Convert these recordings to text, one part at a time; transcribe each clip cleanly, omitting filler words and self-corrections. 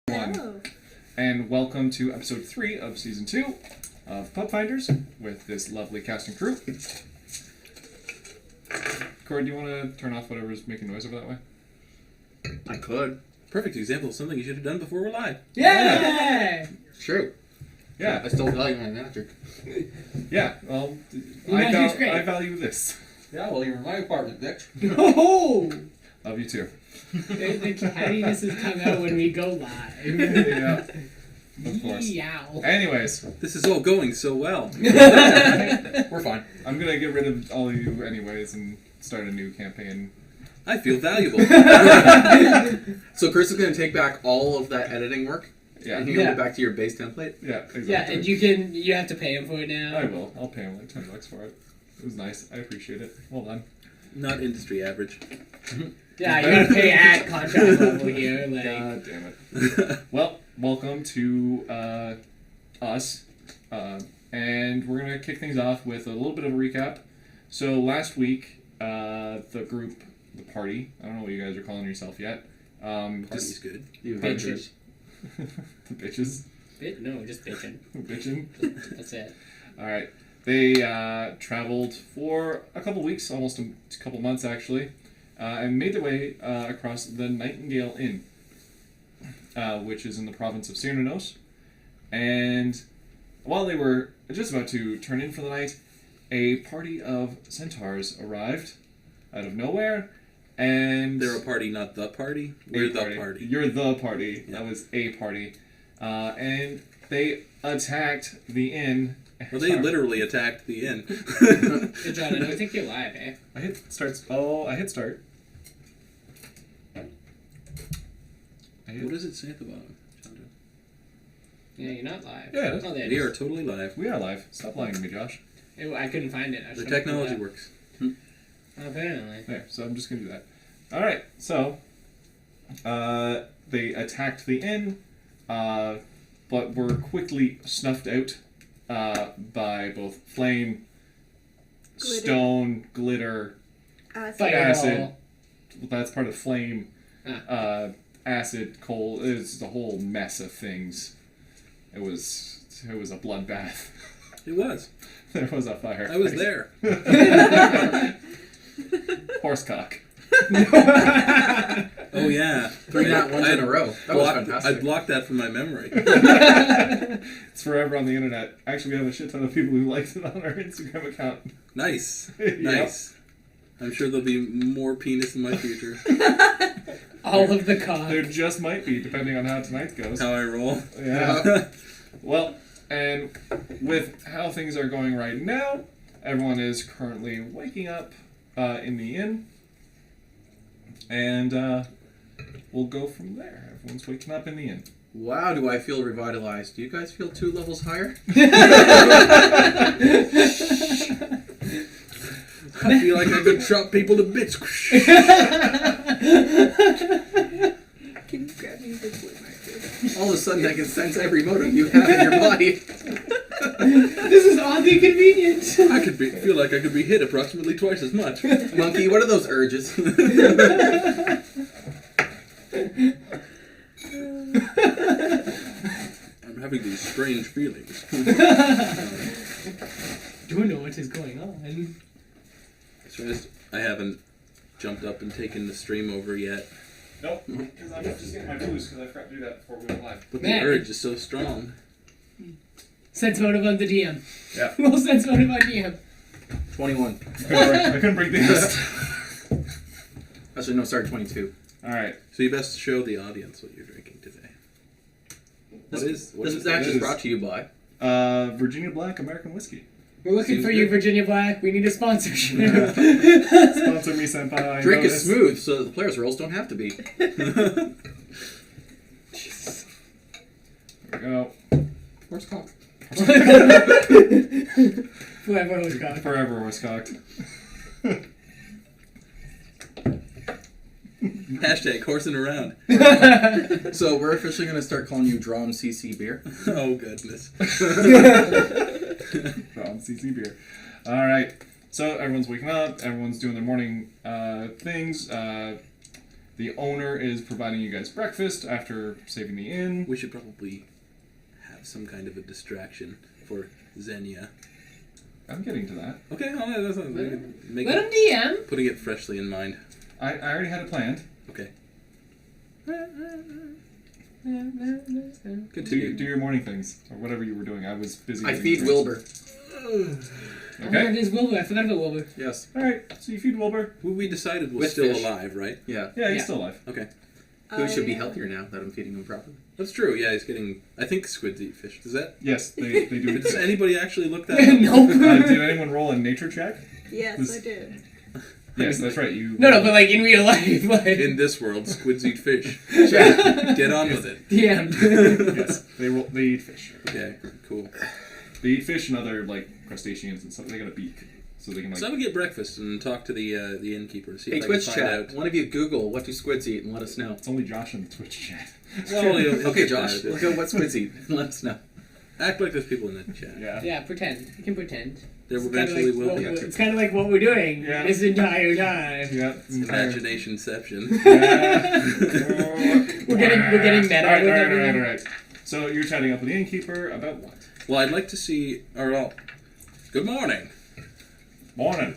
Hello. And welcome to episode 3 of season 2 of Pubfinders with this lovely cast and crew. Corey, do you want to turn off whatever's making noise over that way? I could. Perfect example of something you should have done before we're live. Yeah! True. Yeah. I still value my magic. Yeah, well, magic's great. I value this. Yeah, well, you're in my apartment, Dick. Oh! Love you too. The cattiness has come out when we go live. Yeah, of course. Yow. Anyways, This is all going so well. we're fine. I'm going to get rid of all of you anyways and start a new campaign. I feel valuable. So Chris is going to take back all of that editing work? Yeah. And you go back to your base template? Yeah, exactly. Yeah, and you have to pay him for it now. I will. I'll pay him like $10 for it. It was nice. I appreciate it. Well done. Not industry average. Yeah, you gotta pay at contract level here. Like, God damn it. Well, welcome to us. And we're going to kick things off with a little bit of a recap. So last week, the group, the party, I don't know what you guys are calling yourself yet. Party's good. bitches. The bitches. No, just bitching. Bitching. That's it. Alright. They traveled for a couple weeks, almost a couple months actually, and made their way across the Nightingale Inn, which is in the province of Cyrnanos. And while they were just about to turn in for the night, a party of centaurs arrived out of nowhere, and... They're a party, not the party? We're the party. You're the party. Yeah. That was a party. And they attacked the inn. Well, they literally attacked the inn. Hey, John, I don't think you're live, eh? I hit start. Oh, I hit start. What does it say at the bottom? Yeah, you're not live. Yeah. Oh, there it We is. are totally live. We are live. Stop lying to me, Josh. I couldn't find it. I was The trying to pull it technology up. works. Apparently. There. So I'm just gonna do that. All right. So, they attacked the inn, but were quickly snuffed out by both flame, Glitter. stone, glitter, Fireball. acid. That's part of flame. Ah. Acid, coal. It's a whole mess of things. It was a bloodbath. It was. There was a fire. I was there. Horsecock. Oh, yeah. 3 nat ones in a row. That was I fantastic. blocked that from my memory. It's forever on the internet. Actually, we have a shit ton of people who liked it on our Instagram account. Nice. Yep. Nice. I'm sure there'll be more penis in my future. All of the cock. There just might be, depending on how tonight goes. How I roll. Yeah. Well, and with how things are going right now, everyone is currently waking up in the inn. And we'll go from there. Everyone's waking up in the inn. Wow, do I feel revitalized. Do you guys feel 2 levels higher? I feel like I could chop people to bits. Can you grab me this with my food? All of a sudden I can sense every motive you have in your body. This is oddly convenient. I could feel like I could be hit approximately twice as much. Monkey, what are those urges? I'm having these strange feelings. Don't know what is going on. I haven't jumped up and taken the stream over yet, Nope, because I'm just getting my booze because I forgot to do that before we went live. but Man. the urge is so strong. Sense motive on the DM. Yeah. Roll sense motive on DM. 21. I couldn't break the list. Actually, no, sorry, 22. Alright. So you best show the audience what you're drinking today. What is This is it? actually brought to you by... Virginia Black American Whiskey. We're looking Seems for you, good. Virginia Black. We need a sponsorship. Sponsor me, senpai. Drink is Notice. smooth, so that the player's rolls don't have to be. Jesus. There we go. Where's cock? Whoever was gone. Forever was cocked. Hashtag horsing around. So we're officially going to start calling you Drum CC Beer. Oh, goodness. From CC Beer. Alright. So everyone's waking up, everyone's doing their morning things. The owner is providing you guys breakfast after saving the inn. We should probably have some kind of a distraction for Xenia. I'm getting to that. Okay, that's not Let him DM. putting it freshly in mind. I already had it planned. Okay. Do Continue. your morning things or whatever you were doing. I was busy. I getting feed drinks. Wilbur. Okay. There's Wilbur. I forgot about Wilbur. Yes. All right. So you feed Wilbur. Who we decided was With still fish. alive, right? Yeah. Yeah, he's Yeah. still alive. Okay. Who should be healthier now that I'm feeding him properly? That's true. Yeah, he's getting. I think squids eat fish. Does that? Yes, they do. Does anybody actually look that up? Nope. Did anyone roll a nature check? Yes, I did. Yes, that's right. You. No, but like in real life, like In this world, squids eat fish. Get on with it. DM. Yes, they eat fish. Okay, cool. They eat fish and other like crustaceans and stuff. They got a beak, so they can like. So I'm gonna get breakfast and talk to the innkeeper. See Hey, if Twitch I can find chat. out. One of you Google what do squids eat and let us know. It's only Josh in the Twitch chat. Well, he'll Okay, get Josh, that. look at what squids eat and let us know. Act like there's people in the chat. Yeah. Yeah, pretend. You can pretend. There It's kinda eventually like will what be. we're- It's kind of like what we're doing Yeah. this entire time. Yeah. Imaginationception. We're getting meta All right, with all right, all right, everything. all right. So you're chatting up with the innkeeper about what? Well, I'd like to see. Good morning. Morning.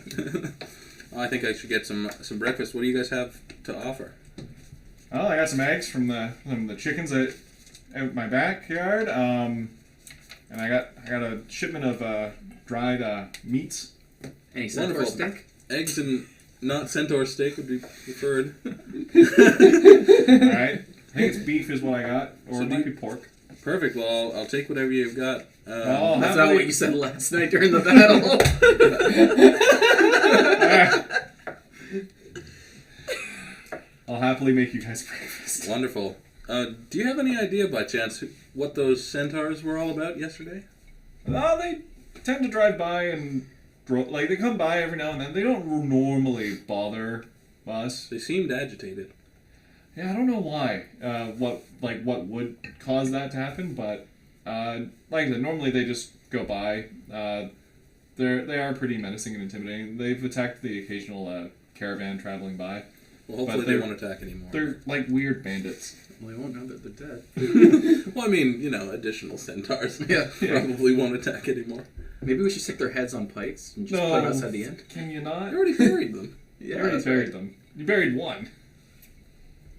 I think I should get some breakfast. What do you guys have to offer? Well, I got some eggs from the chickens out my backyard. And I got a shipment of dried meats. Any centaur Wonderful. stick? Eggs and not centaur steak would be preferred. All right. I think it's beef is what I got, or So it do might you- be pork. Perfect. Well, I'll take whatever you've got. Oh, That's happily- not what you said last night during the battle. I'll happily make you guys breakfast. Wonderful. Do you have any idea by chance what those centaurs were all about yesterday? Well, they tend to drive by and they come by every now and then. They don't normally bother us. They seemed agitated. Yeah, I don't know why. What would cause that to happen? But like I said, normally they just go by. They are pretty menacing and intimidating. They've attacked the occasional caravan traveling by. Well, hopefully But they they're- won't attack anymore. They're like weird bandits. Well, they won't know that they're dead. Well, I mean, additional centaurs Yeah. probably won't attack anymore. Maybe we should stick their heads on pikes and just No. put them outside the end. Can you I not? already buried them. You already that's buried right. them. You buried one.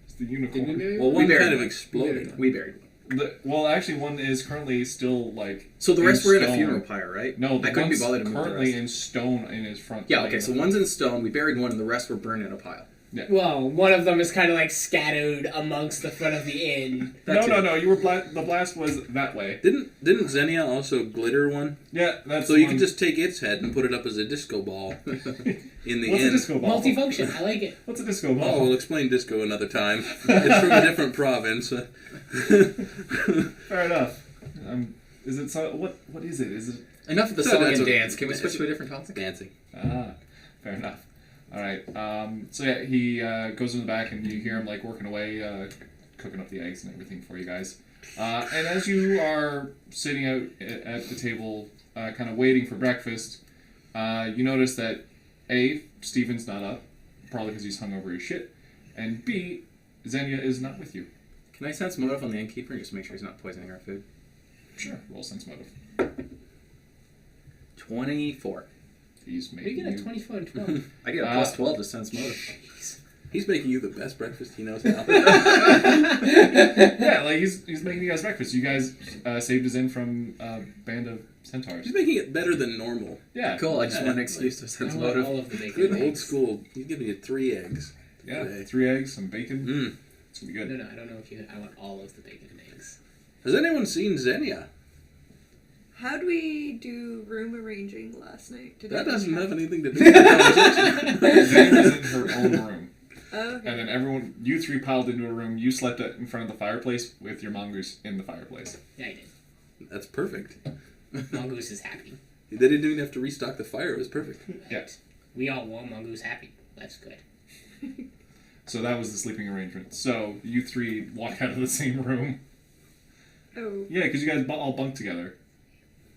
It's the unicorn. Did we bury Well, one? one buried kind of one. exploded. We buried one. Well, actually, one is currently still like. So the rest were in a stone. funeral pyre, right? No, the I couldn't be one's bothered to move the currently rest. in stone in his front. Yeah, like, okay, so one's in stone, we buried one, and the rest were burned in a pile. Well, one of them is kind of like scattered amongst the front of the inn. No. You were the blast was that way. Didn't Xenia also glitter one? Yeah, that's. So you one. can just take its head and put it up as a disco ball in the What's a inn. disco ball? Multifunction. I like it. What's a disco ball? Oh, we'll explain disco another time. It's from a different province. Fair enough. Is it so? What is it? Is it? Enough of the So song that's and a- dance. Can we switch to a different topic? Dancing. Fair enough. All right. So yeah, he goes in the back, and you hear him like working away, cooking up the eggs and everything for you guys. And as you are sitting out at the table, kind of waiting for breakfast, you notice that A, Steven's not up, probably because he's hung over his shit, and B, Xenia is not with you. Can I sense motive on the innkeeper and just make sure he's not poisoning our food? Sure. Roll sense motive. 24. He's We making get a you. 24 and 12. I get a plus 12 to sense motive. He's making you the best breakfast he knows how. Yeah, like he's making you guys breakfast. You guys saved his inn from a band of centaurs. He's making it better than normal. Yeah. Cool, I just Yeah. want an excuse to I sense want motive. all of the bacon. Good and old eggs. school. He's giving you 3 eggs. Yeah. today. 3 eggs, some bacon. Mm. It's gonna be good. No, I don't know if you. I want all of the bacon and eggs. Has anyone seen Xenia? How'd we do room arranging last night? Did That I doesn't catch- have anything to do with the conversation. Xenia's in her own room. Oh, okay. And then you 3 piled into a room. You slept in front of the fireplace with your mongoose in the fireplace. Yeah, I did. That's perfect. Mongoose is happy. They didn't even have to restock the fire. It was perfect. Yeah. We all want Mongoose happy. That's good. So that was the sleeping arrangement. So you 3 walk out of the same room. Oh. Yeah, because you guys all bunked together.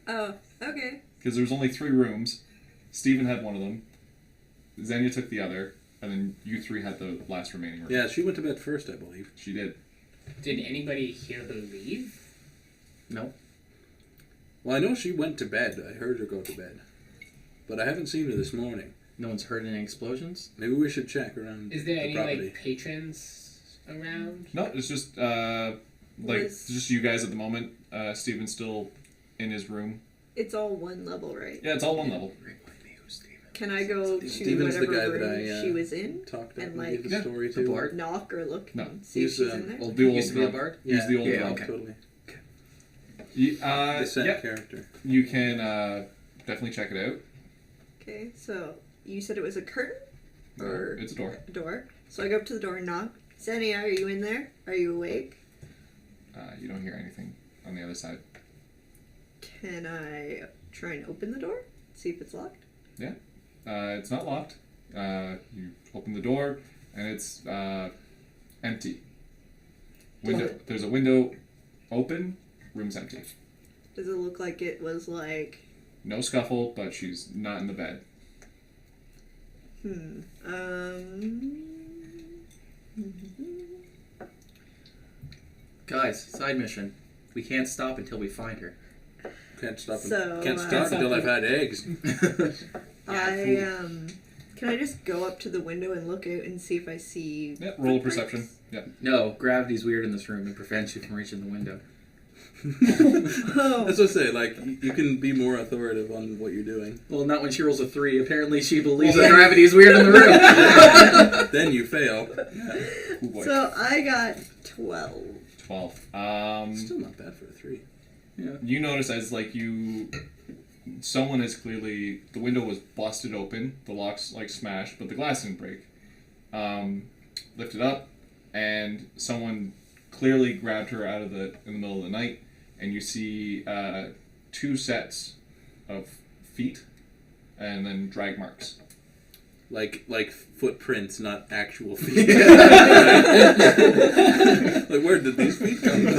Oh, okay. Because there was only 3 rooms. Steven had one of them. Xenia took the other. and then you three had the last remaining room. Yeah, she went to bed first, I believe. She did. Did anybody hear her leave? No. Well, I know she went to bed. I heard her go to bed. But I haven't seen her this morning. No one's heard any explosions? Maybe we should check around Is there the any property. like patrons around? No, it's just Was- just you guys at the moment. Steven's still in his room. It's all one level, right? Yeah, it's all one level. Can I go to Steven's the whatever guy that room I, she was in? Talked And, and like, gave the Yeah. story The to. bard? Knock or look No. and see He's, if she's in there? Well, the old Used to be a drunk. bard? He's the old Yeah, drunk. okay. Totally. Yeah, character. you can definitely check it out. Okay, so you said it was a curtain? Or It's a door. a door. So I go up to the door and knock. Xenia, are you in there? Are you awake? You don't hear anything on the other side. Can I try and open the door? See if it's locked? It's not locked. You open the door, and it's empty. There's a window open. Room's empty. Does it look like it was like... No scuffle, but she's not in the bed. Guys, side mission. We can't stop until we find her. Can't stop. So, Can't uh, stop until I've had eggs. Can I just go up to the window and look out and see if I see... Yeah, roll a footprints? perception. Yeah. No, gravity's weird in this room and prevents you from reaching the window. Oh. That's what I say. Like you can be more authoritative on what you're doing. Well, not when she rolls a 3. Apparently she believes that gravity is weird in the room. Then you fail. Oh boy. So I got 12. 12. Still not bad for a 3. You notice as someone has clearly, the window was busted open, the lock's smashed, but the glass didn't break. Lifted up, and someone clearly grabbed her in the middle of the night, and you see 2 sets of feet, and then drag marks. Like footprints, not actual feet. Like where did these feet come from?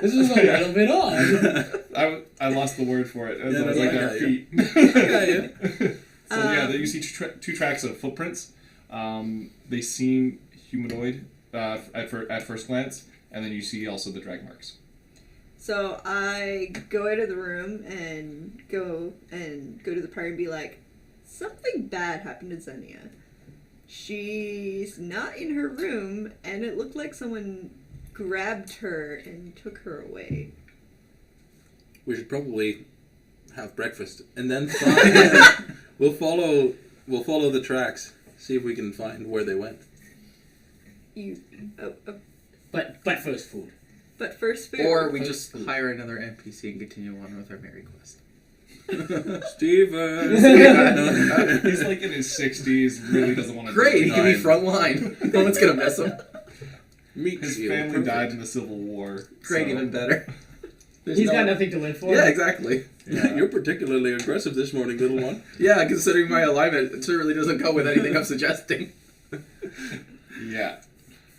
This is a little bit odd. I lost the word for it. As Yeah, I was no, like, I our got feet. Yeah. So yeah, you see 2 tracks of footprints. They seem humanoid at first glance, and then you see also the drag marks. So I go out of the room and go to the party and be like, something bad happened to Xenia. She's not in her room, and it looked like someone grabbed her and took her away. We should probably have breakfast and then find. We'll follow the tracks. See if we can find where they went. But first food. But first food. Or we just hire another NPC and continue on with our merry quest. Steven! He's in his 60s, really doesn't want to Great, he do can be it. front line. No one's gonna miss him. His family died in the Civil War. Great, so- even better. He's got nothing to live for. Yeah, exactly. Yeah. You're particularly aggressive this morning, little one. Yeah, considering my alignment, it certainly doesn't go with anything I'm suggesting. Yeah.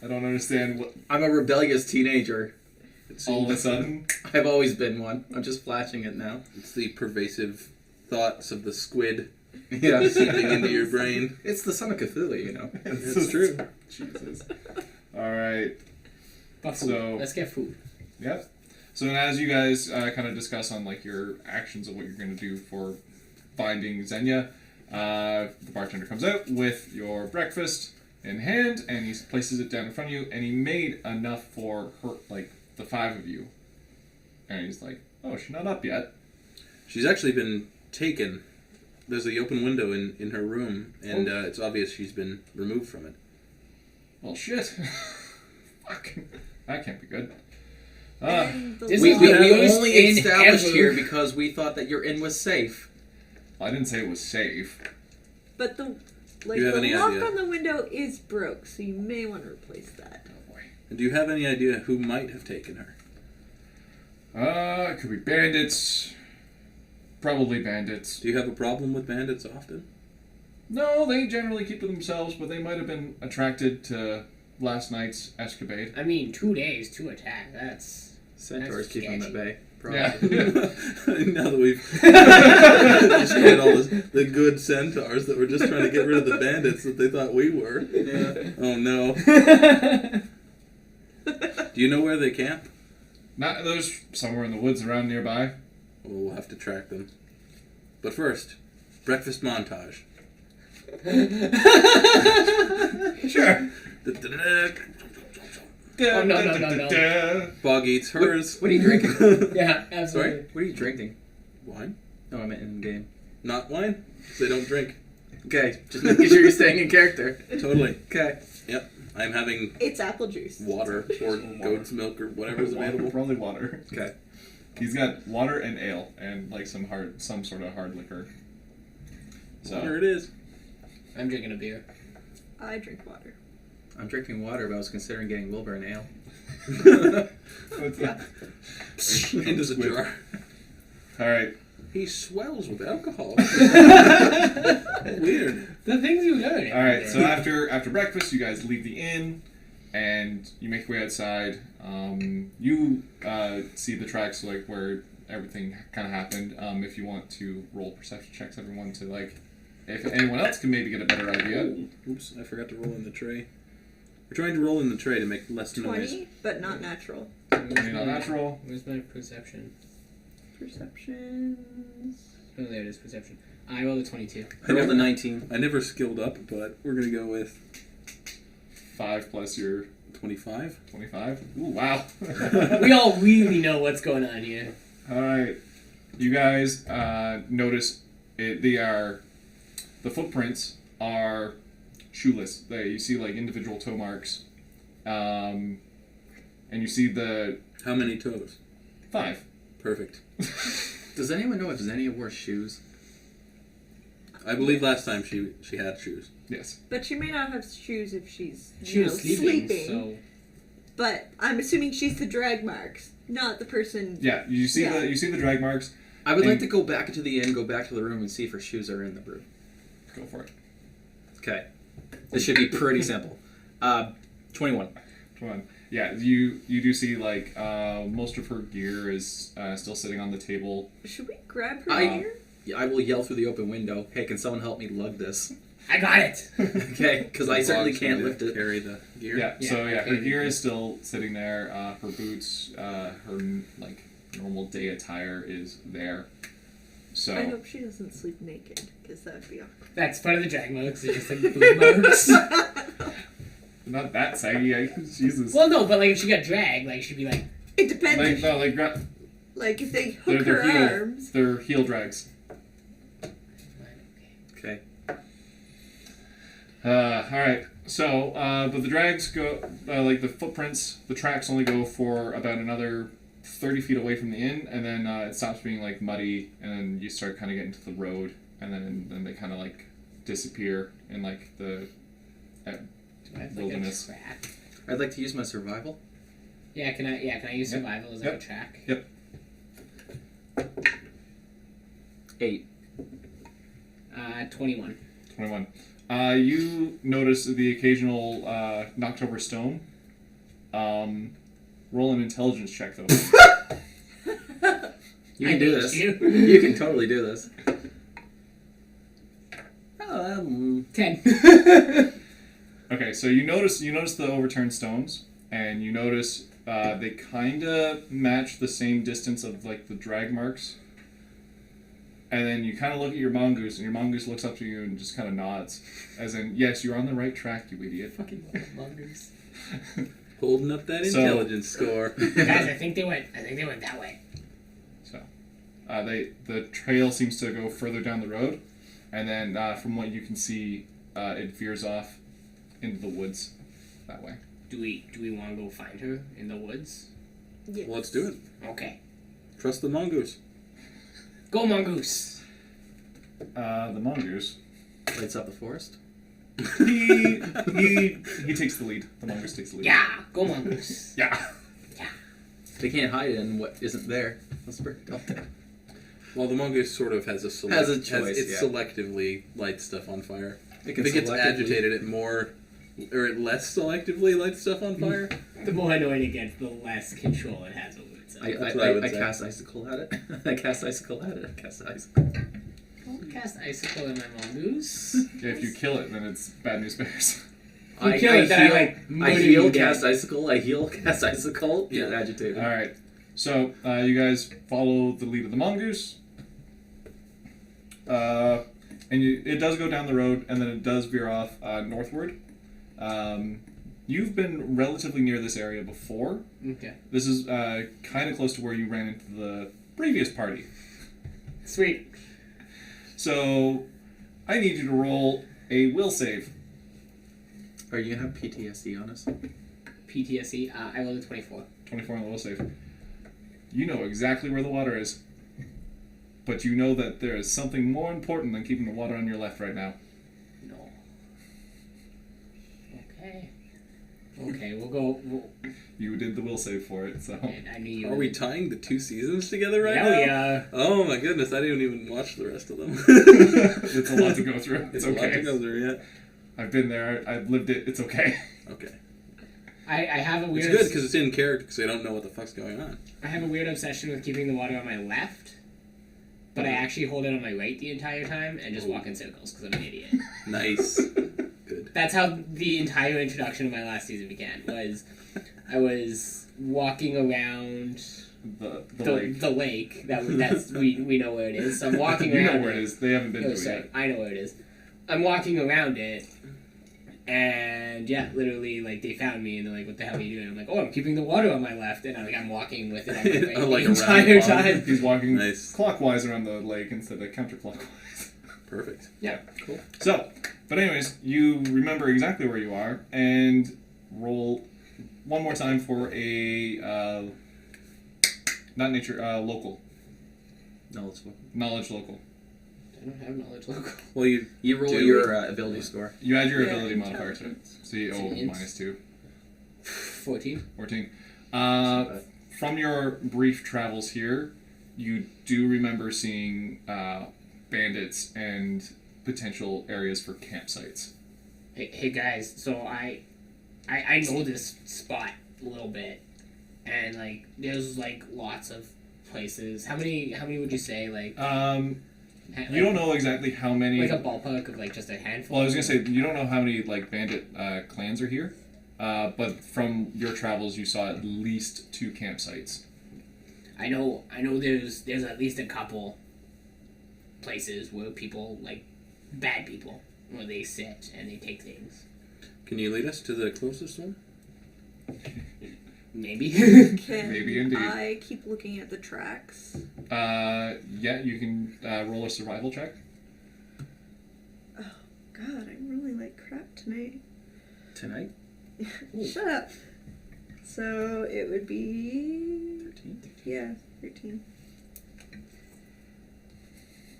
I don't understand what I'm a rebellious teenager. all of a sudden. I've always been one. I'm just flashing it now. It's the pervasive thoughts of the squid Yeah. seeping into your brain. It's the son of Cthulhu, you know. It's true. Jesus. All right. But food. So- Let's get food. Yep. So then as you guys kind of discuss on your actions of what you're going to do for finding Xenia, the bartender comes out with your breakfast in hand, and he places it down in front of you, and he made enough for her, the 5 of you. And he's like, oh, she's not up yet. She's actually been taken. There's the open window in her room, and it's obvious she's been removed from it. Well, shit. Fuck. That can't be good. And the This We is lock- the worst only inn established ever. here because we thought that your inn was safe. I didn't say it was safe. But the Do you have any lock idea? on the window is broke, so you may want to replace that. Oh, boy. And do you have any idea who might have taken her? It could be bandits. Probably bandits. Do you have a problem with bandits often? No, they generally keep to themselves, but they might have been attracted to last night's escapade. I mean, 2 days to attack. That's Centaurs keep them at sketchy. bay. Yeah. Probably. Now that we've destroyed all the good centaurs that were just trying to get rid of the bandits that they thought we were. Yeah. Oh no. Do you know where they camp? Not those somewhere in the woods around nearby. Well, we'll have to track them. But first, breakfast montage. Sure. Oh, no. Bog eats hers. What are you drinking? Yeah, absolutely. Sorry? What are you drinking? Wine? No, I meant in game. Not wine? They don't drink. Okay, just making sure you're staying in character. Totally. Okay. Yep. I'm having It's apple juice. water or goat's milk or whatever's available. Probably water. Okay. He's got water and ale and like some sort of hard liquor. So Water it is. I'm drinking a beer. I drink water. I'm drinking water, but I was considering getting Wilbur an ale. what's that? Into the jar. All right. He swells with alcohol. Weird. The things you learn. All right. So after breakfast, you guys leave the inn, and you make your way outside. You see the tracks like where everything kind of happened. If you want to roll perception checks, everyone to like, if anyone else can maybe get a better idea. Oops, I forgot to roll in the tray. We're trying to roll in the tray to make less 20, noise. but not natural. Maybe not natural. Where's my perception? Perceptions. Oh, there it is, perception. I rolled a 22. I rolled a 19. I never skilled up, but we're gonna go with 5 plus your 25. 25. Ooh, wow. We all really know what's going on here. All right. You guys notice the footprints are shoeless. You see like individual toe marks, and you see the How many toes? 5. Perfect. Does anyone know if Xenia wore shoes? I believe last time she had shoes. Yes. But she may not have shoes if she's She was sleeping, so... But I'm assuming she's the drag marks, not the person. Yeah. You see the drag marks. I would And- like to go back into the inn, go back to the room, and see if her shoes are in the room. Go for it. Okay. This should be pretty simple. 21. Come on. Yeah. You do see like most of her gear is still sitting on the table. Should we grab her I- here? Yeah, I will yell through the open window, hey, can someone help me lug this? I got it! Okay, because I certainly Bog's can't gonna lift it. Carry the gear. Yeah. Yeah, So I her figured. gear is still sitting there. Her boots, her like normal day attire is there. So. I hope she doesn't sleep naked, because that would be awkward. That's part of the drag marks. It's just like boot marks. Not that saggy. Jesus. Well, no, but like if she got dragged, like she'd be like, It depends. Like if, no, like like if they hook they're her heel. arms. They're heel drags. Okay. All right. So, but the drags go like the footprints. The tracks only go for about another 30 feet away from the inn, and then it stops being like muddy, and then you start kind of getting to the road, and then they kind of like disappear in like the do I have like a wilderness. track? I'd like to use my survival. Yeah, can I use Yep. survival as Yep. like a track? 8. 21. 21. You notice the occasional knocked over stone. Roll an intelligence check though. You I can do hate this. you. You can totally do this. 10. Okay, so you notice the overturned stones, and you notice they kind of match the same distance of like the drag marks. And then you kind of look at your mongoose, and your mongoose looks up to you and just kind of nods, as in, "Yes, you're on the right track, you idiot." Fucking love mongoose. Holding up that So- intelligence score. Guys, I think they went that way. So, the trail seems to go further down the road, and then from what you can see, it veers off into the woods that way. Do we want to go find her in the woods? Yes. Well, let's do it. Okay. Trust the mongoose. Go mongoose. The mongoose, Lights up the forest. he takes the lead. The mongoose takes the lead. Yeah, go mongoose. Yeah. They can't hide in what isn't there. Let's bring it up there. Well, the mongoose sort of has a Has a choice, it yeah. selectively lights stuff on fire. It If it gets agitated, it more or it less selectively lights stuff on fire. The more annoying it gets, the less control it has over it. So. That's what I would I say. cast icicle at it. I cast icicle at it. I cast icicle. I'll cast icicle in my mongoose. Yeah, if you kill it, then it's bad news bears. You kill it, then I, like, I murder heal, you cast dead. icicle. I heal, cast icicle. Yeah. Get agitated. All right. So you guys follow the lead of the mongoose, and it does go down the road, and then it does veer off northward. You've been relatively near this area before. Okay. This is kind of close to where you ran into the previous party. Sweet. So I need you to roll a will save. Are you gonna have PTSD on us? PTSD. I rolled a 24. 24 on the will save. You know exactly where the water is, but you know that there is something more important than keeping the water on your left right now. No. Okay. Okay, we'll go. You did the will save for it, so I knew you. Are we tying the 2 seasons together right Yeah, now? we are. Oh my goodness, I didn't even watch the rest of them. it's a lot to go through. It's a lot to okay. go through, yeah. I've been there. I've lived it. It's okay. Okay. I have a weird. It's good because it's in character because they don't know what the fuck's going on. I have a weird obsession with keeping the water on my left, but I actually hold it on my right the entire time and just walk in circles because I'm an idiot. Nice. Good. That's how the entire introduction of my last season began. I was walking around The lake. the lake. We know where it is. So I'm walking You around. know where it is. They haven't been to it sorry, yet. I know where it is. I'm walking around it, and yeah, literally, like, they found me, and they're like, "What the hell are you doing?" I'm like, "Oh, I'm keeping the water on my left," and I'm walking with it on my right Like the around entire the pond. time. He's walking Nice. clockwise around the lake instead of counterclockwise. Perfect. Yeah. Cool. So, but anyways, you remember exactly where you are, and roll one more time for a not nature local knowledge local. I don't have knowledge local. Well, You roll Do your ability score. You add your Yeah, ability modifier to it. intelligence. So you Intelligence. -2, 14. 14. Not bad. From your brief travels here, you do remember seeing bandits and potential areas for campsites. Hey guys, so I know this spot a little bit, and like there's like lots of places. How many would you say like? You don't know exactly how many. Like a ballpark of like just a handful. Well, I was gonna say you don't know how many like bandit clans are here, but from your travels you saw at least 2 campsites. I know. There's at least a couple places where people like bad people where they sit and they take things. can you lead us to the closest one? Maybe. Can Maybe indeed. I keep looking at the tracks? Yeah, you can roll a survival check. Oh, God, I'm really like crap tonight. Tonight? Shut up. So it would be 13? yeah, 13.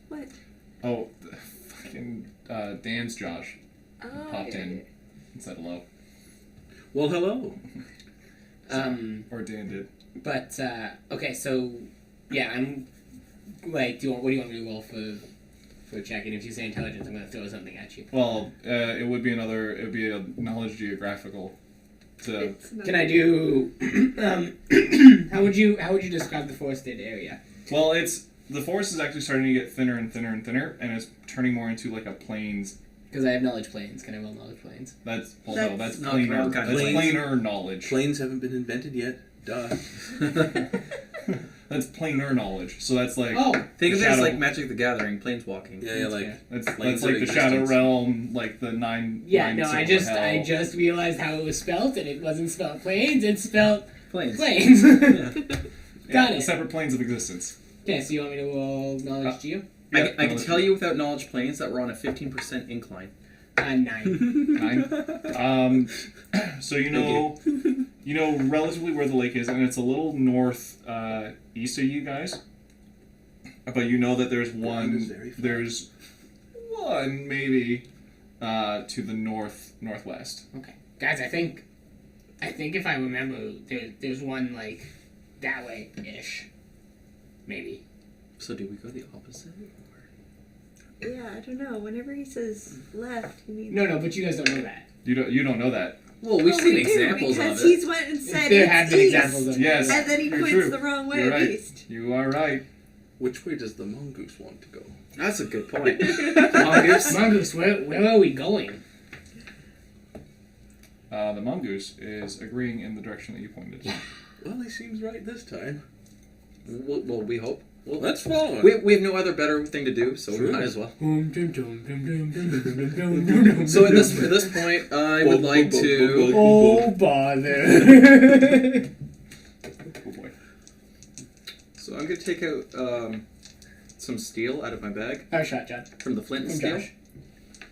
What? Oh, fucking Dan's Josh Oh, popped yeah, in yeah. and said hello. Well, hello. Or Dan did. But okay, so yeah, I'm like, what do you want me to roll for checking? If you say intelligence, I'm gonna throw something at you. Well, it would be a knowledge geographical. To It's not- Can I do? How would you describe the forested area? well, the forest is actually starting to get thinner and thinner and thinner, and it's turning more into like a plains. Because I have knowledge planes. Can I roll knowledge planes? That's That's not plainer. ground kind of That's plains. plainer knowledge. Planes haven't been invented yet. Duh. That's plainer knowledge. So that's like Oh, Think of the it as shadow- like Magic the Gathering, planeswalking. Yeah, like Yeah. that's planes like of the Shadow existence. Realm, like the nine. yeah. nine No, I Silver just Hell. realized how it was spelt, and it wasn't spelled planes. It's spelled Planes. planes. Got Yeah, it. Separate planes of existence. Okay, so you want me to roll knowledge geo? I can tell you without knowledge planes that we're on a 15% incline. 9. 9. So you know relatively where the lake is, and it's a little north east of you guys. But you know that there's is one. very far. There's one maybe to the northwest. Okay, guys, I think if I remember, there's one like that way ish, maybe. So do we go the opposite? Yeah, I don't know. Whenever he says left, he means No, but you guys don't know that. You don't know that. Well, we've Oh, seen we do, examples because of it. he's went and said There it's have been east, examples of Yes. and then he You're points true. the wrong way You're at right. east. You are right. Which way does the mongoose want to go? That's a good point. Mongoose, where are we going? The mongoose is agreeing in the direction that you pointed. Well, he seems right this time. Well, we hope. Well, let's follow him. We have no other better thing to do, so we True. might as well. So So at this point, I would like to. Oh bother! Oh boy. So I'm gonna take out some steel out of my bag Our shot, John. from the flint and From steel, Josh.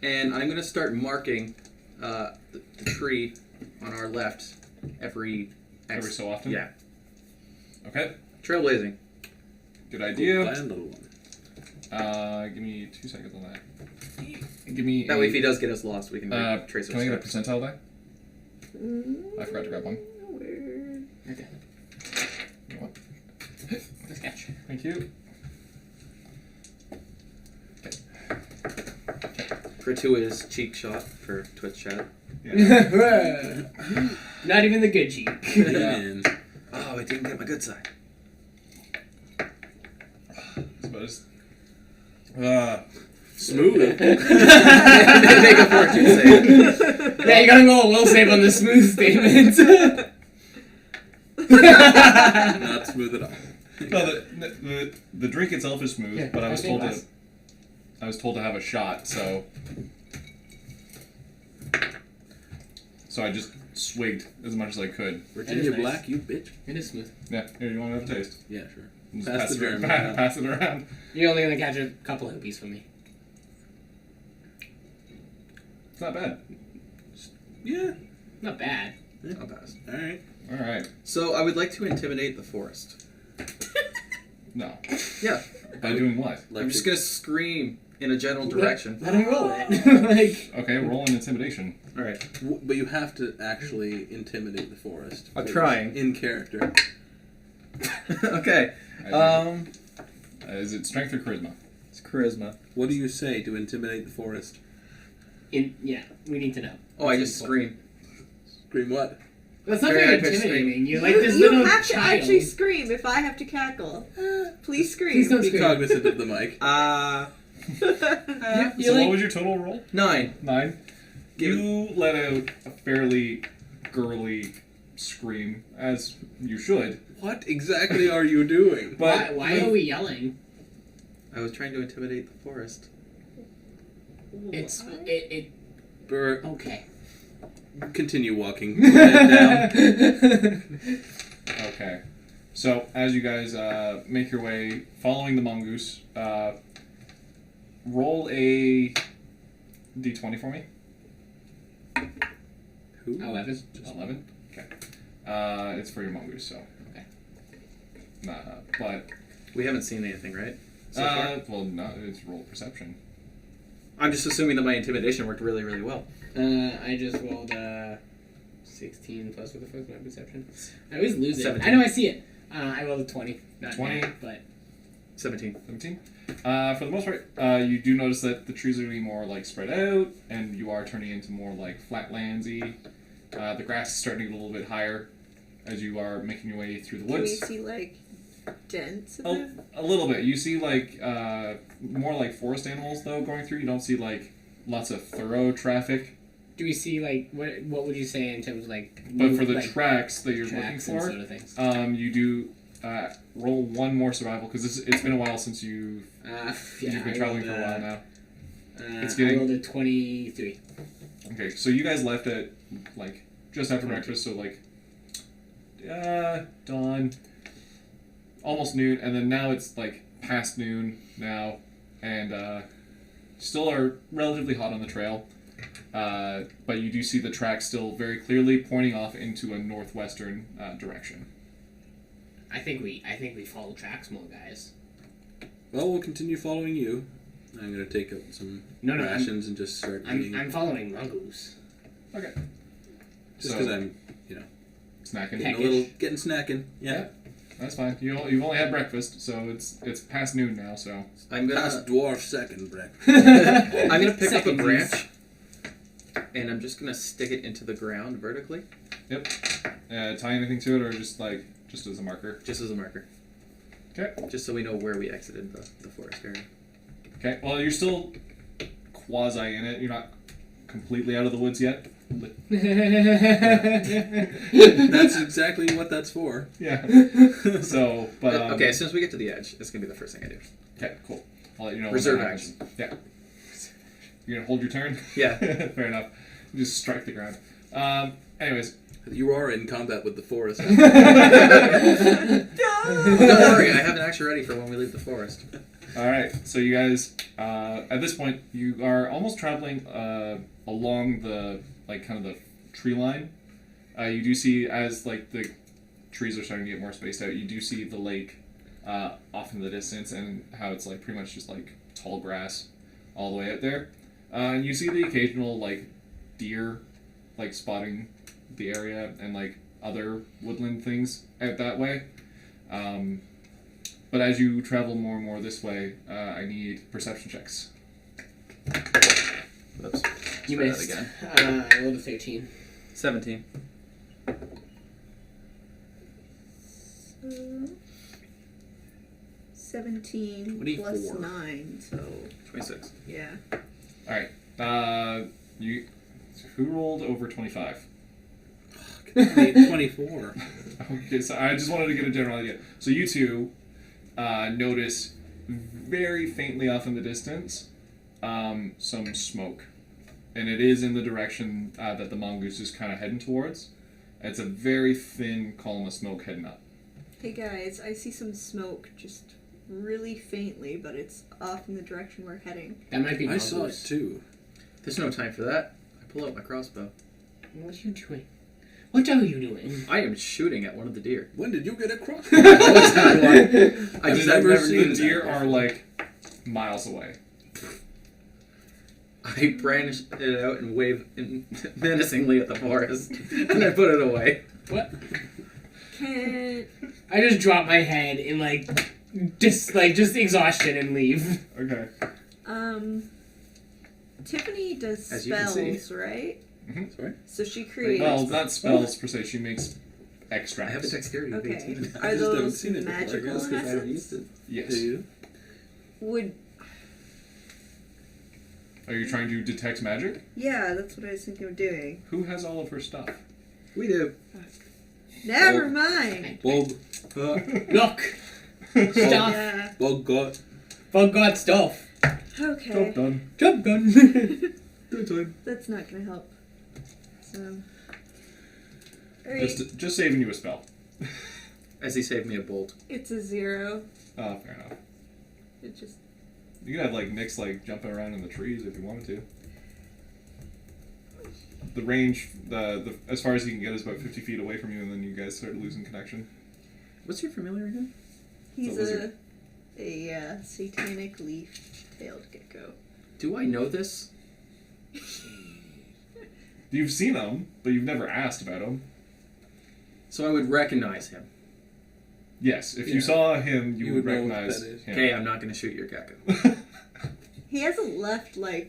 and I'm gonna start marking the tree on our left every Every so often? Yeah, Okay. trailblazing. Good idea. Plan, little one. Give me 2 seconds on that. Give me That way, if he does get us lost, we can trace Can I our get a steps. percentile die? I forgot to grab one. Where? Okay. You know what? Let's catch. Thank you. Gratuitous cheek shot for Twitch chat. Yeah. Not even the good cheek. Yeah. And Oh, I didn't get my good side. Suppose. smooth. Make a fortune save. Yeah, you gotta go a will save on the smooth statement. Not smooth at all. No, the drink itself is smooth, Yeah, but I was told glass. to have a shot, so I just swigged as much as I could. Virginia That is nice. Black, you bitch. It is smooth. Yeah, here, you want to have a taste? Yeah, sure. Just Pass the it germ around. around. Pass it around. You're only gonna catch a couple of hoopies from me. It's not bad. Yeah. Not bad. I'll pass. All right. All right. So I would like to intimidate the forest. No. Yeah, By doing what? I'm just gonna scream in a general direction. Let him roll it. Like, Okay, roll an intimidation. All right. But you have to actually intimidate the forest. I'm first, trying. In character. Okay. Is it strength or charisma? It's charisma. What do you say to intimidate the forest? yeah, we need to know. Oh, I That's just important. scream. Scream what? That's not Very very high-pitched intimidating. You're like this you little have to child. actually scream if I have to cackle. Please scream. Please don't Be scream. cognizant of the mic. You're So like, what was your total roll? 9. 9. Give You let out a fairly girly scream, as you should. What exactly are you doing? But why are we yelling? I was trying to intimidate the forest. It's it. Bert, Okay. continue walking. Head down. Okay. So, as you guys make your way, following the mongoose, roll a d20 for me. Who? 11. 11? Okay. It's for your mongoose, so. Okay. But, We haven't seen anything, right? So far? well, no, it's roll perception. I'm just assuming that my intimidation worked really, really well. I just rolled 16 plus what the fuck's my perception? I always lose it. 17. I know I see it. I rolled a 20. Not 20? bad, but 17. 17? For the most part, you do notice that the trees are getting more like spread out, and you are turning into more like flatlandsy. The grass is starting to get a little bit higher as you are making your way through the Can we woods. see like dents of it? A little bit. You see like more like forest animals though going through. You don't see like lots of thorough traffic. do we see like what would you say in terms of like? But for the like, tracks that you're looking tracks and for, sort of things. you do roll one more survival because it's been a while since you've been traveling for a while now. It's getting- I rolled a 23. Okay, so you guys left at like just after breakfast, so like dawn, almost noon, and then now it's like past noon now, and still are relatively hot on the trail, but you do see the track still very clearly pointing off into a northwestern direction. I think we follow tracks more, guys. Well, we'll continue following you. I'm gonna take up some No, rations and just start eating. I'm following mongoose. Okay. Just So- because I'm Snacking. Heck. getting snacking. Yeah. Yeah. That's fine. You've only had breakfast, so it's past noon now. So I'm Past gonna dwarf second breakfast. I'm gonna pick up a Second branch and I'm just gonna stick it into the ground vertically, Yep. Tie anything to it, or just as a marker? just as a marker. Okay. Just so we know where we exited the forest area. Okay. Well, you're still quasi in it. You're not completely out of the woods yet. That's exactly what that's for. Yeah. So, but Okay, as soon as we get to the edge, it's gonna be the first thing I do. Okay. Cool. I'll let you know. when Reserve that happens. action. Yeah. You're gonna hold your turn. Yeah. Fair enough. You just strike the ground. Anyways. You are in combat with the forest. Don't worry, I have an action ready for when we leave the forest. All right. So you guys, at this point, you are almost traveling along the kind of the tree line. You do see, as the trees are starting to get more spaced out, you do see the lake off in the distance, and how it's pretty much just tall grass all the way out there. And you see the occasional deer spotting the area, and other woodland things out that way. But as you travel more and more this way, I need perception checks. Whoops. You Try that missed. again. I rolled a 13. 17. 17 24. plus 9, so 26. yeah. All right. Who rolled over 25? 24. Okay, so I just wanted to get a general idea. So you two notice very faintly off in the distance some smoke. And it is in the direction that the mongoose is kind of heading towards. It's a very thin column of smoke heading up. Hey guys, I see some smoke just really faintly, but it's off in the direction we're heading. That might be I saw it mongoose. too. There's no time for that. I pull out my crossbow. What are you doing? What are you doing? I am shooting at one of the deer. When did you get across? I just have never seen The it. deer are miles away. I branch it out and wave menacingly at the forest, and I put it away. What? Can't. I just drop my head in just exhaustion and leave. Okay. Tiffany does As you can see. spells, right? Sorry? So she creates. Well, not spells per se. She makes I extracts. have a dexterity of Okay. 18. I Are just haven't those seen it before, I magical guess, in 'cause I haven't essence? used it. Yes. Do you? Would. Are you trying to detect magic? Yeah, that's what I was thinking of doing. Who has all of her stuff? We do. Never mind. Bog. Look! Stuff! Yeah. Bog got. Fuck God stuff! Okay. Done. Job done! Good time. That's not gonna help. So. Alright. Just saving you a spell. As he saved me a bolt. It's a 0. Oh, fair enough. It just. You could have Nick's jumping around in the trees if you wanted to. The range, the as far as you can get is about 50 feet away from you, and then you guys start losing connection. What's your familiar again? He's What was it? a satanic leaf-tailed gecko. Do I know this? You've seen him, but you've never asked about him. So I would recognize him. Yes, if Yeah. you saw him, you You would would know what recognize that is. him. Okay, I'm not going to shoot your gecko. He hasn't left my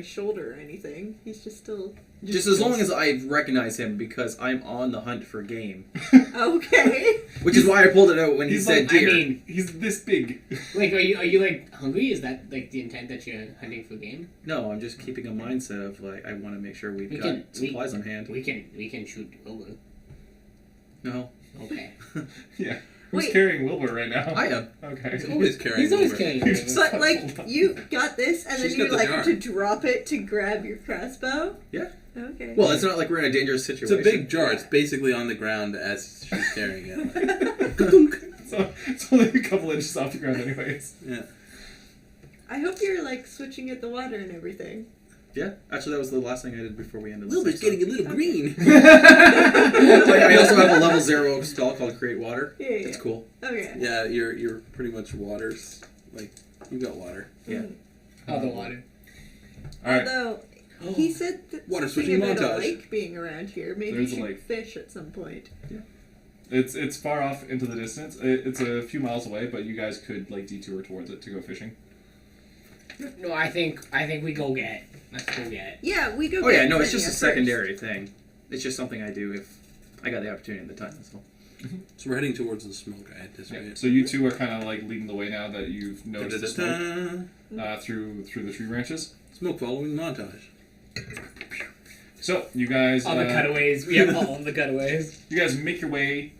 shoulder or anything. He's just still. Just as long as I recognize him, because I'm on the hunt for game. Okay. Which is why I pulled it out when he He's said I deer. mean, He's this big. are you hungry? Is that the intent that you're hunting for game? No, I'm just keeping a mindset of I want to make sure we've We got can- supplies on hand. We can shoot Wilbur. No, Okay. Yeah. Who's Wait. carrying Wilbur right now? I am. Okay. He's always carrying He's always over. carrying You're Wilbur. just But you got this, and She's then you got the jar. to drop it to grab your crossbow. Yeah. Okay. Well, it's not like we're in a dangerous It's situation. a big jar. It's basically on the ground as she's carrying it. So it's only a couple inches off the ground, anyways. Yeah. I hope you're switching at the water and everything. Yeah, actually, that was the last thing I did before we ended. Wilbur's getting a little green. I also have a level 0 spell called Create Water. Yeah. It's cool. Okay. Yeah, you're pretty much waters. You got water. Yeah. Oh, the water. All right. Although he said Water something switching about a montage. lake being around here. Maybe There's you a should lake. fish at some point. It's far off into the distance. It's a few miles away, but you guys could detour towards it to go fishing. No, I think we go get. Let's go get. Yeah, we go. Oh yeah, get no, it's just Xenia a first. secondary thing. It's just something I do if I got the opportunity at the time. That's all. So we're heading towards the smoke, I Yeah. anticipate. So you two are kind of like leading the way now that you've noticed the smoke Da-da-da-da. through the tree branches. Smoke following montage. So you guys, All the cutaways. We have all of the cutaways. you guys make your way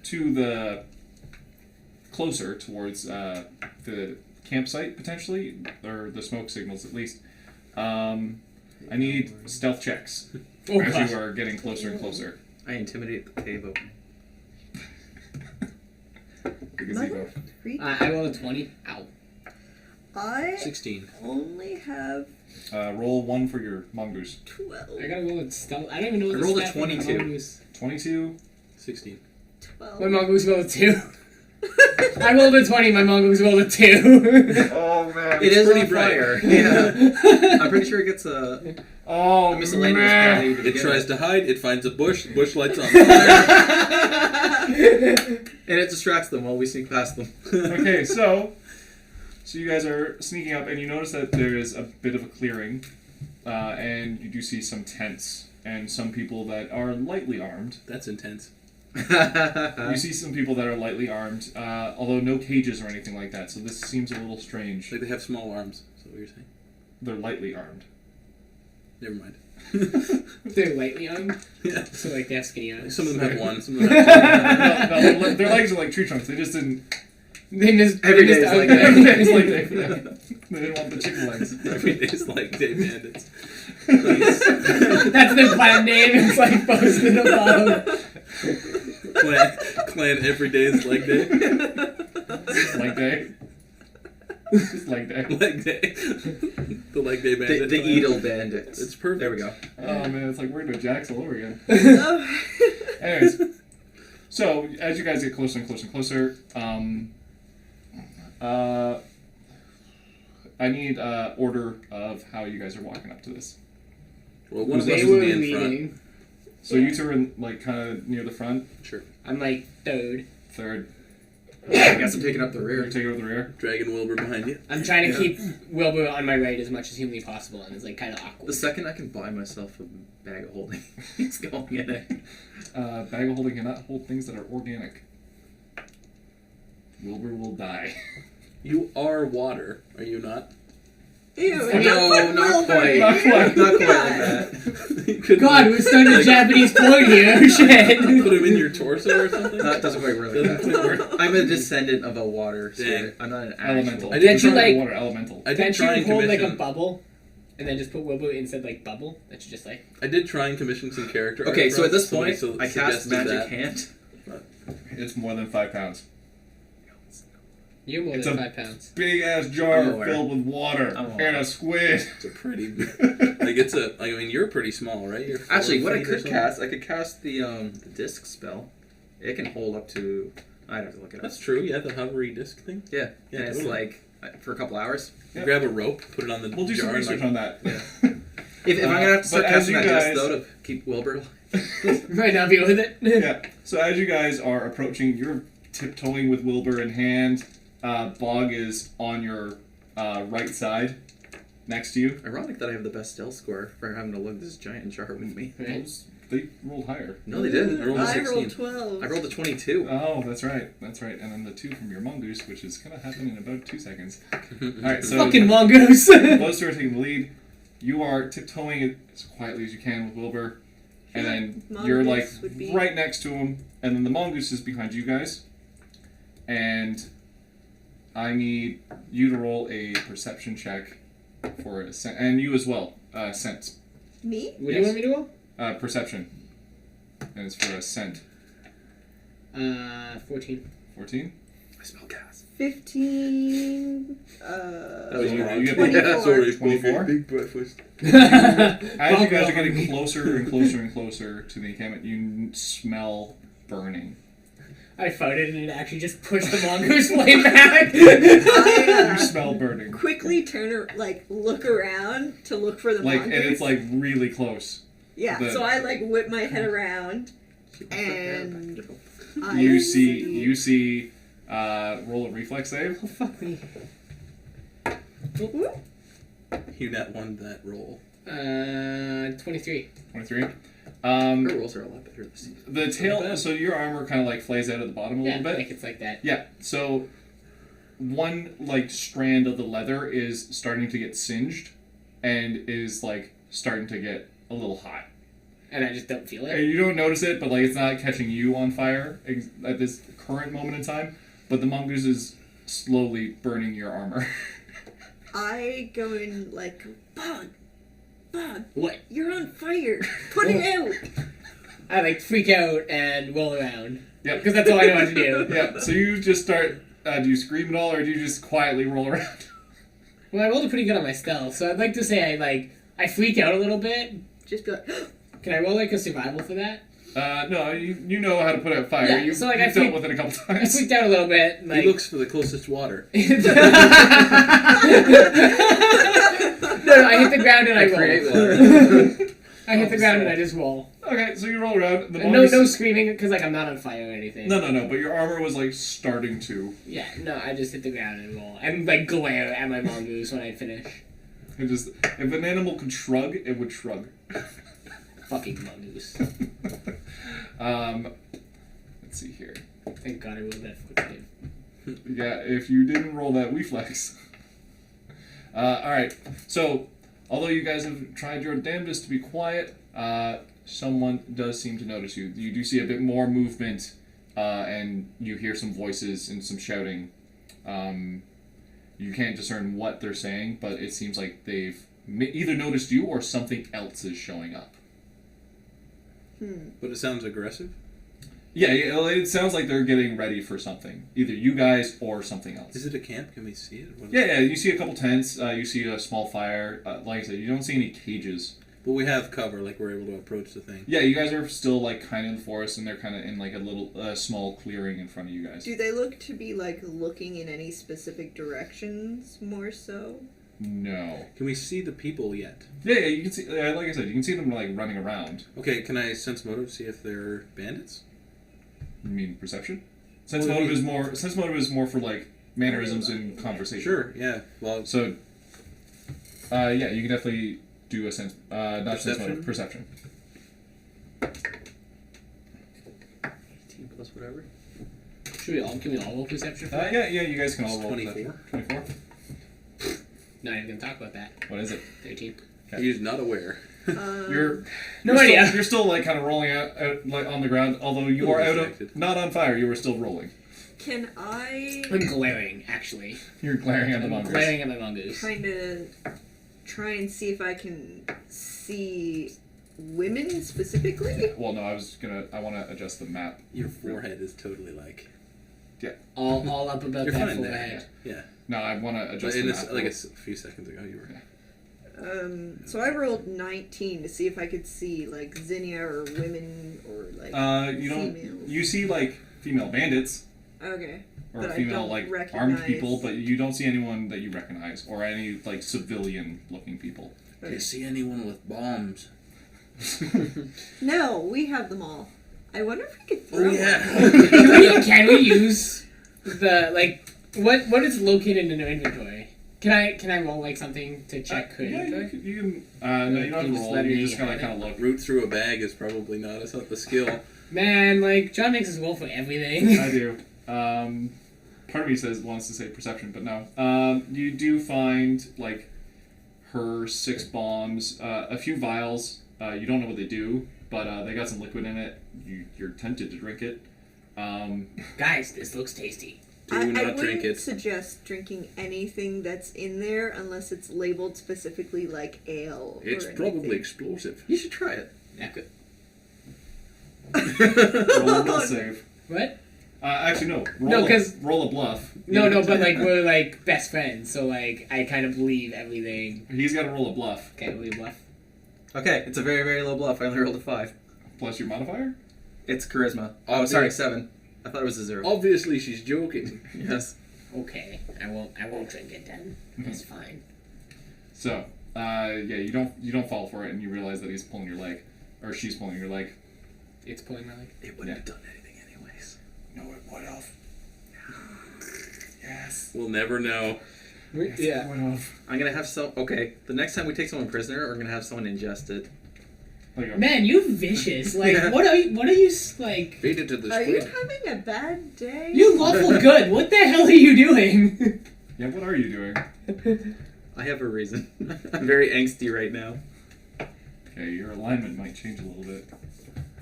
to the closer towards the campsite potentially, or the smoke signals at least. I need stealth checks Oh as gosh. you are getting closer and closer. I intimidate the cave open. The gazebo. Mother freak. I rolled a 20. Ow. I 16. only have Roll 1 for your mongoose. 12. I gotta roll with stealth. I don't even know what I the rolled a stat for my 22. mongoose. 22. 16. 12. My mongoose rolled a 2. I rolled a 20. My mongoose rolled a 2. Oh man. It is pretty on bright. fire. Yeah. I'm pretty sure it gets a Oh miscellaneous man. value to It begin tries with. to hide, it finds a bush, the bush lights on fire. And it distracts them while we sneak past them. Okay, so you guys are sneaking up, and you notice that there is a bit of a clearing, and you do see some tents and some people that are lightly armed. That's intense. You see some people that are lightly armed, although no cages or anything like that. So this seems a little strange. Like they have small arms. Is that what you're saying? They're lightly armed. Never mind. They're lightly armed. Yeah. So like they have skinny arms. Some of them have one, some of them have No, their legs are like tree trunks. They just didn't. They just Every they day just is like out that. Every day is like they didn't want the chicken legs. two. Every day is like day bandits. That's their clan name. It's like posted above. Clan every day is leg day. Leg day. Just leg day. Leg day. The leg day the bandit. the clan. Edel bandits. It's perfect. There we go. Oh man, it's like we're doing Jax all over again. Oh. Anyways, so as you guys get closer and closer and closer, I need order of how you guys are walking up to this. Well, one of us They will were be in front. leading. So you two are in, like kind of near the front, Sure. I'm like third. third. I guess I'm taking up the You're rear. taking over the rear. Dragon Wilbur behind you. I'm trying to Yeah. keep Wilbur on my right as much as humanly possible, and it's like kind of awkward. The second I can buy myself a bag of holding, it's going in it. Bag of holding cannot hold things that are organic. Wilbur will die. You are water, are you not? Ew, No, don't put not Wilbur quite. in. Not quite. Not quite God. like that. You couldn't, God, we're starting a Japanese porn here. Shit. Put him in your torso or something? That doesn't quite work like Doesn't quite work. that. I'm a descendant of a water Dang. spirit. I'm not an Elemental. actual. I didn't Can't you, try- like- water elemental. I did Can't try you and hold like commission. a bubble, and then just put Wilbur inside like bubble? That should just like. I did try and commission some character art. Okay, so at this Somebody point, I cast suggested magic that. hand. It's more than 5 pounds. You're more It's than a- 5 pounds. Big ass jar I'm aware. filled with water I'm and aware. a squid. It's a pretty. Like it's a. I mean, you're pretty small, right? You're 4 Actually, what I feet or could something? cast, I could cast the disc spell. It can hold up to. I'd have to look it up. That's true. Yeah, the hovery disc thing. Yeah, Yeah, and it's totally. like for a couple hours. Yep. Grab a rope, put it on the We'll do some jar, and, research like, on that. Yeah. If I'm gonna have to start but as casting you that disc guys- though to keep Wilbur alive. Might not be with it. Yeah. So as you guys are approaching, you're tiptoeing with Wilbur in hand. Bog is on your right side, next to you. Ironic that I have the best stealth score for having to lug this giant jar with me. Right. They rolled higher. No, they didn't. I rolled a I 16. rolled 12. I rolled a 22. Oh, that's right. That's right. And then the 2 from your mongoose, which is gonna happen in about 2 seconds. All right. So Fucking mongoose. those two are taking the lead. You are tiptoeing as quietly as you can with Wilbur, and then you're like Mongoose would be- right next to him, and then the mongoose is behind you guys. And I need you to roll a perception check for a scent, and you as well. Scent. Me? What do you want me to roll? Perception. And it's for a scent. 14. 14. I smell gas. 15. Oh, you get 24. Sorry, 24? big breakfast. As you guys are getting closer and closer and closer to the encampment, you smell burning. I farted and it actually just pushed the mongoose way back. I You smell burning. quickly look around to look for the Like, mongoose. and it's like really close. Yeah, the- so I whip my head around and I You see, roll a reflex save. Oh, fuck me. You net won that roll. 23. 23. Her rolls are a lot better this season. The tail, so your armor kind of like flays out at the bottom a Yeah, little bit. like it's like that. Yeah, so one like strand of the leather is starting to get singed and is like starting to get a little hot. And I just don't feel it. And you don't notice it, but like it's not catching you on fire at this current moment in time. But the mongoose is slowly burning your armor. I go in like, Bug, What? you're on fire. Put it out. I like freak out and roll around. Yep. Because that's all I know how to do. Yeah, so you just start, do you scream at all or do you just quietly roll around? Well, I rolled it pretty good on my stealth, so I'd like to say I freak out a little bit. Just be like, Can I roll like a survival for that? No, you know how to put out fire. Yeah, You've so, like, dealt I freak- with it a couple I times. freaked out a little bit. Like, He looks for the closest water. no, I hit the ground and I create roll. water. I hit the ground and I just roll. Okay, so you roll around. The No, mongoose- no screaming because like I'm not on fire or anything. No, but your armor was like starting to. Yeah, no, I just hit the ground and roll. And like glare at my mongoose when I finish. It just, if an animal could shrug, it would shrug. Fucking mongoose. Let's see here. Thank God I rolled that quickly. Yeah, if you didn't roll that, we flex. Alright, so, although you guys have tried your damnedest to be quiet, someone does seem to notice you. You do see a bit more movement, and you hear some voices and some shouting. You can't discern what they're saying, but it seems like they've either noticed you or something else is showing up. But it sounds aggressive. Yeah, it sounds like they're getting ready for something. Either you guys or something else. Is it a camp? Can we see it? Yeah, you see a couple tents, you see a small fire. Like I said, you don't see any cages. But we have cover, like we're able to approach the thing. Yeah, you guys are still like kind of in the forest, and they're kind of in like a little small clearing in front of you guys. do they look to be like looking in any specific directions more so? No. Can we see the people yet? Yeah, you can see. Like I said, you can see them like running around. Okay, can I sense motive, see if they're bandits? You mean perception? Sense Well, motive is more. Sense motive is more for like mannerisms and conversation. Sure, yeah. Well, So, yeah, you can definitely do a sense. Not sense motive. Perception. 18 plus whatever. Can we all roll perception for that? Yeah, you guys can all It's roll. 24. 24. Not even gonna talk about that. What is it? 13. Okay. he's not aware. You're No you're idea. Still, you're still like kind of rolling out like on the ground, although you are out of Distracted. not on fire. You were still rolling. Can I I'm glaring, actually. You're glaring at the I'm mongoose. glaring at my mongoose. kind of try and see if I can see women specifically? Well, no, I want to adjust the map. Your forehead is totally like. All up about You're that fine forehead. there. Yeah. No, I want to But adjust in the a, map. like a few seconds ago, you were. So I rolled 19 to see if I could see like Xenia or women or like you don't. females. You see like female bandits Okay. or But I female don't like armed recognize- people, but you don't see anyone that you recognize or any like civilian-looking people. Do you see anyone with bombs? No, we have them all. I wonder if we could throw Oh one. yeah. Can we use the what is located in our inventory? Can I roll like something to check her Yeah, inventory? you can. No, you don't have Can to you just roll. let You me just kind of have it? look. Root through a bag is probably not. It's not the skill. Man, like John makes us roll for everything. I do. Part of me wants to say perception, but no. You do find like her 6 bombs, a few vials. You don't know what they do, but they got some liquid in it. You're tempted to drink it. Guys, this looks tasty. Do I not drink wouldn't it. suggest drinking anything that's in there unless it's labeled specifically like ale. It's or probably anything. explosive. You should try it. Yeah, good. Roll a will save. What? Actually, no. No, 'cause- roll a bluff. No, but like we're like best friends, so like I kind of believe everything. He's got to roll a bluff Okay, will you bluff? Okay, it's a very, very low bluff. I only rolled a 5. plus your modifier. It's charisma. Oh, sorry, 7. I thought it was a 0. Obviously, she's joking. Yes. Okay, I won't drink it then. It's fine. So, yeah, you don't fall for it, and you realize that he's pulling your leg, or she's pulling your leg. It's pulling my leg. It wouldn't have done anything anyways. No, it would have. Yes. We'll never know. Yeah. Went off. I'm gonna have some. Okay, the next time we take someone prisoner, we're gonna have someone ingested. Like a, Man, you vicious. Like, Yeah. what are you like? Feed it to the Are you squid. having a bad day? You lawful good. What the hell are you doing? yeah, what are you doing? I have a reason. I'm very angsty right now. Okay, your alignment might change a little bit.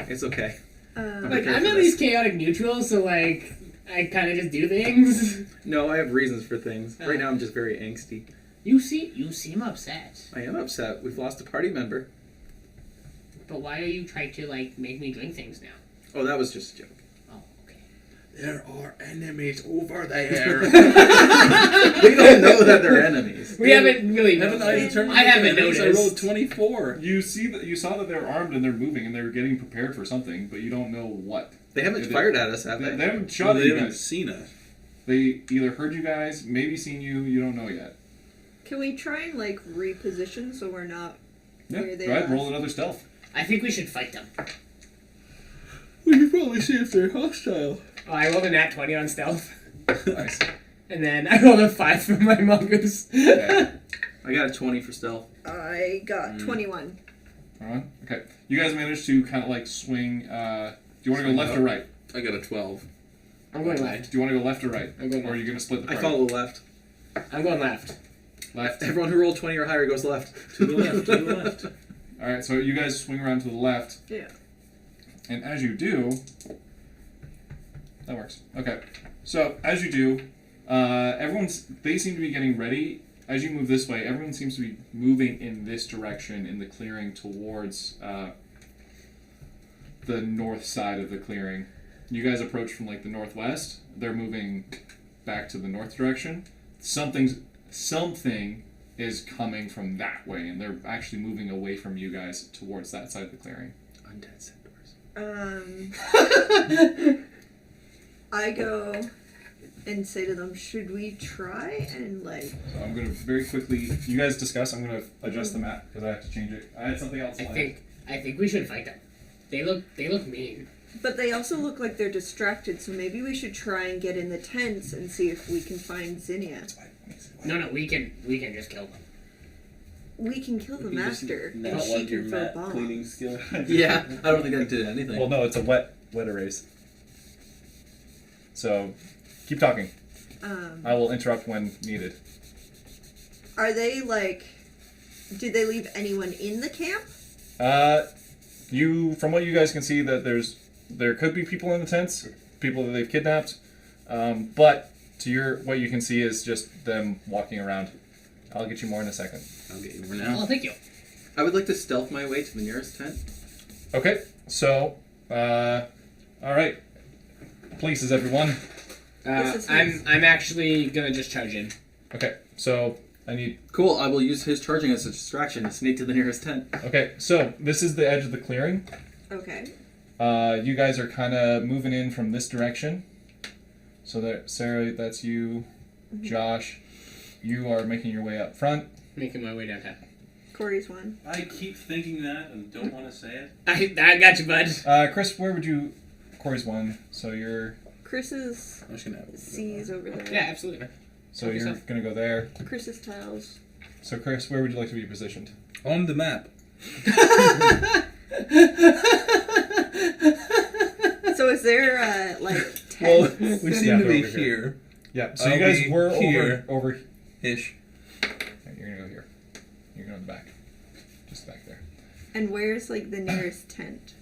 It's okay. Like, care I'm for at this. least chaotic neutral, so like, I kind of just do things. No, I have reasons for things. Right now, I'm just very angsty. You seem upset. I am upset. We've lost a party member. But why are you trying to like make me drink things now? Oh, that was just a joke. Oh, okay. There are enemies over there. We don't know that they're enemies. We haven't really. Haven't I determined? I haven't enemies? noticed. I rolled 24. You saw that they're armed and they're moving and they're getting prepared for something, but you don't know what. They haven't They- fired at us, have They, they? they haven't Well, shot at they you haven't guys. seen us. They either heard you guys, maybe seen you. You don't know yet. Can we try and like reposition so we're not Yeah, where they go ahead, are? roll another stealth. I think we should fight them. We should probably see if they're hostile. Oh, I rolled a nat 20 on stealth, Nice. and then I rolled a 5 for my mongoose. Okay. I got a 20 for stealth. I got 21. Alright. Okay. You guys managed to kind of like swing. Do you want to go Swing left up. or right? I got a 12. I'm going left. Do you want to go left or right? I'm going Or are left. you going to split the I party? follow left. I'm going left. Left. Everyone who rolled 20 or higher goes left. To the left, to the left. Alright, so you guys swing around to the left. Yeah. And as you do, that works. Okay. So as you do, they seem to be getting ready. As you move this way, everyone seems to be moving in this direction in the clearing towards the north side of the clearing. You guys approach from like the northwest. They're moving back to the north direction. Something is coming from that way, and they're actually moving away from you guys towards that side of the clearing. Undead centaurs. I go and say to them, should we try and like... So I'm going to very quickly. You guys discuss. I'm going to adjust the map because I have to change it. I had something else. I planned. think we should fight them. They look mean. But they also look like they're distracted, so maybe we should try and get in the tents and see if we can find Xenia. No, we can just kill them. We can kill the master, and Not she one of your can throw mat bombs. cleaning skill. Yeah, I don't think I did anything. Well, no, it's a wet erase. So, keep talking. I will interrupt when needed. Are they like... Did they leave anyone in the camp? From what you guys can see, that there could be people in the tents, people that they've kidnapped, but to what you can see is just them walking around. I'll get you more in a second. I'll get you for now. Oh, thank you. I would like to stealth my way to the nearest tent. Okay, so, all right. Places, everyone. This is nice. I'm actually gonna just charge in. Okay, so I need. Cool, I will use his charging as a distraction to sneak to the nearest tent. Okay, so this is the edge of the clearing. Okay. You guys are kind of moving in from this direction. So that Sarah, that's you. Josh, you are making your way up front. Making my way downtown. Corey's one. I keep thinking that and don't want to say it. I got you, bud. Chris, where would you? Corey's one. So you're. Chris's I'm just gonna have C's over there. Yeah, absolutely. So Okay, you're so- gonna go there. Chris's tiles. So Chris, where would you like to be positioned? on the map. So is there like Well, tents? we Yeah, seem to they're be over here. here. Yeah. So I'll you guys be were here. over. Ish. You're gonna go here. You're gonna go back. Just back there. And where's like the nearest tent?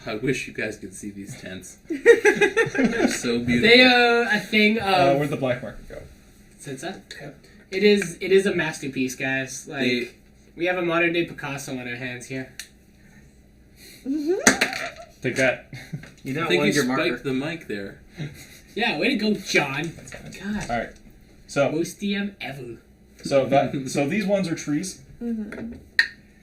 I wish you guys could see these tents. They're so beautiful. They a thing of Where'd the black market go? since that. It is a masterpiece, guys. Like They- we have a modern day Picasso on our hands here. Take that. You I don't think want you your marker. spiked the mic there. Yeah, way to go, John. That's fine. God, All right. So Mostium ever. so these ones are trees. Mm-hmm.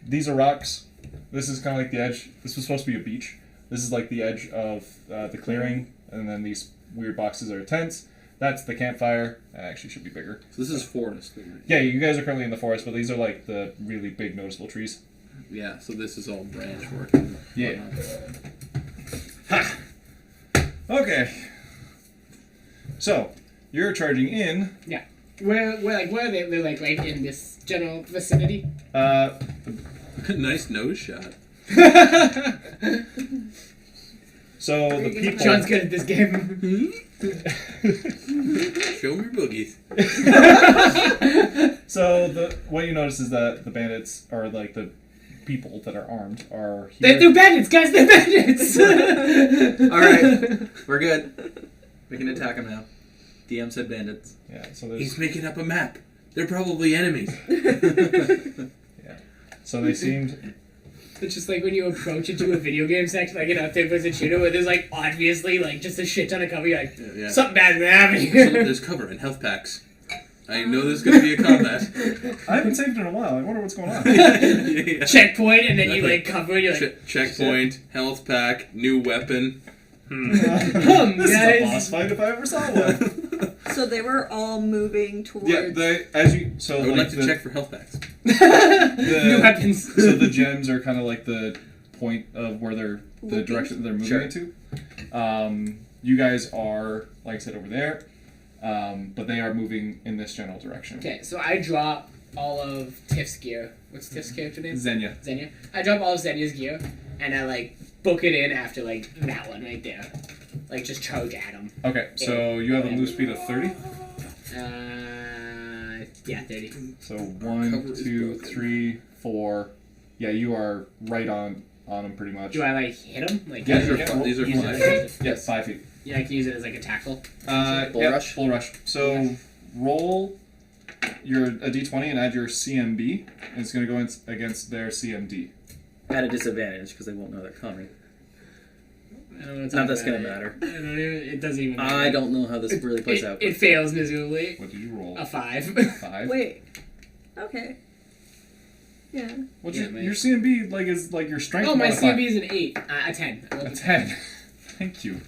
These are rocks. This is kind of like the edge. This was supposed to be a beach. This is like the edge of the clearing, and then these weird boxes are tents. That's the campfire. That actually should be bigger. So this is forest. Right? Yeah, you guys are currently in the forest, but these are like the really big noticeable trees. Yeah. So this is all branch work. Yeah. Ha! Okay. So, you're charging in. Where are they? They're like right in this general vicinity. Nice nose shot. So the people. John's good at this game. Show me your boogies. So what you notice is that the bandits are like the people that are armed are They're here. bandits, guys. They're bandits. All right, we're good. We can attack them now. DM said bandits. Yeah. So there's. He's making up a map. They're probably enemies. So they seemed. It's just like when you approach into a video game section, like an third-person shooter, where there's like obviously like just a shit ton of cover. You're like, Yeah. something bad's gonna happen So here. there's cover and health packs. I know there's going to be a combat. I haven't saved in a while. I wonder what's going on. Yeah. Checkpoint, and then you like cover it. You're like, Checkpoint, health pack, new weapon. This guys. is a boss fight if I ever saw one. So they were all moving towards. Yeah. As you. So I would like to the, check for health packs. new weapons. So the gems are kind of like the point of where the Looking. direction that they're moving Sure. into. You guys are, like I said, over there, but they are moving in this general direction. Okay, so I drop all of Tiff's gear. What's Tiff's character name? Xenia. Xenia. I drop all of Xenia's gear, and I like book it in after like that one right there. Like just charge at him. Okay, so you have a move speed of 30. Yeah, 30. So Cover 1, is 2, broken. 3, 4. Yeah, you are right on them pretty much. Do I like hit him? Like Yeah, use sure. it- These are use fine. it- Yeah, 5 feet. Yeah, I can use it as like a tackle. Bull Yeah, rush? Full rush. So roll a d20 and add your CMB, and it's going to go against their CMD. At a disadvantage because they won't know they're coming. I don't know what's Not that's gonna matter. I don't even, it doesn't even matter. I don't know how this really plays out. It fails miserably. What did you roll? A 5. 5. Wait. Okay. Yeah. What's Yeah, your, man. your CMB like is like your strength Oh, my modifier? CMB is an 8. A 10. I love A it. 10. Thank you.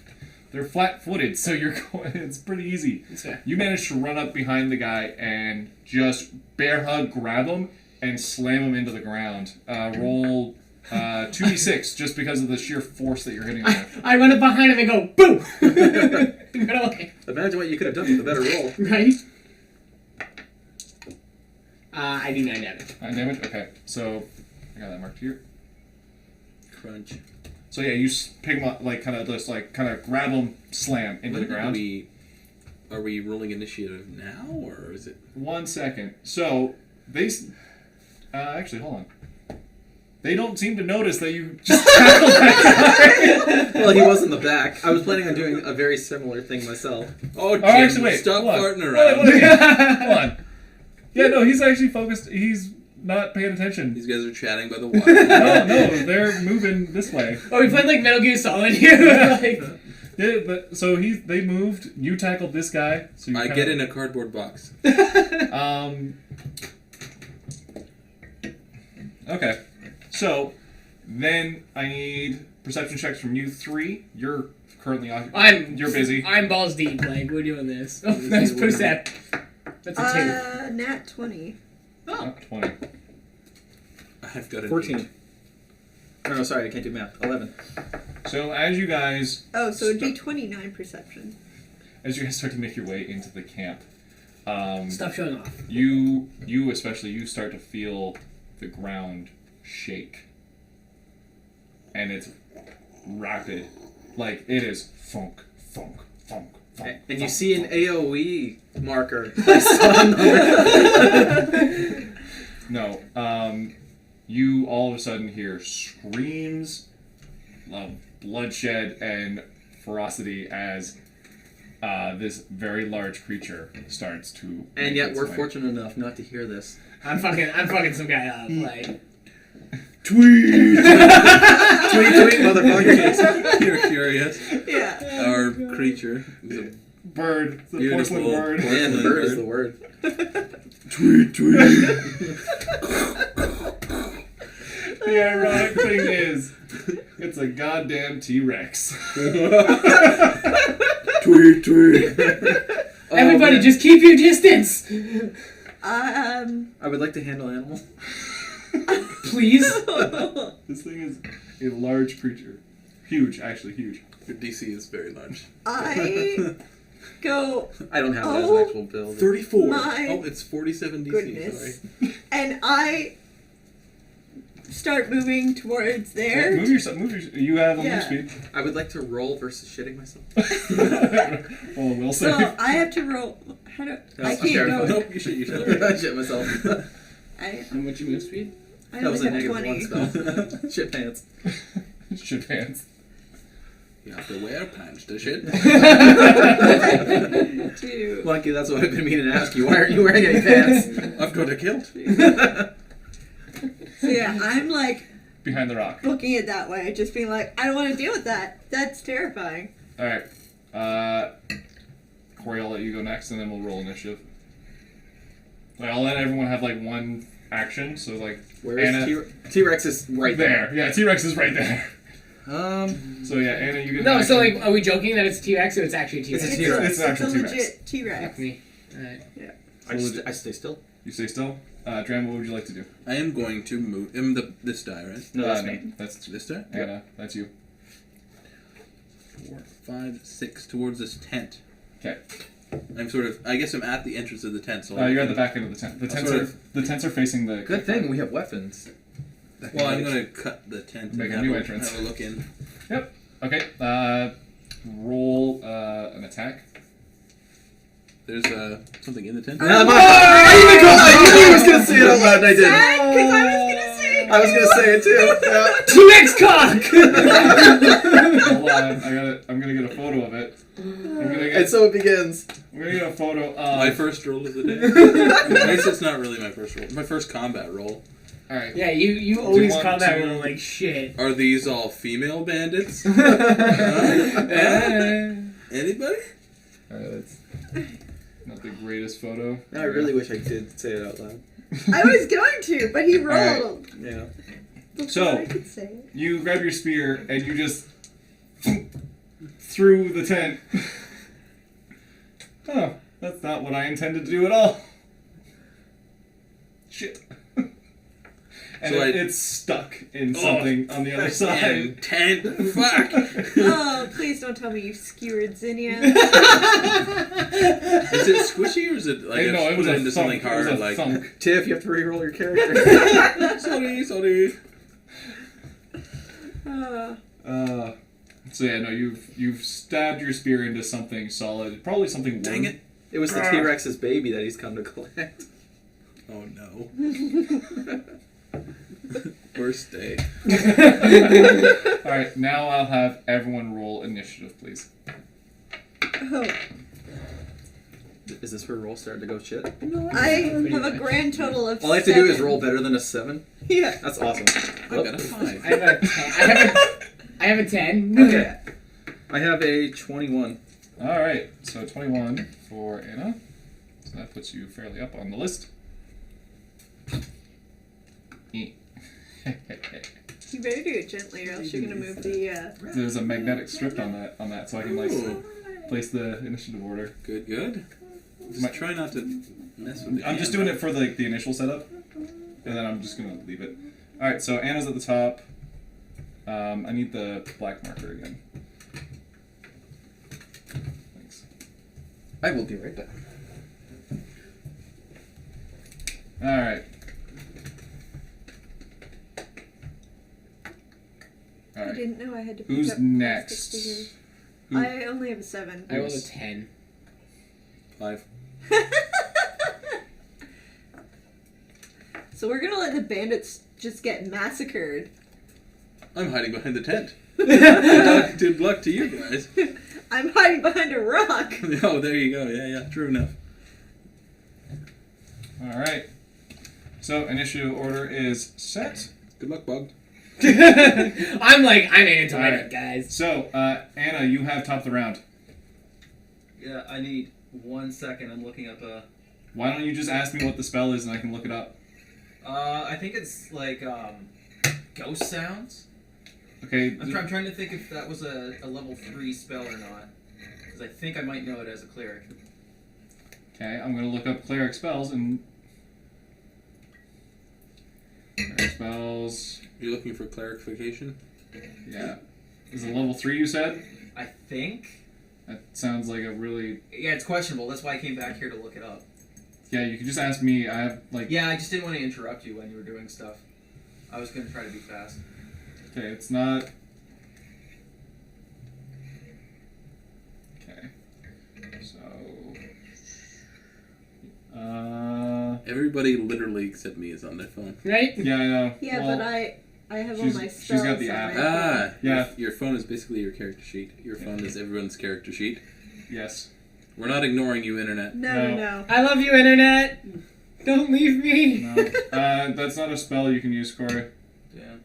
They're flat-footed, so you're going. It's pretty easy. That's fair. You manage to run up behind the guy and just bear hug, grab him, and slam him into the ground. Roll 2d6 just because of the sheer force that you're hitting him with. I run up behind him and go, boom! Run away. Imagine what you could have done with a better roll. Right? I do 9 damage. 9 damage. Okay, so I got that marked here. Crunch. So yeah, you pick him up, like kind of grab him, slam into the ground. Are we rolling initiative now, or is it? 1 second. So they actually hold on. They don't seem to notice that you just tackled that guy. Well, he was in the back. I was planning on doing a very similar thing myself. Oh, Actually, wait. Stop hold on. farting Wait, around. wait, hold on. Yeah, no, he's actually focused. He's not paying attention. These guys are chatting by the water. No, they're moving this way. Oh, we played like Metal Gear Solid here. Like, Yeah, but so they moved. You tackled this guy. So you I kinda- get in a cardboard box. Okay. So then I need perception checks from you 3. You're currently occupied. You're busy. I'm balls deep. Like, we're doing this. Oh, nice percept. That's a 2. Nat 20. Oh. 20. I've got a 14. No, sorry, I can't do math. 11. So as you guys Oh, so it'd be 29 perception. start to make your way into the camp, Stop showing off. you especially, you start to feel the ground shake, and it's rapid, like it is thunk, thunk, thunk, thunk. And you thunk, see an thunk. AoE marker. I saw another. No, you all of a sudden hear screams of bloodshed and ferocity as this very large creature starts to. And make yet its we're way. fortunate enough not to hear this. I'm fucking some guy up. Like, Tweet. Tweet, tweet, motherfucker. You're curious. Yeah. Our creature is a Bird. The Beautiful porcelain bird. porcelain Man, the bird is the word. tweet, tweet. The ironic thing is, it's a goddamn T-Rex. Tweet, tweet. Everybody, man. just keep your distance, I would like to handle animal. please. This thing is a large creature. Huge, actually huge. Your DC is very large. I go I don't have that as Oh, an actual build. 34. my Oh, it's 47 DC. goodness. Sorry. and I start moving towards there. Move yourself. You have a Yeah. move speed. I would like to roll versus shitting myself. Well, we'll So save. I have to roll. How do I I'm can't terrified. go? Nope, you should. I shit myself. I How much you move speed? I That was a only have negative 20. 1 spell. Shit pants. Shit pants. You have to wear pants to shit. Two. Lucky, that's what I've been meaning to ask you. Why aren't you wearing any pants? I've got a kilt. So yeah, I'm like Behind the rock. booking it that way, just being like, I don't want to deal with that. That's terrifying. All right. Corey, I'll let you go next, and then we'll roll initiative. Like, I'll let everyone have like one action. So like Where is Anna, T-Rex is right there. Yeah, T-Rex is right there. So yeah, Anna, you get. No, an so action. like, are we joking that it's T-Rex or it's actually T-Rex? It's a It's T-Rex. It's an actual a T-Rex. legit T-Rex. Fuck me. Alright. I stay still. You stay still. Dram, what would you like to do? I am going to move. This die, right? No, that's me. That's This die? Anna. That's you. 4, 5, 6 towards this tent. Okay. I'm sort of. I guess I'm at the entrance of the tent. So You're at the back end of the tent. The tents are facing the. Good thing we have weapons. Well, I'm gonna cut the tent. Make and a new have entrance. Have a look in. Yep. Okay. Roll an attack. There's something in the tent. I even called. I knew I was gonna say it out loud. And I didn't. Because I was gonna say. I was gonna say it too. T-Rex cock! Hold on. I'm gonna get a photo of it. And so it begins. I'm gonna get a photo of. My first roll of the day. I guess it's not really my first roll. My first combat roll. All right. Yeah, you always want call that to- one like shit. Are these all female bandits? Anybody? That's not the greatest photo. I really wish I did say it out loud. I was going to, but he rolled. Yeah. Before So- I could say it. You grab your spear and you just through the tent. Oh, that's not what I intended to do at all. Shit. And So it's stuck in something on the other Fucking side. tent. Fuck. Oh, please don't tell me you skewered Xenia. Is it squishy or is it like No, I've it was put a into thunk. something It was hard a like thunk. Tiff, you have to re-roll your character. sorry. So yeah, no, you've stabbed your spear into something solid, probably something. Dang warm. it. It was the T-Rex's baby that he's come to collect. Oh no. Worst day. All right, now I'll have everyone roll initiative, please. Oh, Is this where roll started to go shit? I have a grand total of All I have to do is 7. roll better than a 7. Yeah. That's awesome. I got a 5. I have a 10. Okay. I have a 21. All right, so 21 for Anna. So that puts you fairly up on the list. You better do it gently, or else you're gonna move the. There's a magnetic strip on that, so I can like Ooh. place the initiative order. Good. Just try not to mess with the I'm just doing it for the initial setup, and then I'm just gonna leave it. All right, so Anna's at the top. I need the black marker again. Thanks. I will be right back. All right. All I right. didn't know I had to pick Who's up next? plastic figures. Who- I only have a 7. I rolled a 10. 5. So we're gonna let the bandits just get massacred. I'm hiding behind the tent. Good luck to you guys. I'm hiding behind a rock. Oh, there you go. Yeah. True enough. All right. So initiative order is set. Good luck, Bug. I'm in it to win Alright. it, guys. So Anna, you have top the round. Yeah, I need 1 second. I'm looking up a... Why don't you just ask me what the spell is and I can look it up? I think it's like ghost sounds. Okay. I'm trying to think if that was a level 3 spell or not, because I think I might know it as a cleric. Okay, I'm gonna look up cleric spells and cleric spells. You're looking for clarification? Yeah, is it level 3? You said I think. that sounds like a really. Yeah, it's questionable. That's why I came back here to look it up. Yeah, you can just ask me. I have like. Yeah, I just didn't want to interrupt you when you were doing stuff. I was gonna try to be fast. Okay, it's not. Okay, so. Everybody literally except me is on their phone. Right? Yeah, I know. Yeah, Well, but I have all she's- my she's spells. got the on app. my phone. Ah, Yeah. Your phone is basically your character sheet. Your phone is everyone's character sheet. Yes. We're not ignoring you, Internet. No. I love you, Internet. Don't leave me. No. That's not a spell you can use, Corey. Yeah.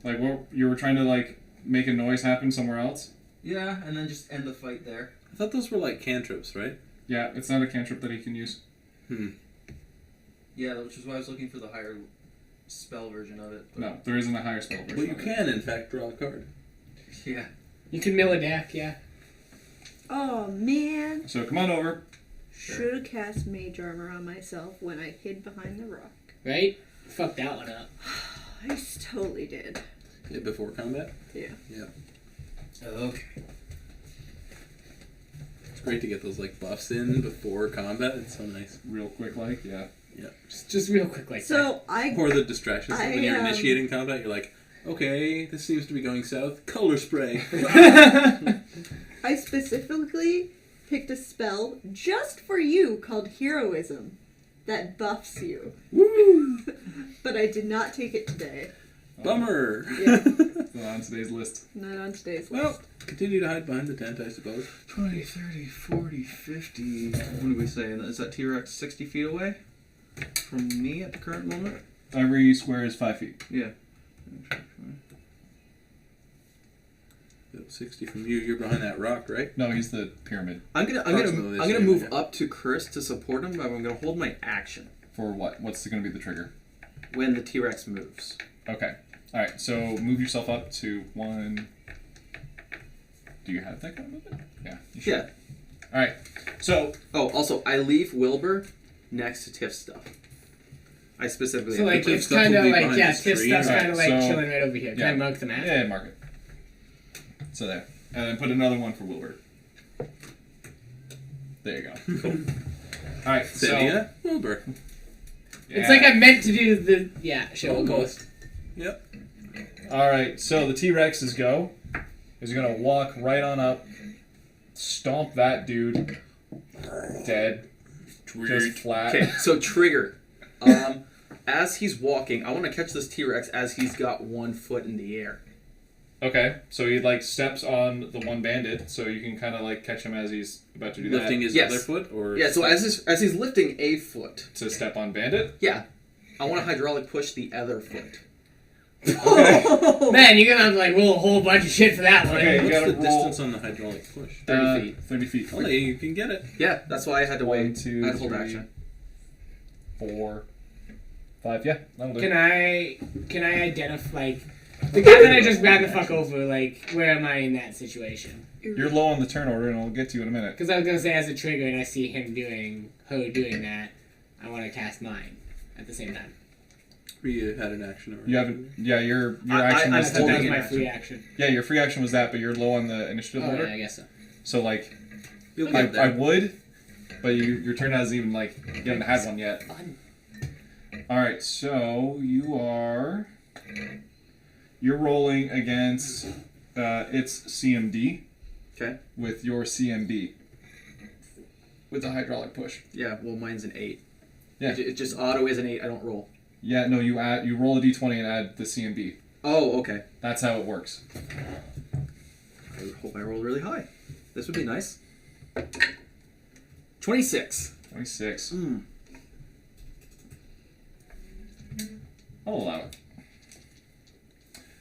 Like, what you were trying to like make a noise happen somewhere else? Yeah, and then just end the fight there. I thought those were like cantrips, right? Yeah, it's not a cantrip that he can use. Yeah, which is why I was looking for the higher spell version of it. But No, there isn't a higher spell version. Well, you of it. can, in fact, draw a card. Yeah. You can mill a deck, yeah. Oh man. So come on over. Should have cast mage armor on myself when I hid behind the rock. Right? Fuck that one up. I totally did. Yeah, before combat. Yeah. Okay. It's great to get those like buffs in before combat. It's so nice. Real quick, like, yeah. Just real quick like that. So I Or the distractions. I, When you're um, initiating combat, you're like, okay, this seems to be going south. Color spray. I specifically picked a spell just for you called Heroism that buffs you. Woo! But I did not take it today. Bummer. Yeah. It's not on today's list. Not on today's Well, list. continue to hide behind the tent, I suppose. 20, 30, 40, 50. What are we saying? Is that T-Rex 60 feet away from me at the current moment? Every square is 5 feet. Yeah. 60 from you. You're behind that rock, right? No, he's the pyramid. I'm gonna Approximately the same, move yeah. up to Chris to support him, but I'm gonna hold my action For what? What's going to be the trigger? when the T-Rex moves. Okay. All right. So move yourself up to 1. Do you have that kind of movement? Yeah. You should. Yeah. All right. So Oh, also, I leave Wilbur next to Tiff's stuff. I specifically. So like Tiff it's stuff kind will of be like behind yeah, this Tiff tree. stuff's Alright, kind of like so- chilling right over here. Can yeah. I mark the map? yeah, mark it. So there, and then put another one for Wilbur. There you go. Cool. All right. So Xenia, Wilbur. It's like I meant to do the show. We'll go Almost. with Yep. All right, so the T-Rex's go is gonna walk right on up, stomp that dude, dead, just flat. Okay, so trigger. As he's walking, I want to catch this T-Rex as he's got 1 foot in the air. Okay, so he like steps on the one bandit, so you can kind of like catch him as he's about to do Lifting that. his Yes. other foot, or Yeah, so as he's lifting a foot, To step on bandit. yeah, I want to hydraulic push the other foot. Okay. Man, you're gonna have to like roll a whole bunch of shit for that one. Okay, you what's gotta the roll. distance on the hydraulic push? 30 feet. 30 feet. Oh, yeah, you can get it. Yeah, that's why I had to One, wait. two, I had to hold three. action. 4, 5. Yeah, that'll do. Can I identify like the guy that I just ran the fuck over? Like, where am I in that situation? You're low on the turn order, and I'll get to you in a minute. Because I was gonna say as a trigger, and I see him doing that, I want to cast mine at the same time. You had an action already. You haven't. Yeah, your I- action I was I to thought that was take my it. free action. Yeah, your free action was that, but you're low on the initiative Oh order. yeah, I guess so. So like, You'll I get there. would, but your turn hasn't even like you haven't had one yet. All right, so you're rolling against its CMD. Okay. With your CMB. With the hydraulic push. Yeah, well, mine's an 8. Yeah. It just auto is an 8. I don't roll. Yeah, no, you roll a d20 and add the CMB. Oh, okay. That's how it works. I hope I roll really high. This would be nice. 26. 26. Mm. I'll allow it.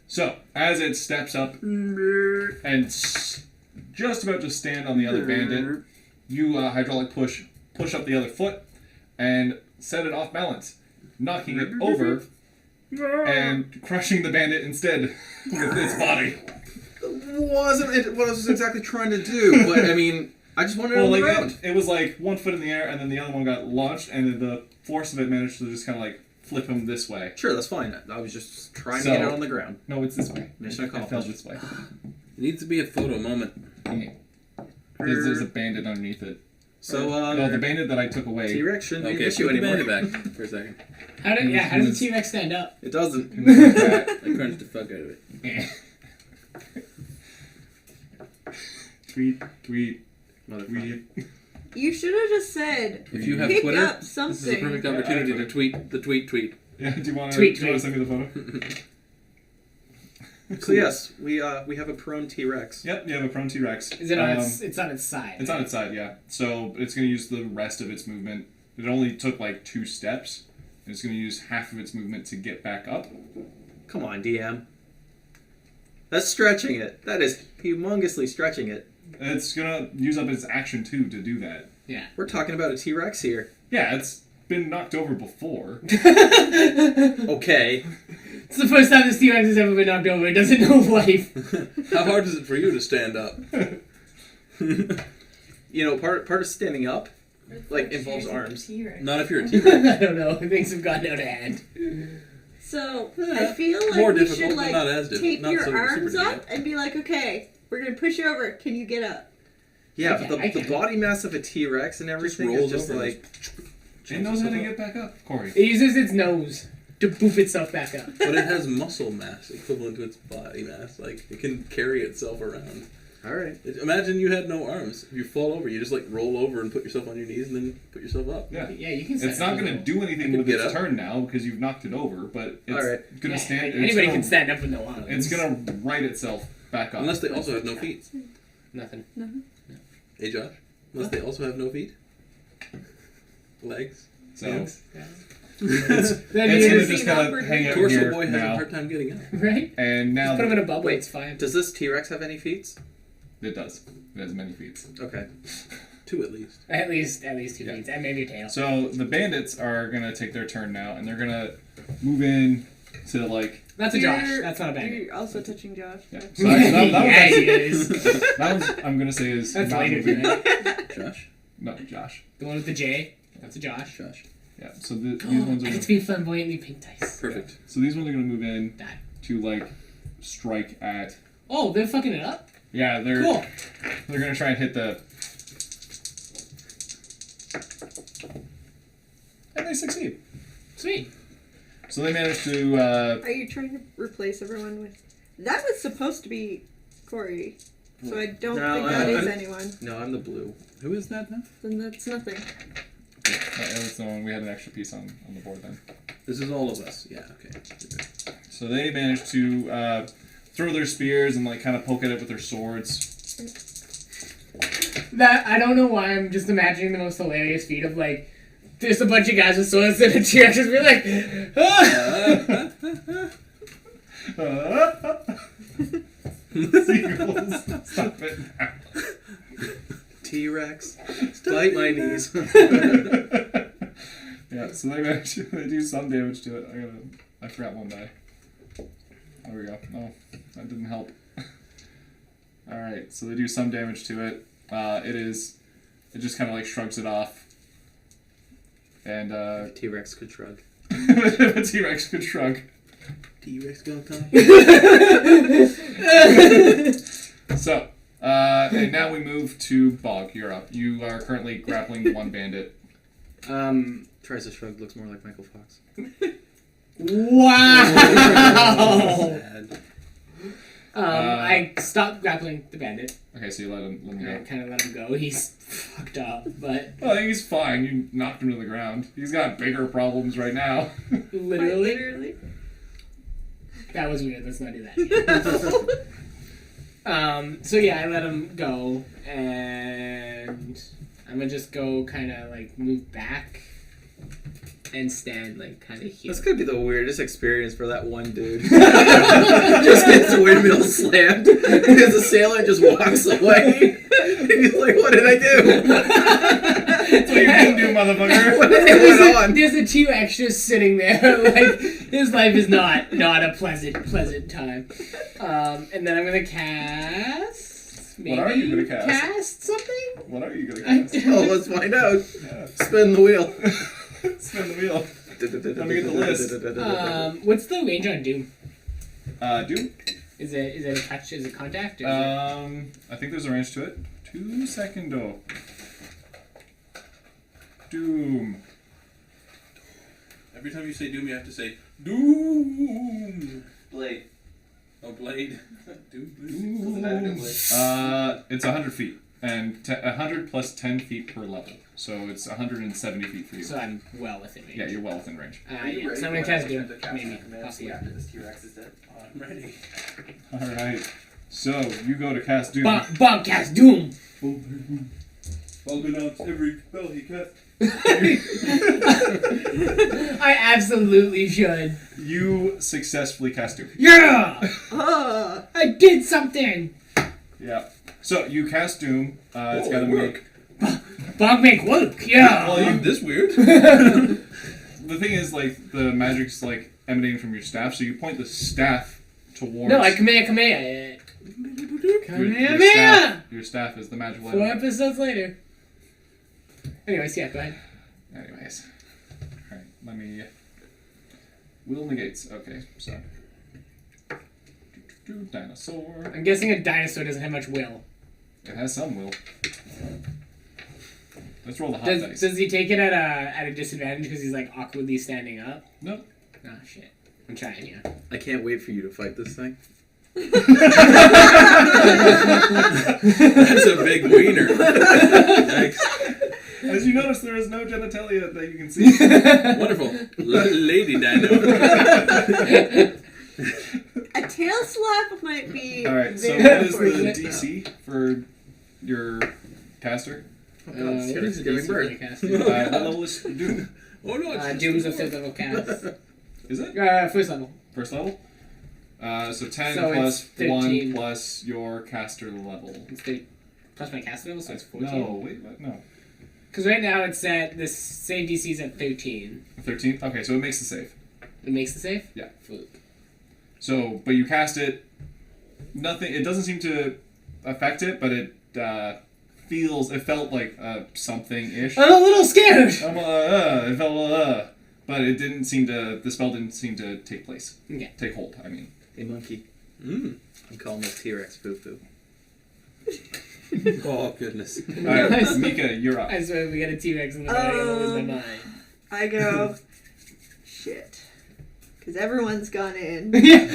So, as it steps up and just about to stand on the other bandit, you hydraulic push up the other foot and set it off balance, knocking it over and crushing the bandit instead with its body. Wasn't it what I was exactly trying to do, but I mean, I just wanted it Well, on the like ground. it was like 1 foot in the air, and then the other one got launched, and then the force of it managed to just kind of like flip him this way. Sure, that's fine. I was just trying So- to get it on the ground. No, it's this way. Mission It fell accomplished. this way. It needs to be a photo moment. There's a bandit underneath it. So, No, the bandit that I took away. T-Rex shouldn't be an Okay, issue put the anymore. bandit back for a second. How does the T-Rex stand up? It doesn't. I crunched the fuck out of it. Tweet, tweet, Motherfucker. tweet. You should have just said, If you have pick Twitter, up this is a something. perfect opportunity to tweet the tweet. Yeah, do you want to Tweet, send me the photo? So yes, we have a prone T-Rex. Yep, you have a prone T-Rex. Is it on it's on its side? It's on its side, yeah. So it's going to use the rest of its movement. It only took like 2 steps. And it's going to use half of its movement to get back up. Come on, DM. That's stretching it. That is humongously stretching it. It's going to use up its action too to do that. Yeah. We're talking about a T-Rex here. Yeah, it's been knocked over before. Okay. It's the first time this T-Rex has ever been knocked over. It doesn't know life. How hard is it for you to stand up? You know, part of standing up, like, involves arms. Not if you're a T-Rex. I don't know. Things have gotten out of hand. So I feel like More we difficult, should but like not as difficult. tape Not your so arms super up and be like, okay, we're gonna push you over. Can you get up? Yeah, I but the can. body mass of a T-Rex and everything rolls is just over like... It knows how to get back up, Corey. It uses its nose to boop itself back up. But it has muscle mass equivalent to its body mass. Like, it can carry itself around. Alright. Imagine you had no arms. If you fall over, you just like roll over and put yourself on your knees and then put yourself up. Yeah. Yeah, you can. It's stand not up going to with do anything can with get its up. turn now because you've knocked it over, but it's Alright. going to Yeah, stand. like, it's anybody gonna- can stand up with no arms. It's going to right itself back up. Unless they also have no feet. Nothing. Hey, Josh? Unless they also have no feet? Legs? So Hands? it's Then going you to just just see kind awkward of hang out Torso here boy has a now. hard time getting up. right. And now Put him in that a bubble. It's fine. Does this T-Rex have any feet? it does. It has many feet. Okay. 2 at least. At least 2 Yeah. feet, and maybe a tail. So the bandits are going to take their turn now, and they're going to move in to like. That's a Josh. You're- That's not a bandit. You're also touching Josh. Yeah. So that Yeah, was he is. that one's, I'm going to say is That's not later moving. tonight. Josh? No, Josh. The one with the J. That's a Josh. Josh. Yeah. So these ones are. I Gonna, get to be flamboyantly pink dice. Perfect. so these ones are going to move in That. to like strike at. Oh, they're fucking it up. Yeah, they're Cool. they're going to try and hit the. And they succeed. Sweet. So they managed to. Are you trying to replace everyone with? That was supposed to be Corey, so I don't No, think that is I'm- anyone. No, I'm the blue. Who is that now? Then that's nothing. That's the one we had an extra piece on the board then. This is all of us. Yeah, okay. So they managed to throw their spears and like kind of poke at it with their swords. That I don't know why I'm just imagining the most hilarious feat of like there's a bunch of guys with swords and a T-Rex just be like, ah! Sequels. Stop it now. T-Rex. Bite my knees. Yeah, so they managed to they do some damage to it. I forgot one die. There we go. Oh, that didn't help. Alright, so they do some damage to it. It just kind of like shrugs it off. And T-Rex could shrug. a T-Rex could shrug. T-Rex gonna come. So, and now we move to Bog. You're up. You are currently grappling the one bandit. Tries to shrug, looks more like Michael Fox. Wow! Sad. I stopped grappling the bandit. Okay, so you let him I go. kind of let him go. He's fucked up, but Well, he's fine. You knocked him to the ground. He's got bigger problems right now. literally, Literally. that was weird. Let's not do that. So yeah, I let him go, and I'm gonna just go kind of like move back and stand like kind of here. This could be the weirdest experience for that one dude. Just gets the windmill slammed, and his assailant just walks away. And he's like, what did I do? That's what you didn't do, motherfucker. What is on? There's a T-Rex just sitting there. Like his life is not a pleasant time. And then I'm gonna cast maybe What are you gonna cast? something? What are you gonna cast? Oh, let's find out. Yeah. Spin the wheel. Spin the wheel. Let me get the list. What's the range on Doom? Doom. Is it a touch? Is it contact? Or is I think there's a range to it. 2 secondo. Doom. Every time you say Doom, you have to say Doom. Blade. Oh, Blade. Doom. Doesn't have to blade. It's 100 feet, and 100 plus 10 feet per level. So it's 170 feet for you. So I'm well within range. Yeah, you're well within range. Yeah. So I'm gonna cast Doom. Maybe. See after this T-Rex is dead. Oh, I'm ready. All right. So you go to cast Doom. Bonk cast Doom. Falcon ups every spell he casts. I absolutely should. You successfully cast Doom. Yeah! Oh, I did something! Yeah. So you cast Doom. It's got to make. Bonk make work, yeah! Well, you This weird. The thing is, like, the magic's like emanating from your staff, so you point the staff towards. No, I Kamehameha it. your Kamehameha! Your staff is the magical 4 element. episodes later. Anyways, yeah, go ahead. Anyways. Alright, let me. Will negates. Okay, so. Dinosaur. I'm guessing a dinosaur doesn't have much will. It has some will. Let's roll the hot dice. Does he take it at a disadvantage because he's like awkwardly standing up? Nope. Oh shit. I'm trying, yeah. I can't wait for you to fight this thing. That's a big wiener. Thanks. As you notice, there is no genitalia that you can see. Wonderful. Lady Dino. a tail slap might be. Alright, so there what is for the you. DC for your caster? Oh, God, it's What is the giving DC birth. for the caster? What level is Doom? Oh no, it's Doom's a 5th level cast. Is it? First level. First level? So 10 So plus it's 13. 1 plus your caster level. It's 30 plus my cast level, so it's 14. No, wait, what? No. Because right now it's at this same DC's at 13. 13? Okay, so it makes the save. It makes the save. Yeah. Fluke. So, but you cast it. Nothing. It doesn't seem to affect it, but it felt like something-ish. I'm a little scared. It felt. But it didn't seem to. The spell didn't seem to take place. Okay. Take hold. I mean. Hey, monkey. Mm. I'm calling this T-Rex poo-poo. Oh goodness. All right, Mika, you're up. I swear we got a T-Rex in the bag. I'm gonna lose my mind. I go. Shit. Because everyone's gone in. Yeah.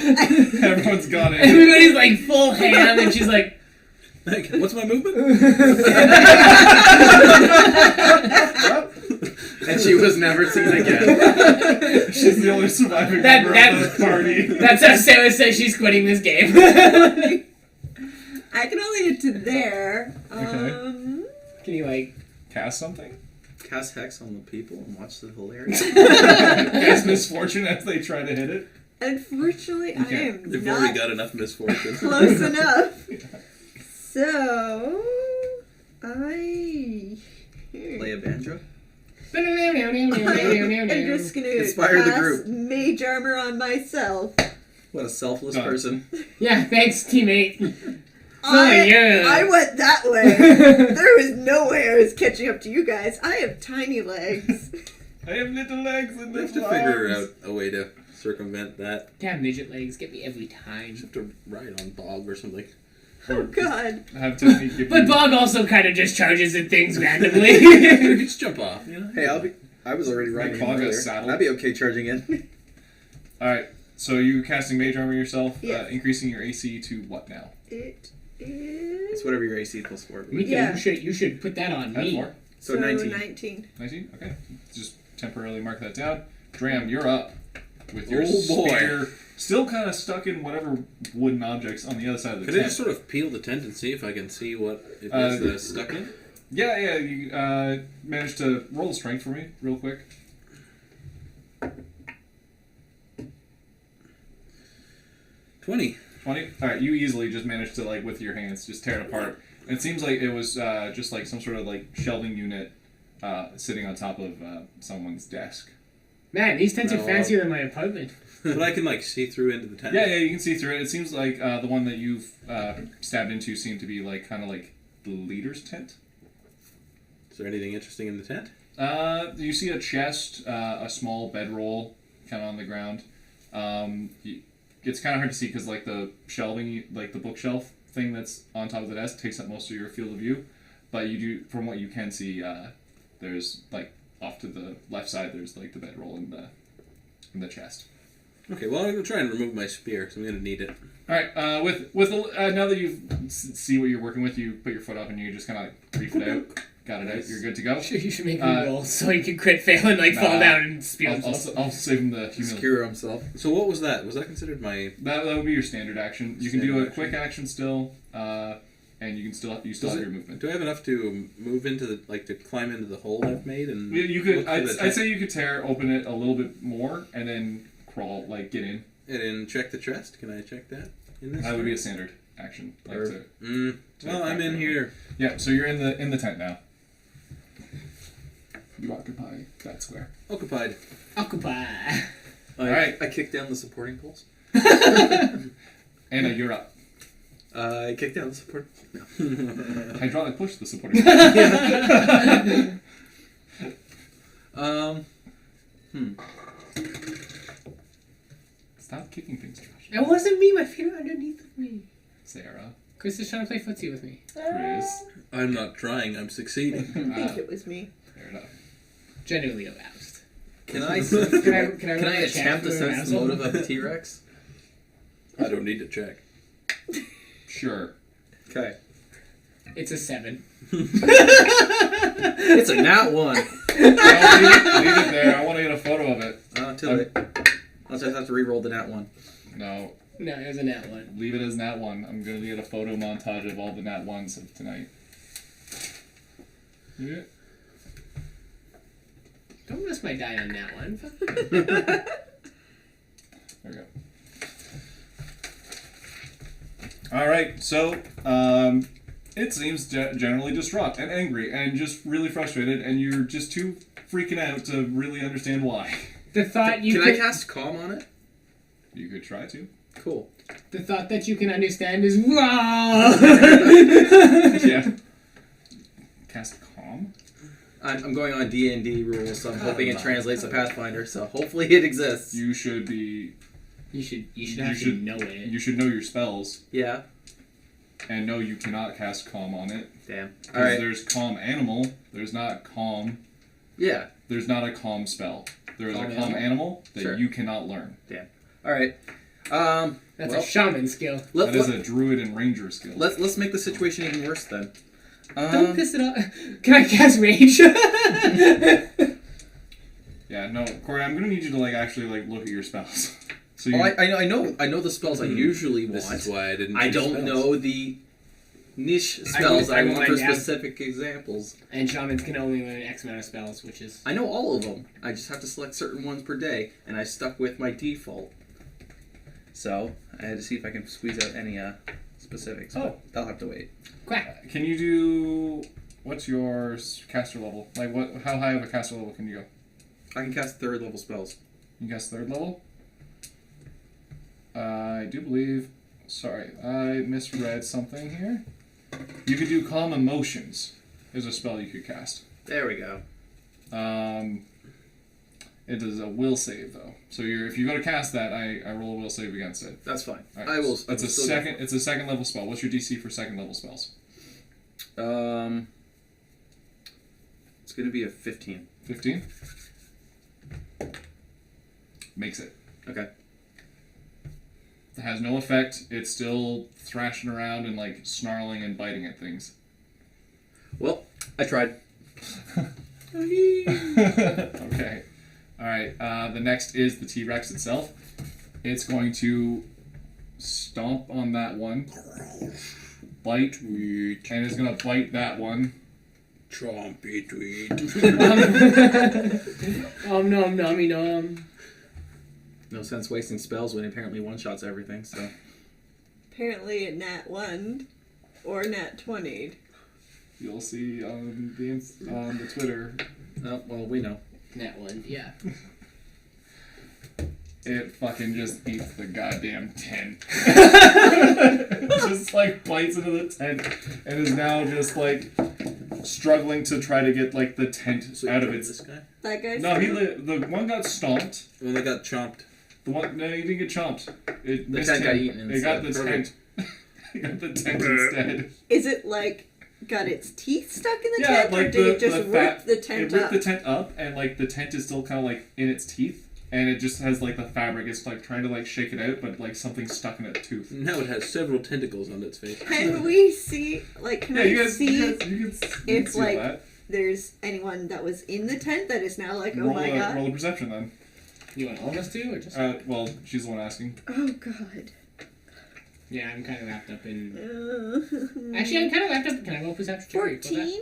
Everyone's gone in. Everybody's like full ham, and she's like, Hey, what's my movement? And she was never seen again. She's the only surviving That- member that- of the party. that's how Sarah says she's quitting this game. I can only get to there. Okay. Can you like? Cast something? Cast Hex on the people and watch the hilarity. Cast misfortune as they try to hit it? Unfortunately, I Okay. am They've not already got enough misfortune. close enough. So, I. Play a banjo. I'm just gonna Inspire the cast group. mage armor on myself. What a selfless Done. person. Yeah, thanks, teammate. I I went that way. There was no way I was catching up to you guys. I have tiny legs. I have little legs and We have little to figure arms. out a way to circumvent that. Damn midget legs get me every time. Just have to ride on Bog or something. Oh god. Have Tiffany give But you... Bog also kind of just charges at things randomly. You just jump off, you know? Hey, I was already riding Bog him a earlier. saddle. I'd be okay charging in. Alright, so you casting mage armor yourself, Yes. increasing your AC to what now? It is. It's whatever your AC plus 4. Mika, Yeah. you should put that on That's me. more. So 19. 19. 19? Okay. Just temporarily mark that down. Dram, you're up. With your Oh, boy. spear still kind of stuck in whatever wooden objects on the other side of the Could I tent. just sort of peel the tent and see if I can see what it is that's stuck in? Yeah, you managed to roll the strength for me real quick. 20. 20? Alright, you easily just managed to, like, with your hands, just tear it apart. And it seems like it was just like some sort of, like, shelving unit sitting on top of someone's desk. Man, these tents are No. fancier than my apartment. But I can like see through into the tent. Yeah, you can see through it. It seems like the one that you've stabbed into seemed to be like kind of like the leader's tent. Is there anything interesting in the tent? You see a chest, a small bedroll, kind of on the ground. It's kind of hard to see because like the shelving, like the bookshelf thing that's on top of the desk, takes up most of your field of view. But you do, from what you can see, there's like off to the left side. There's like the bedroll in the chest. Okay, well I'm gonna try and remove my spear, so I'm gonna need it. All right. Now that you see what you're working with, you put your foot up and you just kind of like reef it out. Got it out. You're good to go. You should make me roll so he can crit fail and like fall down and spear himself. I'll save him the humility. Secure himself. So what was that? Was that considered my? That would be your standard action. You can do Standard a quick action still, and you still have your movement. Do I have enough to move into the to climb into the hole I've made and? You could. look for the I'd tent say you could open it a little bit more, and then crawl, like get in. and then check the chest. Can I check that? In this? That would be a standard action. Like to Well, I'm in here. Yeah. So you're in the tent now. You occupy that square. Occupied. Occupy. Alright. I kicked down the supporting poles. Anna, you're up. I kicked down the support. No. Hydraulic push the supporting. Stop kicking things, Josh. It wasn't me. My feet are underneath of me. Sarah. Chris is trying to play footsie with me. Chris. I'm not trying. I'm succeeding. I think it was me. Fair enough. Genuinely aroused. Can I Can I attempt to sense the motive of the T-Rex? I don't need to check. Sure. Okay. It's a 7. It's a nat 1. Leave it there. I want to get a photo of it. Too late. I'll just have to re-roll the nat 1. No. No, it was a nat 1. Leave it as nat 1. I'm going to get a photo montage of all the nat 1s of tonight. Yeah. Don't miss my die on nat 1. There we go. Alright, so, it seems generally distraught and angry and just really frustrated, and you're just too freaking out to really understand why. The thought you Can could, I cast calm on it? You could try to. Cool. the thought that you can understand is wrong. Yeah. Cast Calm? I'm going on D&D rules, so I'm hoping it translates to Pathfinder. So hopefully it exists. You should be... You should actually know it. You should know your spells, Yeah. and know you cannot cast Calm on it. Damn. Because All right. there's Calm Animal, there's not Calm... Yeah. There's not a Calm spell. There is Calm a Calm Animal that Sure. you cannot learn. All right. That's well, a shaman skill. That is a Druid and Ranger skill. Let's make the situation even worse then. Don't piss it off. Can I cast rage? Yeah, no, Corey, I'm gonna need you to actually look at your spells. So you, I know the spells I usually want. This is why I didn't. I choose don't spells. know the niche spells I I will want for find out. specific examples. And shamans can only learn X amount of spells, which is... I know all of them. I just have to select certain ones per day, and I stuck with my default. So I had to see if I can squeeze out any specifics. But I'll have to wait. Quack. can you do? What's your caster level? How high of a caster level can you go? I can cast 3rd level spells. You cast 3rd level. I do believe. Sorry, I misread something here. You could do Calm Emotions. Is a spell you could cast. There we go. It is a will save though. So if you go to cast that, I roll a will save against it. That's fine. All I will. It's I will a still second. It's a 2nd level spell. What's your DC for 2nd level spells? go. It's going to be a 15. 15. Makes it. Okay. It has no effect. It's still thrashing around and snarling and biting at things. Well, I tried. Okay. Alright, the next is the T-Rex itself. It's going to stomp on that one. Bite. And it's going to bite that one. Chompy tweet. Nom nommy nom. No sense wasting spells when apparently one-shots everything, so... Apparently it nat 1 or nat 20'd. You'll see on the Twitter. Oh, well, we know. Nat 1, yeah. it fucking just eats the goddamn tent. Just like bites into the tent and is now just like struggling to try to get like the tent out of its. This guy? That guy's No, the one got stomped. The one that got chomped. The one no, he didn't get chomped. It The missed tent him. got eaten It got the instead. tent. It got the tent instead. Is it like got its teeth stuck in the Yeah, tent, like or did the it just the rip fat. the tent It ripped up? the tent up, and like the tent is still kind of like in its teeth, and it just has like the fabric. It's like trying to like shake it out, but like something's stuck in its tooth. Now it has several tentacles on its face. Can we see, like, can Yeah, I you guys, see you can if, see all like, that. there's anyone that was in the tent that is now like, oh Roll my god. a perception then. You want all of us to, or just? Well, she's the one asking. Oh god. Yeah, I'm kind of wrapped up in. Uh, Actually, I'm kind of wrapped up. Can I roll perception? check? 14?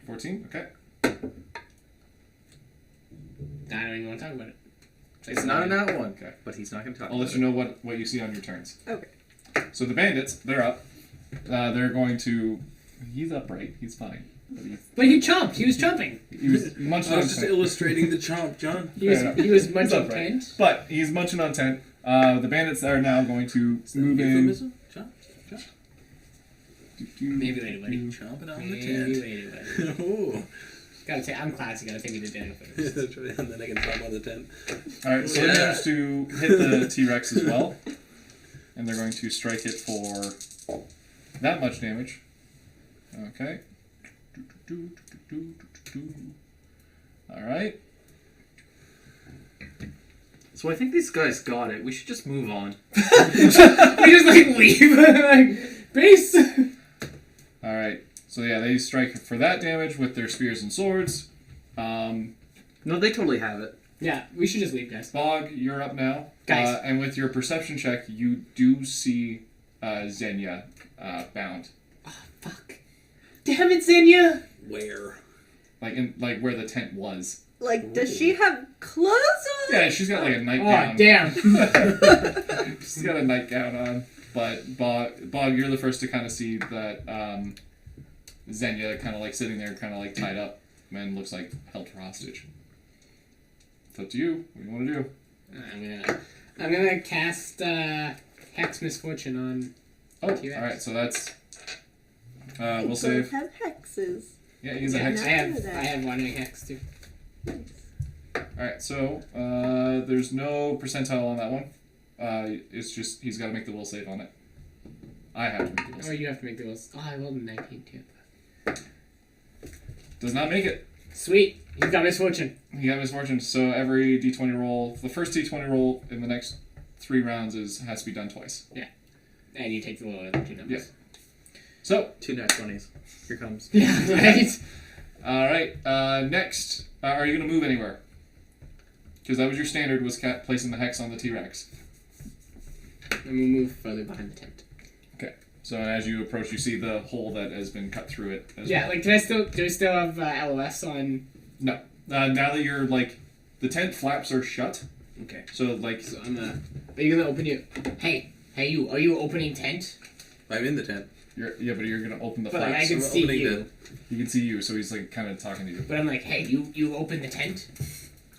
14. Okay. I don't even want to talk about it. It's not a nat one, Okay. but he's not going to talk I'll about let you know what you see on your turns. Okay. So the bandits, they're up. They're going to. He's upright. He's fine. But he chomped. He was chomping. He was munching I on was just tent. illustrating the chomp, John. He was. Yeah, He was He's munching upright. tent. But he's munching on tent. The bandits are now going to move in. Euphemism? Chomp? Maybe later, buddy. Chomping on the Maybe tent. later, buddy. Oh. Gotta take. I'm classy. Gotta take me to dinner first. That's right, and then I can chomp on the tent. Alright, so Yeah. they managed to hit the T-Rex as well. And they're going to strike it for that much damage. Okay. Alright. So I think these guys got it. We should just move on. We just like leave. Like base. Alright. So yeah, they strike for that damage with their spears and swords. No, they totally have it. Yeah, we should just leave, guys. Bog, you're up now. Guys. And with your perception check, you do see Xenia bound. Fuck. Damn it, Xenia. Where? Like where the tent was. Like, does she have clothes on? Yeah, she's got like a Oh nightgown. damn. She's got a nightgown on. But Bog, you're the first to kind of see that Xenia kind of like sitting there, kind of like tied up, and looks like held for hostage. It's up to you. What do you want to do? I'm gonna cast Hex Misfortune on. Oh, T-Rex. all right. So that's They we'll both save. have hexes. Yeah, use a Yeah, hex. I have Wandering Hex too. All right. So there's no percentile on that one. It's just he's got to make the will save on it. I have to make the will Or save. you have to make the rolls. Oh, I rolled a 19 too. Does not make it. Sweet. He's got Misfortune. He got misfortune. So every d20 roll, the first d20 roll in the next 3 rounds has to be done twice. And you take the lower of the two numbers. So 2 nat 20s. Here comes. Yeah, right? all right. Next, are you gonna move anywhere? Because that was your standard, was placing the hex on the T-Rex. And we move further behind the tent. So as you approach, you see the hole that has been cut through it. As Yeah, well. like, do I still have LOS on? No. Now that you're like, the tent flaps are shut. Okay. So like, So I'm gonna. Are you gonna open your? Hey, you. Are you opening tent? I'm in the tent. but you're gonna open the But like, I flaps. can we're see opening you. He can see you, so he's like kind of talking to you. But I'm like, hey, you open the tent.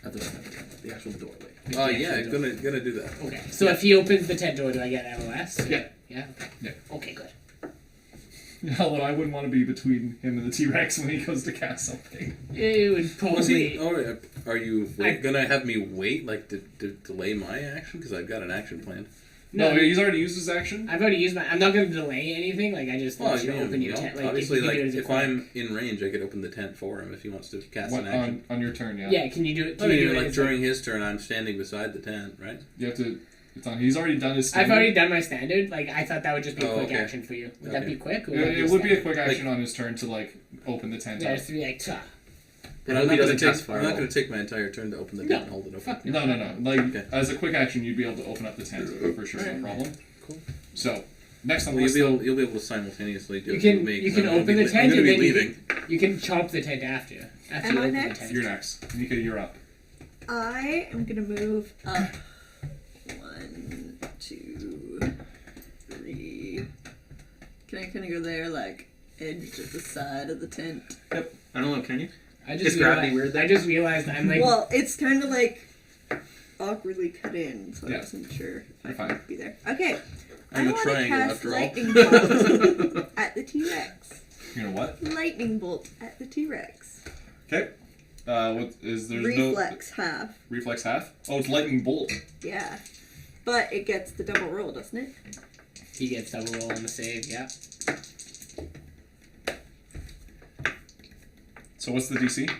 At the actual doorway. Oh yeah, gonna do that. Okay. So if he opens the tent door, do I get LOS? Yeah. Yeah. Okay. Yeah. Okay. Good. Although I wouldn't want to be between him and the T-Rex when he goes to cast something. It would Was he, probably. are you gonna have me wait, like, to delay my action? Because I've got an action planned. No, he's already used his action. I've already used my. I'm not gonna delay anything. Like I just want you to open your tent. Like obviously, if you like, can do it as a if quick- I'm in range, I could open the tent for him if he wants to cast What, an action. on your turn, yeah. Yeah. Can you do it? I Can you do mean, it like, as during his turn, I'm standing beside the tent, right? You have to. It's on. He's already done his. I've standard. already done my standard. Like I thought that would just be a Oh, quick okay. action for you. Would that Okay. be quick? Or It would be a standard? quick action on his turn to like open the tent. Yeah, up. just to be like, "Tuh." But I I'm hope he not doesn't gonna cast take. I'm not Fireball. going to take my entire turn to open the tent No. and hold it open. Fuck No. Like Okay. as a quick action, you'd be able to open up the tent for sure, no problem. Cool. So next on the Well, list, you'll be able to simultaneously do You it can- with me. you 'cause can I'm gonna open be the le- tent I'm gonna and be then you leaving. You can chomp the tent after. After Am you I open next? the tent. you're next. Nika, you're up. I am gonna move up. 1, 2, 3. Can I kind of go there, like, edge of the side of the tent? I don't know, can you? I Is just gravity realized, weird there? I just realized I'm like. Well, it's kind of like awkwardly cut in, so Yeah. I wasn't sure if I You're fine. could be there. Okay. I'm I a want to triangle cast after all. lightning bolt at the T-Rex. You know what? Lightning bolt at the T-Rex. Okay. What is there's Reflex half. no reflex half? Oh, it's lightning bolt. Yeah. But it gets the double roll, doesn't it? He gets double roll on the save. Yeah. So what's the DC?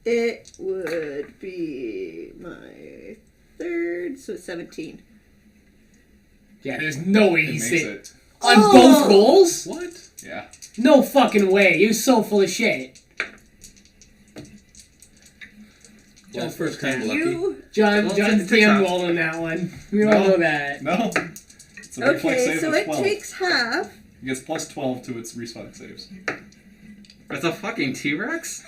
It would be my third, so 17. Yeah. There's no way It he's makes hit it. on Oh! both rolls. What? Yeah. No fucking way. You're so full of shit. Well, first time lucky. You John, Well, John's it's a DM trap. rolling that one. We all No. know that. No. It's a reflex okay? save So of it 12. takes half. It gets plus 12 to its reflex saves. That's a fucking T-Rex?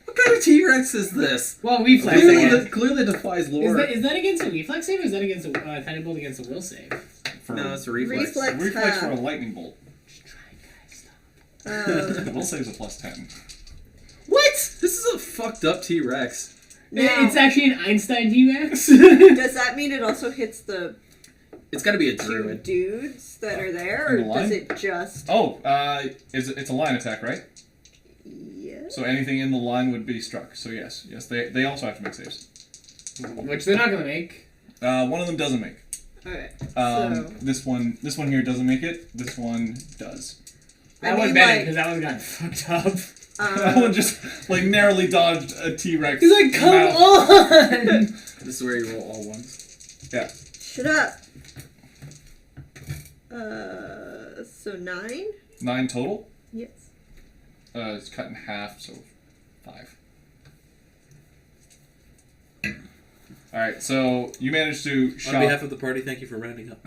What kind of T-Rex is this? Well, reflex. Clearly I guess. Clearly defies lore. Is that against a reflex save or is that against a Thunderbolt against a will save? For No, it's a reflex. Reflex. reflex for a half. lightning bolt. Just try, guys. Stop. The will save's a plus 10. What? This is a fucked up T-Rex. Now, It's actually an Einstein T-Rex. does that mean it also hits the It's got to be a two druid. dudes that are there, In or the line? does it just? Oh, it's a line attack, right? Yes. So anything in the line would be struck. So yes, they also have to make saves. Which they're not gonna make. One of them doesn't make. Okay. This one here doesn't make it. This one does. That I one mean, better like- because that one got fucked up. That one just like narrowly dodged a T-Rex. He's like, come on! This is where you roll all ones. Shut up. So 9? 9 total. Yes. It's cut in half, so 5. All right, so you managed to On shop. behalf of the party, thank you for rounding up.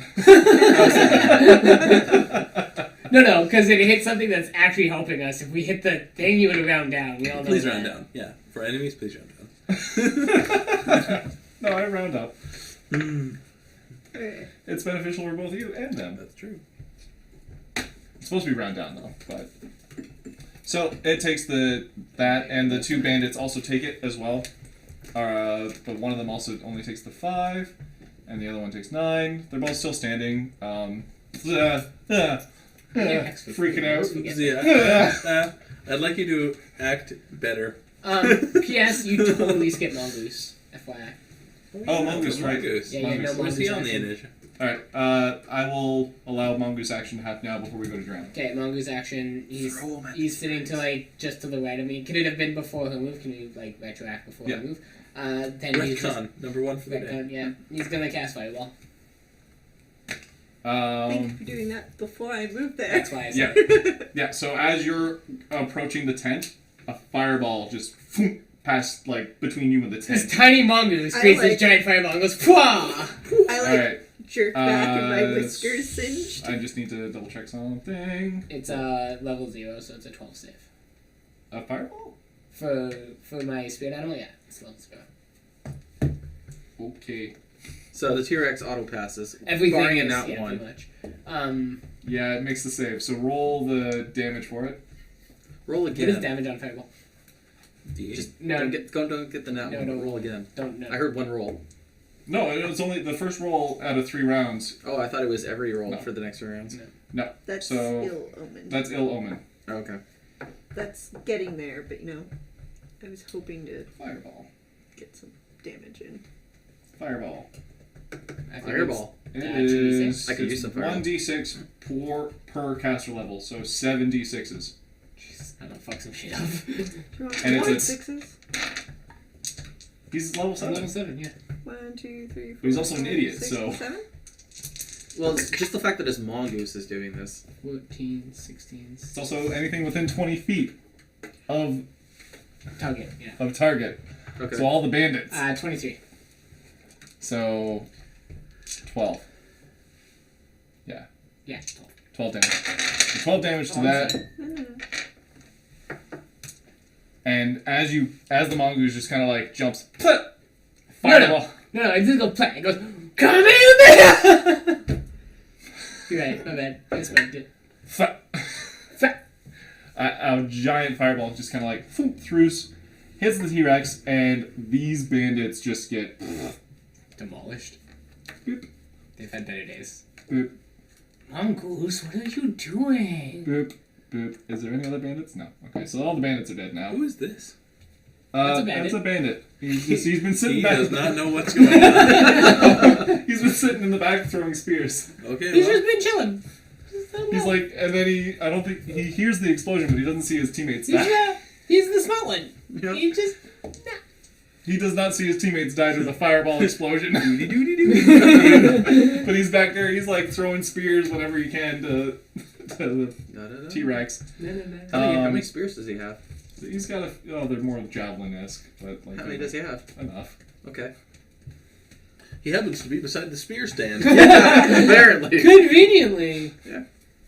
No, because if it hit something that's actually helping us, if we hit the thing, you would round down. We all know Please that. round down. Yeah. For enemies, please round down. No, I round up. Okay. It's beneficial for both you and them. That's true. It's supposed to be round down though, but so it takes that and the 2 bandits also take it as well. But one of them also only takes the 5, and the other one takes 9. They're both still standing. Freaking out. Yeah. I'd like you to act better. P.S. You totally skipped Mongoose. FYI. Oh, Mongoose, right. Mongoose. Yeah, you had no Mongoose. What is he on Mongoose the action. image? Alright, I will allow Mongoose action to happen now before we go to drown. Okay, Mongoose action. Throw him at He's the sitting to like just to the right of me. Could it have been before her move? Can we like retroact before Yeah. her move? Then he's just Retcon. Number 1 for the day. retcon. Yeah, he's gonna cast Fireball. Thank you for doing that before I moved there. That's why I said. Yeah, so as you're approaching the tent, a fireball just passed like between you and the This tent. tiny mongoose I creates this like- giant fireball and goes, Pwah! I like Alright, jerk back and my Uh, whiskers singed. I just need to double check something. It's level 0, so it's a 12 save. A fireball? For my spirit animal, yeah, it's level 0. Okay. So the T-Rex auto passes. Everything barring a is, nat yeah, one. pretty much. Yeah, it makes the save. So roll the damage for it. Roll What is again. damage on fireball? D8. Just No. don't get the nat No, one. no. Roll again. Don't know. I heard one roll. No, it was only the first roll out of 3 rounds. Oh, I thought it was every roll No. for the next rounds. No. That's so ill omen. That's ill omen. Oh, okay. That's getting there, but I was hoping to Fireball. get some damage in. Fireball. I think Fireball. It D6. is I could use some fireball. 1d6 per caster level, so 7d6s. it's- Jesus, I'm gonna fuck some shit up. And it's One a- sixes. He's level I'm 7. level 7, yeah. 1, 2, 3, 4. But he's also an 5, idiot, 6, so- 7? Well, it's just the fact that his mongoose is doing this. 14, 16. It's also anything within 20 feet of Target, yeah. target. Okay. So all the bandits. 23. So 12. Yeah, 12 12. damage. So 12 damage to that. And as the mongoose just kind of like jumps, fireball. No, it doesn't go play. It goes, come in! You're right, my bad. I spiked it. A giant fireball just kind of like hits hits the T-Rex, and these bandits just get Demolished. boop, They've had better days. boop, Mongoose, what are you doing? boop, boop. Is there any other bandits? No. Okay, so all the bandits are dead now. Who is this? That's a bandit. That's a bandit. He's been sitting He back. does not know what's going on. He's been sitting in the back throwing spears. Okay, He's well, just been chilling. Just let him He's go. like, and then I don't think he hears the explosion, but he doesn't see his teammates die. Yeah, he's the smart one. Yep. He just. He does not see his teammates die to the fireball explosion. doody-doody-doo. But he's back there. He's like throwing spears whenever he can to the Da-da-da. T-Rex. How many Um, spears does he have? He's got they're more javelin-esque, but like How many does he have? enough. Okay. He happens to be beside the spear stand. Apparently. Conveniently.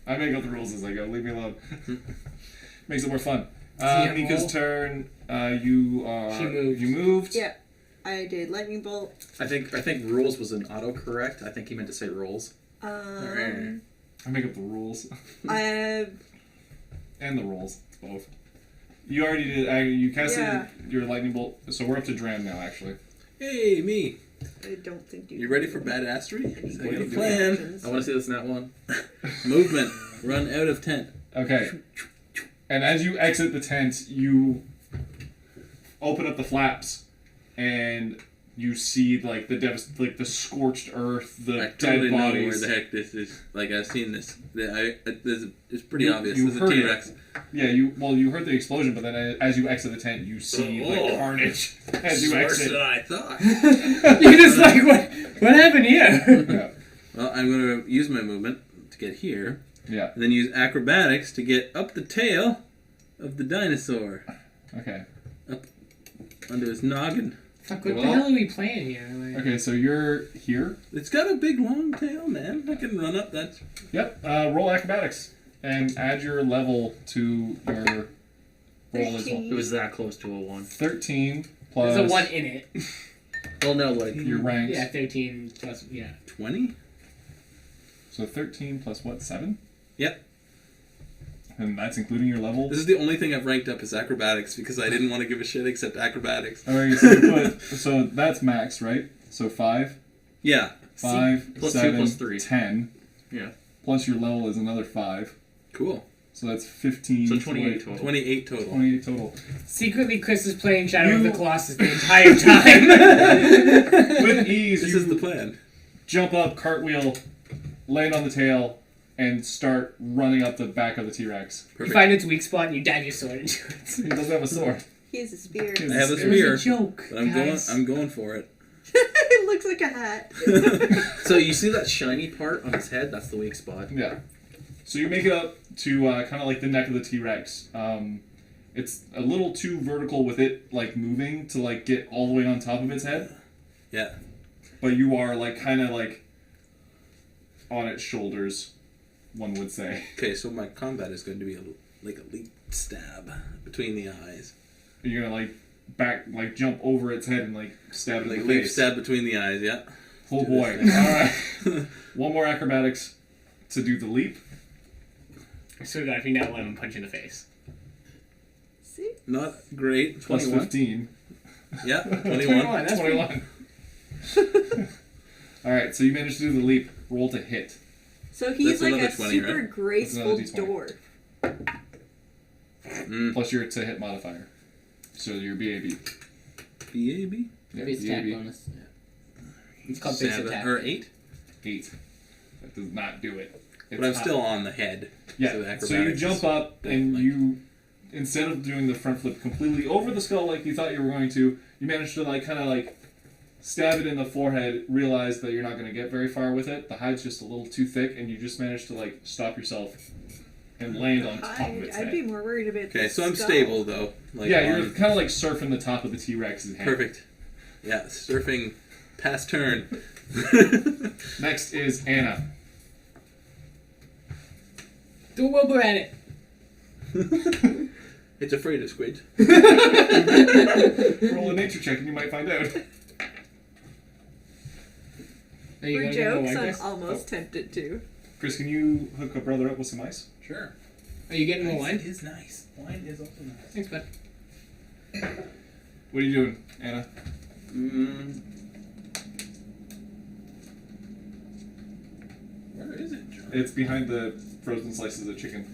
I make up the rules as I go. Leave me alone. Makes it more fun. Yeah, Mika's roll. turn. You are. She moved. You moved. Yeah. I did lightning bolt. I think rules was an autocorrect. I think he meant to say rolls. Um, I make up the rules I and the rolls. It's both. You already did. You casted Yeah. your lightning bolt, so we're up to Dram now. Actually. Hey, me. don't think you. You ready for badassery? I What got are a you plan. I want to see this nat one. Movement. Run out of tent. Okay. And as you exit the tent, you open up the flaps, and you see like the scorched earth, the I dead totally know bodies. where the heck this is. Like, I've seen this. It's pretty You- obvious. you This is a heard it. T-Rex. Yeah, you heard the explosion, but then as you exit the tent, you see Oh. like carnage as you Worse exit. than I thought. You're just like, what happened here? Yeah. Well, I'm going to use my movement to get here, Yeah. and then use acrobatics to get up the tail of the dinosaur. Okay. Under his noggin. Fuck, what Well- the hell are we playing here? Like, Okay, so you're here. It's got a big long tail, man. I can run up that. Yep. Roll acrobatics and add your level to your roll as well. 13. It was that close to a 1. 13 plus there's a 1 in it. Well, no, like your ranks. Yeah, 13 plus, yeah. 20? So 13 plus what? 7? Yep. And that's including your level. This is the only thing I've ranked up as acrobatics because I didn't want to give a shit except acrobatics. Alright, so you put, so that's max, right? So 5, Yeah. 5, plus 2 7, plus 3. 10. Yeah. Plus your level is another 5. Cool. So that's 15. So 28 total. 28 total. 28 total. Secretly, Chris is playing Shadow of You- the Colossus the entire time. With ease, This you is the plan. jump up, cartwheel, land on the tail, and start running up the back of the T-Rex. You Perfect. find its weak spot and you dive your sword into it. He doesn't have a sword. He has a spear. He has I have a It spear, was a joke, but I'm guys. going for it. It looks like a hat. So you see that shiny part on his head? That's the weak spot. Yeah. So you make it up to kind of like the neck of the T-Rex. It's a little too vertical with it like moving to like get all the way on top of its head. Yeah. But you are like kind of like on its shoulders, one would say. Okay, so my combat is going to be like a leap stab between the eyes. You're gonna like jump over its head and like stab it Like in the leap face. stab between the eyes, yeah. Oh Do boy! this. All right. One more acrobatics to do the leap. I swear to God, if you not let him punch you in the face. See? Not great. Plus 21. 15. Yeah, 21. That's 21. All right. So you managed to do the leap. Roll to hit. So he's That's like another a 20, super right? graceful That's another door. Plus your to hit modifier. So your BAB. B-A-B? Yeah, Base attack BAB. bonus. It's called base 7 attack. or 8? 8. That does not do it. It's But I'm not- still on the head. Yeah. So, the So you acrobatics jump is- up and like- you, instead of doing the front flip completely over the skull like you thought you were going to, you managed to like kind of like stab it in the forehead. Realize that you're not going to get very far with it. The hide's just a little too thick, and you just managed to like stop yourself and land on top of its I'd head. be more worried about Okay, the so I'm skull. stable though. Like Yeah, on- you're kind of like surfing the top of the T-Rex's head. Perfect. Yeah, surfing past turn. Next is Anna. Do a wilbur at it. It's afraid of squids. Roll a nature check and you might find out. Are you For gonna get more jokes, like I'm this? almost tempted to. Chris, can you hook a brother up with some ice? Sure. Are you getting more wine? is nice. Wine is also nice. Thanks, bud. What are you doing, Anna? Where is it, John? It's behind the frozen slices of chicken.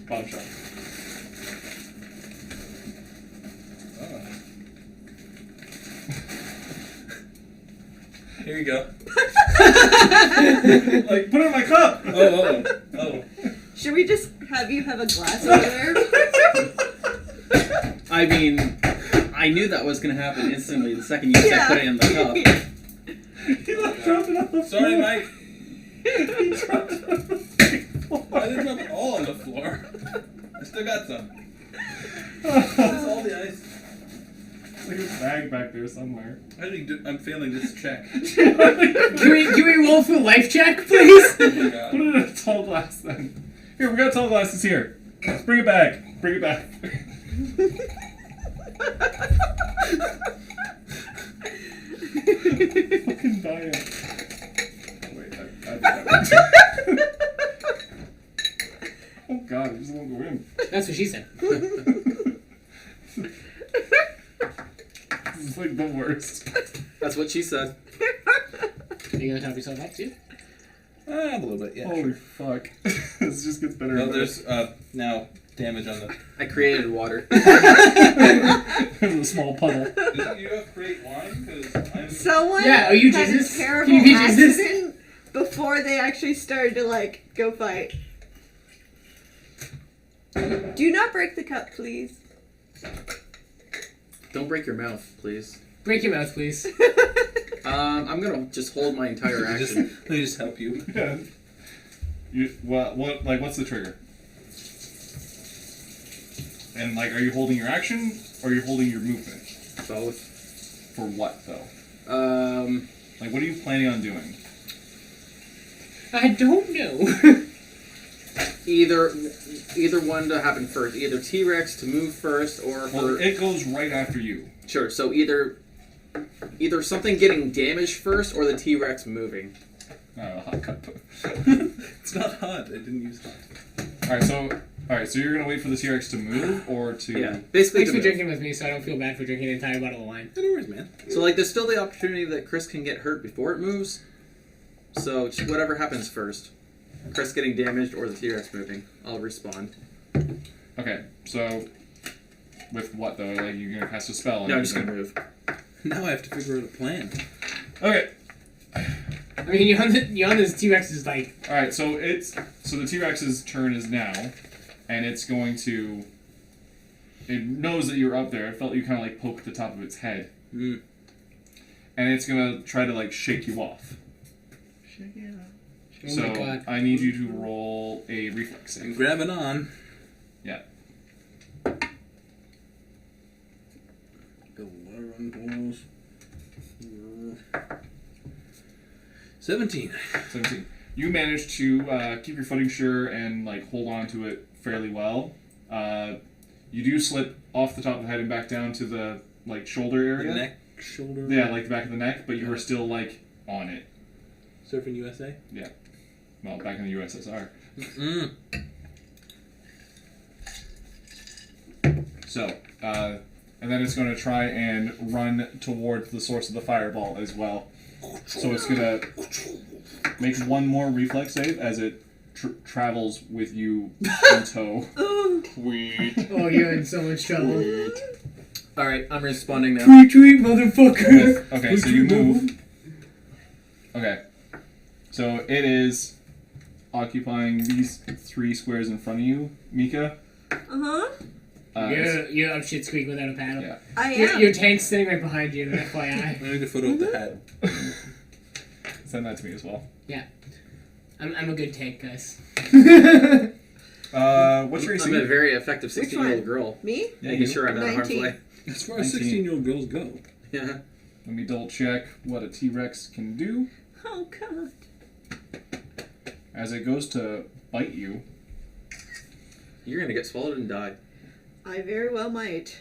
Bottom shelf. Oh. Here you go. Like, put it in my cup! Oh. Should we just have you have a glass over there? I mean, I knew that was going to happen instantly the second you said put it in the cup. He like dropped it on the floor. Sorry, Mike. He dropped it on the floor. I didn't drop it all on the floor. I still got some. That's all the ice. There's like a bag back there somewhere. I'm failing this check. Can we roll for life check, please? Oh my god. Put it in a tall glass then. Here, we got tall glasses here. Let's bring it back. Bring it back. Fucking dying. Wait, oh god, it just won't go in. That's what she said. This is like the worst. That's what she said. Are you gonna top yourself up too? A little bit, yeah. Holy fuck. This just gets better No, and there's now damage on the. I created water. There's a small puddle. Didn't you create wine? Because I'm. Someone Yeah, are you had Jesus? a terrible Can you be Jesus? accident before they actually started to like go fight. Do not break the cup, please. Don't break your mouth, please. Break your mouth, please. I'm gonna just hold my entire Let action. me just help you. Yeah. What's the trigger? And like, are you holding your action or are you holding your movement? Both. For what though? Like, what are you planning on doing? I don't know. either one to happen first. Either T-Rex to move first, or Well, it goes right after you. sure. So either something getting damaged first, or the T-Rex moving. Hot cup. It's not hot. I didn't use hot. All right. So you're gonna wait for the T-Rex to move or to? Yeah, basically Thanks to for move. drinking with me, so I don't feel bad for drinking an entire bottle of wine. No worries, man. So like, there's still the opportunity that Chris can get hurt before it moves. So just whatever happens first, Chris getting damaged or the T-Rex moving, I'll respond. Okay. So with what though? Like you're gonna cast a spell? No, I'm just gonna move. Now I have to figure out a plan. Okay. I mean, you're on this T-Rex is like... All right. So the T-Rex's turn is now, and it's going to. It knows that you're up there. It felt you kind of like poke the top of its head, Mm. and it's gonna try to like shake you off. Oh So my god. I need you to roll a reflex I'm save. grabbing on. Yeah. 11 plus 17. 17. You manage to keep your footing sure and like hold on to it fairly well. You do slip off the top of the head and back down to the like shoulder area. Neck, shoulder. Yeah, like the back of the neck, but you are still like on it. Surfing USA. Well, back in the USSR. Mm. So, and then it's going to try and run towards the source of the fireball as well. So it's going to make one more reflex save as it travels with you in tow. Sweet. Oh, you're in so much trouble. All right, I'm responding now. Tweet, tweet, motherfucker. Okay, so you move. Okay. So it is occupying these 3 squares in front of you, Mika. Uh-huh. You're up shit creek without a paddle. Yeah. I am. Your tank's sitting right behind you, FYI. I need to photo the hat. Send that to me as well. I'm a good tank, guys. What's your I'm a AC? very effective Which 16-year-old one? girl. Me? Yeah, Making you. sure I'm not a harm's 19. way. As far as 19. 16-year-old girls go. Yeah. Let me double check what a T-Rex can do. Oh, God. As it goes to bite you, You're gonna get swallowed and die. I very well might.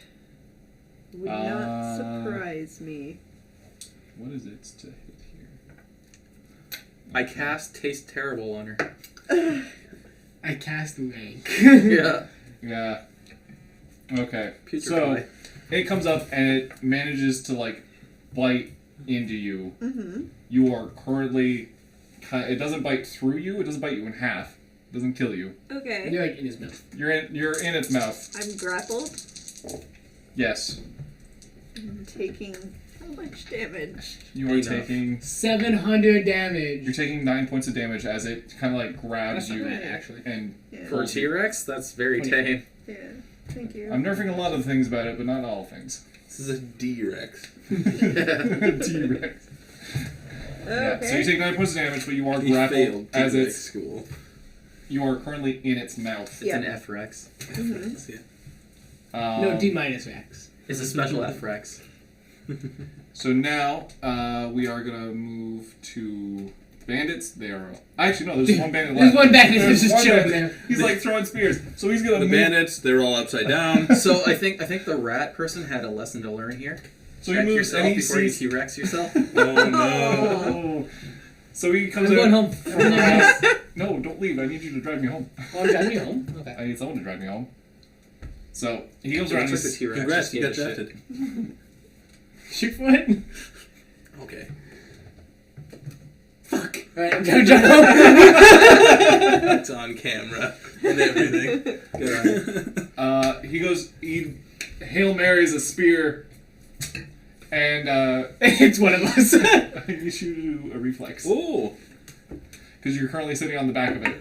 Would not Uh, surprise me. what is it to hit here? I cast Taste Terrible on her. I cast rank. Yeah. Yeah. Okay. Putrefy. So it comes up and it manages to like bite into you. Mm-hmm. You are currently. It doesn't bite through you. It doesn't bite you in half. It doesn't kill you. Okay. You're like in his mouth. You're in its mouth. I'm grappled. Yes. I'm taking how much damage? You are taking. 700 damage. You're taking 9 points of damage as it kind of like grabs That's not you bad, actually. and. Yeah. For a T-Rex, that's very 24. tame. Yeah. Thank you. I'm nerfing a lot of things about it, but not all things. This is a D-Rex. T-Rex. Yeah, so you take 9 points of damage, but you are He grappled failed as T-Rex it's. school. You are currently in its mouth. It's Yeah. an F-Rex. Mhm. Yeah. No, D minus Rex. It's a special F-Rex. So now we are gonna move to bandits. They are actually no. There's one bandit left. There's one bandit There's who's just one chilling bandit. there. He's like throwing spears. So he's gonna The move. bandits, they're all upside down. So I think the rat person had a lesson to learn here. So he Check moves yourself and he before you sees. T-Rex yourself. Oh no. Oh. So he I'm comes going out. home. No, don't leave. I need you to drive me home. Oh, I'm driving you home? Okay. I need someone to drive me home. So he goes It around. looks like the He's, T-Rex. Congrats, just you gave got a shit. drafted. Shoot for it. Okay. Alright, I'm driving home. It's on camera and everything. Good on you. he goes. He Hail Marys a spear, and It's one of us. you shoot a reflex Oh, because you're currently sitting on the back of it.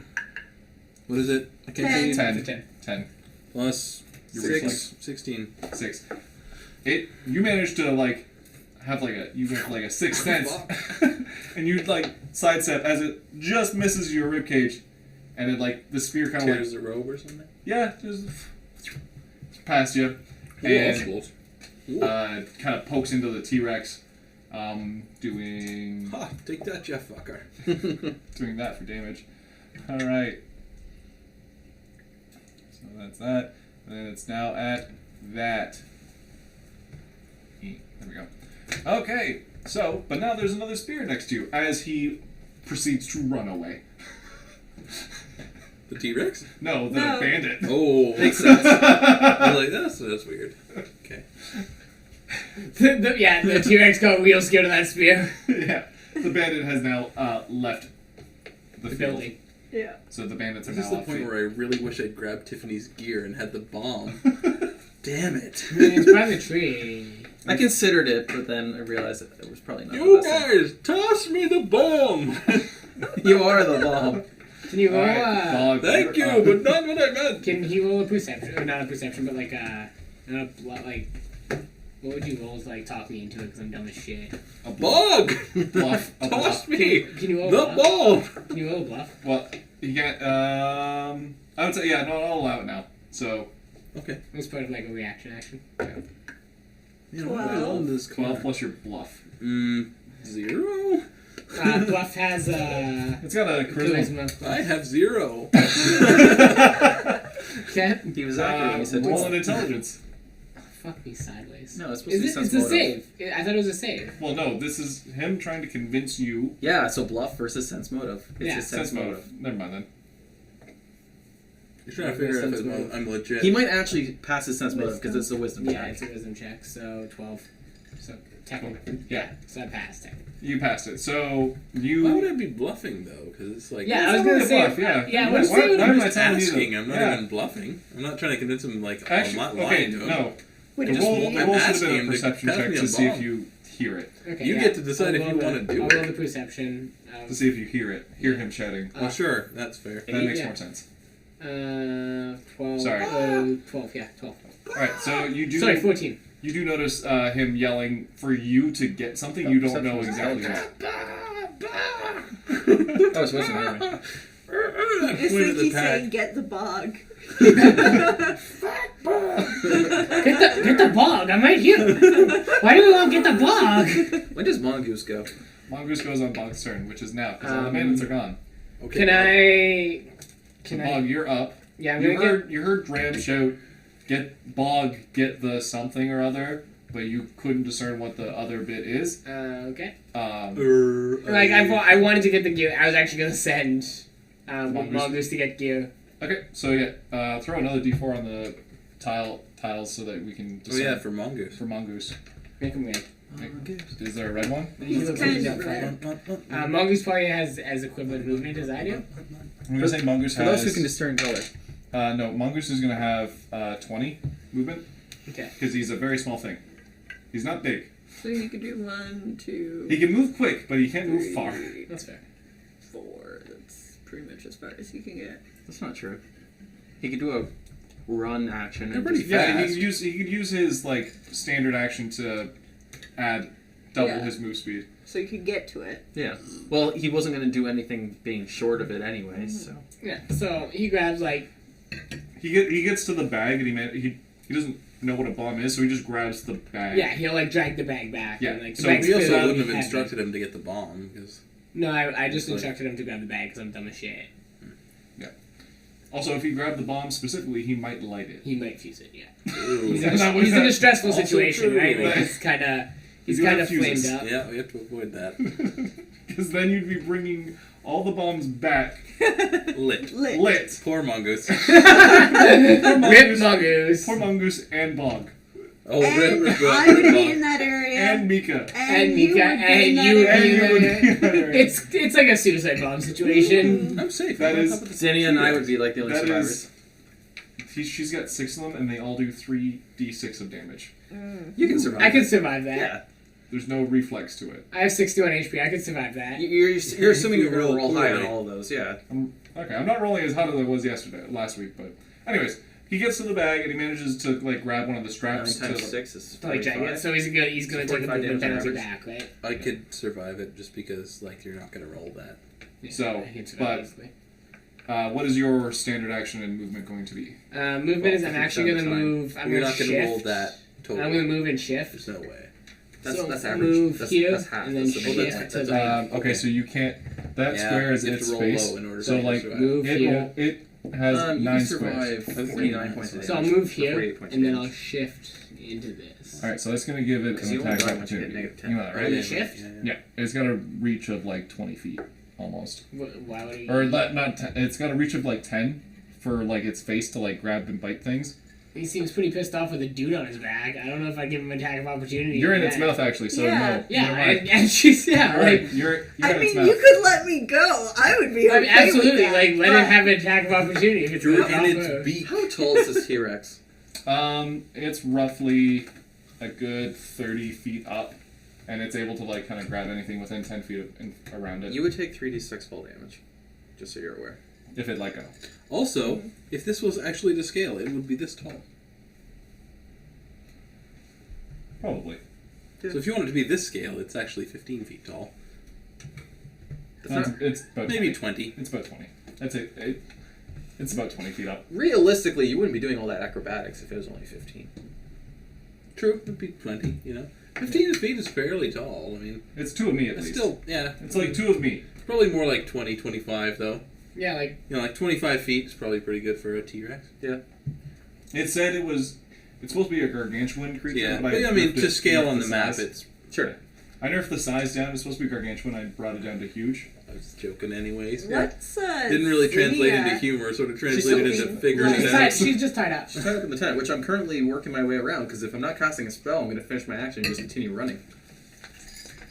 what is it? I can't 10. see. 10. 10. 10. Plus Your 6, reflex. 16. 6. You managed to like have like a sixth sense, and you like sidestep as it just misses your rib cage, and it like the spear kind of like Tears the robe or something. just past you, Ooh, and close. kind of pokes into the T-Rex, doing Ha! Take that, you fucker. doing that for damage. All right. So that's that. And then it's now at that. There we go. Okay. So, but now there's another spear next to you as he proceeds to run away. The T-Rex? No, the No. bandit. Oh, Makes sense. I was like, that's weird. Okay. The T-Rex got real scared of that spear. Yeah. The bandit has now left the The field. building. Yeah. So the bandits are This is now the off point field. where I really wish I'd grabbed Tiffany's gear and had the bomb. Damn it. It's by the tree. I considered it, but then I realized that it was probably not You the best guys, toss me the bomb! thing. You are the bomb. Can you roll All right, dog, Thank you, you're up. but not what I meant. Can he roll a perception? Or not a perception, but like not a like. What would you roll to like talk me into it? Because I'm dumb as shit. A bluff. Bug! Bluff. A Toss bluff. me! Can you roll The a bluff? bomb! Can you roll a bluff? Well, you can't. I would say no. I'll allow it now. So Okay. It's part of like a reaction action. You know, what I own this 12 car. plus your bluff. 0? Bluff has It's got a charisma. charisma. I have 0. Okay. He was accurate when he said Roll an 12. intelligence. Fuck me sideways. No, it's supposed to be It's sense a motive. save. I thought it was a save. Well, no. This is him trying to convince you. Yeah, so bluff versus sense motive. It's Yeah. his sense motive. Never mind then. You're trying to figure out if Sense motive. I'm legit. He might actually pass his sense motive because it's a wisdom Yeah, check. it's a wisdom check. So 12. So technically, Yeah. So I passed technically. You passed it. So you. Why would I be bluffing, though? Because it's like... Yeah, I It's was not gonna really a say. bluff, yeah. Yeah, Why- what's why- the why am I I'm telling you asking. that? I'm not Yeah. even bluffing. I'm not trying to convince him, like, Actually, I'm not okay, lying to him. no. Wait, The just roll, me? the I'm roll should have asking been him a to perception pass check me to a see if bomb. you hear it. Okay, You yeah. get to decide if I'll you roll wanna do I'll it. roll the perception. To see if you hear it. Hear him shouting. Well, sure, that's fair. That makes Yeah. more sense. 12. Sorry. 12. Yeah, 12. Alright, so you do. Sorry, 14. You do notice him yelling for you to get something you don't know Perception exactly is what. That was supposed to be me. It's Point like at the he's pad. saying, get the bog. Get the bog. I'm right here. Why do we want to get the bog? When does Mongoose go? Mongoose goes on Bog's turn, which is now, because all the bandits are gone. Okay. Can I? So Can Bog, I? you're up. Yeah, I'm You gonna heard Graham shout, "Get Bog, get the something or other," but you couldn't discern what the other bit is. Okay. Like I wanted to get the gear. I was actually gonna send Mongoose. Mongoose to get gear. Okay, so yeah, throw another d4 on the tiles so that we can Oh yeah, decide for mongoose. for mongoose. Make him win. Is there a red one? He looks like he's up kind front. Mongoose probably has as equivalent movement as I do. I'm gonna say mongoose For has. those who can discern color. No, mongoose is gonna have 20 movement Okay. because he's a very small thing. He's not big. So you could do 1, 2, He can move quick, but he can't move far. 3, That's fair. 4. That's pretty much as far as you can get. That's not true. He could do a run action. They're And pretty just Yeah, fast. he could use his like standard action to add double Yeah. his move speed. So you can get to it. Yeah. Well, he wasn't going to do anything being short of it anyway, so. Yeah. So he grabs like He gets to the bag and he doesn't know what a bomb is, so he just grabs the bag. he'll like drag the bag back. Yeah, And, like, the so bag's We also clearly wouldn't have heavy. instructed him to get the bomb because No, I just Like- instructed him to grab the bag because I'm dumb as shit. Also, if he grabbed the bomb specifically, he might light it. He might fuse it. Yeah. Ooh. He's in a stressful Also situation, true. right? Like he's kind of You do have flamed fuses. up. yeah, we have to avoid that. Because then you'd be bringing all the bombs back Lit. lit. Poor mongoose. Rip mongoose. Poor mongoose and Bog Oh, And rip. I would be in that area. and Mika. And you Mika, would be and in that you would And be you area. would there. be in that area. It's like a suicide bomb situation. I'm safe. That I'm on is- top of the Xenia and I would be like the only That survivors. is. She's got 6 of them, and they all do 3d6 of damage. You can survive. I could survive that. Yeah. There's no reflex to it. I have 61 HP. I could survive that. You're assuming you're going to roll high on poorly. all of those, yeah. Okay, I'm not rolling as hot as I was last week, but anyways, he gets to the bag and he manages to like grab one of the 9 straps. times to, 6 is To, like drag 45. it. So he's gonna take a 45 movement damage on penalty average. back, right? I could survive it just because like you're not gonna roll that. Yeah, So, I can survive but- easily. what is your standard action and movement going to be? Movement Well, is I'm actually gonna 57 is fine. move. I'm you're gonna not gonna shift. roll that totally. I'm gonna move and shift. There's no way. That's, So that's average. move that's, here, that's half. and then That's the- shift that's- to that's- the- Okay, so you can't. That Yeah, square is you have its to roll space. low in order So to like survive. Move here. it has you 9 can squares. survive 49 points of damage. So I'll move for here, 48 points and of then I'll damage. shift into this. All right, so that's going to give it Because an you only attack got once you get opportunity. negative 10. You know that, Oh, right? you shift? Yeah, it's got a reach of like 20 feet almost, Why would he? or not. It's got a reach of like 10 for like its face to like grab and bite things. He seems pretty pissed off with a dude on his back. I don't know if I'd give him an attack of opportunity. You're in for its that. mouth actually, so Yeah. no. Yeah, never mind. and she's You're like. right. You're I in its mean, mouth. you could let me go. I would be okay I mean, absolutely, with that. like let but him have an attack of opportunity if it's You're not in off its move. beak. How tall is this T-Rex? It's roughly a good 30 feet up, and it's able to like kind of grab anything within 10 feet around it You would take 3d6 fall damage, just so you're aware. if it let go. Also, if this was actually to scale, it would be this tall. Probably. So if you want it to be this scale, it's actually 15 feet tall. That's not, It's about Maybe 20. 20. It's about 20. That's it. It's about 20 feet up. realistically, you wouldn't be doing all that acrobatics if it was only 15. True, it'd be 20, you know. 15 feet is fairly tall. I mean, It's 2 of me at it's least. still, yeah. It's like 2 of me. Probably more like 20, 25, though. Yeah, like You know, like 25 feet is probably pretty good for a T-Rex. It said it's supposed to be a gargantuan creature. Yeah, but but I mean, nerfed to it- scale nerfed on the map, size. it's... Sure. I nerfed the size down. It's supposed to be gargantuan. I brought it down to huge. I was joking anyways. What's Didn't really translate Xenia? into humor, sort of still translated into being figures like- it tied, out. she's just tied up. She's tied up in the tent, which I'm currently working my way around, because if I'm not casting a spell, I'm going to finish my action and just continue running.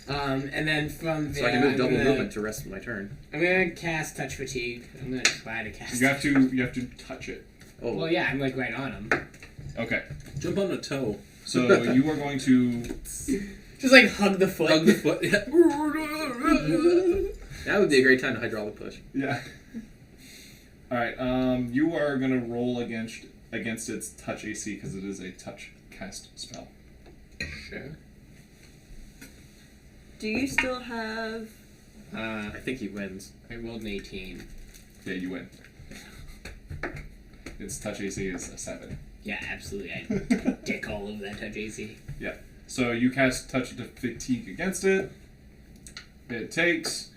And then from there, So I can move I'm double gonna, movement to rest of my turn. I'm gonna cast touch fatigue. I'm gonna try to cast. You have to touch it. Oh, Well, yeah, I'm like right on him. Okay. Jump on a toe. So you are going to. Just like hug the foot. Hug the foot. Yeah. that would be a great time to hydraulic push. Yeah. All right. You are gonna roll against its touch AC because it is a touch cast spell. Sure. Do you still have? I think he wins. I rolled an 18. Yeah, you win. Its touch AC is a 7. Yeah, absolutely. I dick all over that touch AC. So you cast touch fatigue against it. It takes,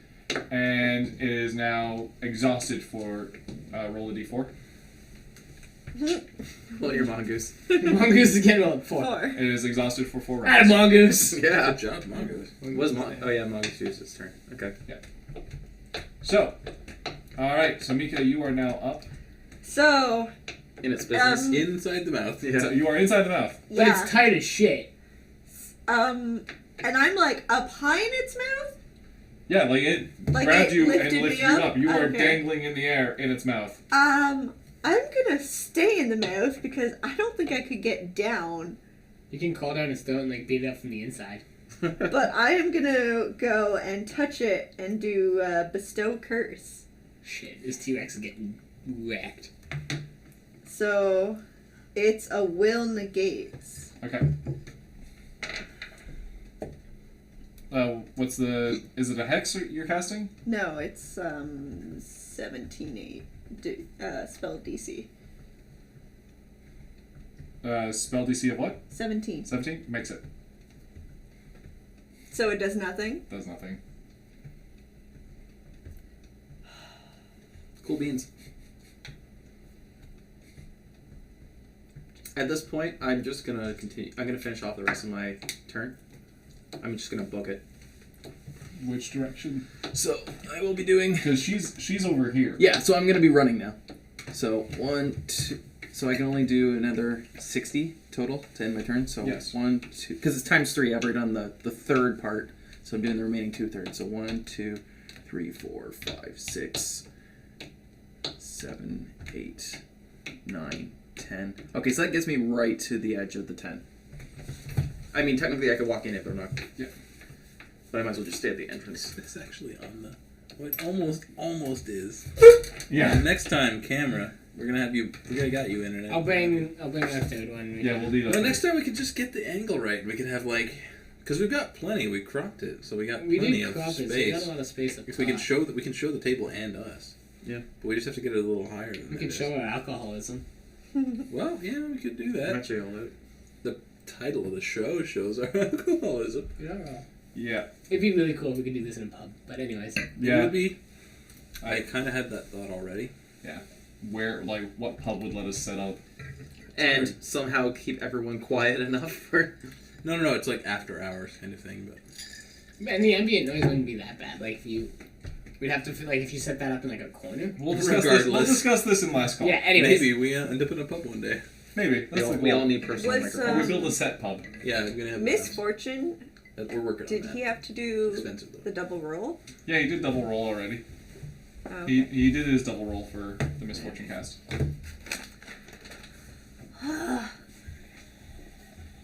and it is now exhausted for roll a d4. Well, you're mongoose. Mongoose again rolled 4. 4. It is exhausted for 4 Atta rounds. mongoose. Yeah. Good job, Mongoose. Was oh yeah, mongoose used its turn. Okay. So, all right. So Mika, you are now up. So, In its business. Inside the mouth. Yeah. So you are inside the mouth. But Yeah. it's tight as shit. And I'm like up high in its mouth. Yeah, like it Like grabbed it you and lifted lifted me you up? up. You are Okay. dangling in the air in its mouth. I'm gonna stay in the mouth because I don't think I could get down. You can call down a stone and like beat it up from the inside. But I am gonna go and touch it and do bestow curse. Shit, this T-Rex is getting wrecked. So it's a will negates. Okay. What's the? Is it a hex you're casting? No, it's 17 spell DC. Spell DC of what? 17. 17? Makes it. So it does nothing. Does nothing. Cool beans. At this point, I'm just gonna continue. I'm gonna finish off the rest of my turn. I'm just gonna book it. Which direction? So I will be doing. Because she's over here. Yeah, so I'm gonna be running now. So 1, 2. So I can only do another 60 total to end my turn. So Yes. 1, 2. Because it's times 3. I've already done the third part. So I'm doing the remaining 2/3. So 1, 2, 3, 4, 5, 6, 7, 8, 9, 10. Okay, so that gets me right to the edge of the 10. I mean, technically I could walk in it, but I'm not. Yeah. But I might as well just stay at the entrance. It's actually on the. Well, it almost is. Yeah. And next time, camera, we're gonna have you. We gotta got you internet. I'll bring the third one. Yeah, we'll leave it. Well, next time we could just get the angle right. We could have because we've got plenty. We cropped it, so we got We plenty did of crop it, space. so we got a lot of space up If we can top. show we can show the table and us. Yeah. But we just have to get it a little higher. Than We that can is. show our alcoholism. Well, yeah, we could do that. Eventually I'll do it. The title of the show shows our alcoholism. Yeah. Yeah. It'd be really cool if we could do this in a pub. But anyways. It Yeah. would be. I kind of had that thought already. Where, what pub would let us set up? And somehow keep everyone quiet enough for. No, it's like after hours kind of thing. But And the ambient noise wouldn't be that bad. Like, we'd have to feel like if you set that up in like a corner. We'll discuss this. We'll Regardless. discuss this in last call. Yeah, anyways. maybe we end up in a pub one day. Maybe. That's the We all goal. need personal Was, microphones. Or we build a set pub. Yeah, we're gonna have Misfortune. We're working Did on that. he have to do Expensive though. the double roll? Yeah, he did double roll already. Oh, He did his double roll for the misfortune cast.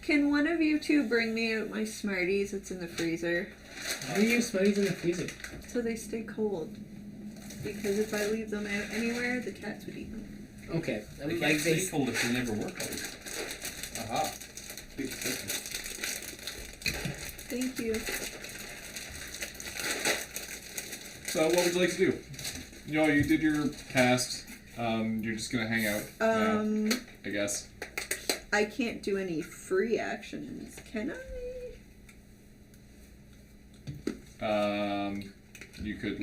Can one of you two bring me out my Smarties that's in the freezer Why do you use Smarties in the freezer? so they stay cold? Because if I leave them out anywhere, the cats would eat them. Okay. They Like can't they. stay cold if they never work cold. Aha. Good system. Thank you. So what would you like to do? You did your cast. You're just gonna hang out now, I guess. I can't do any free actions, can I? You could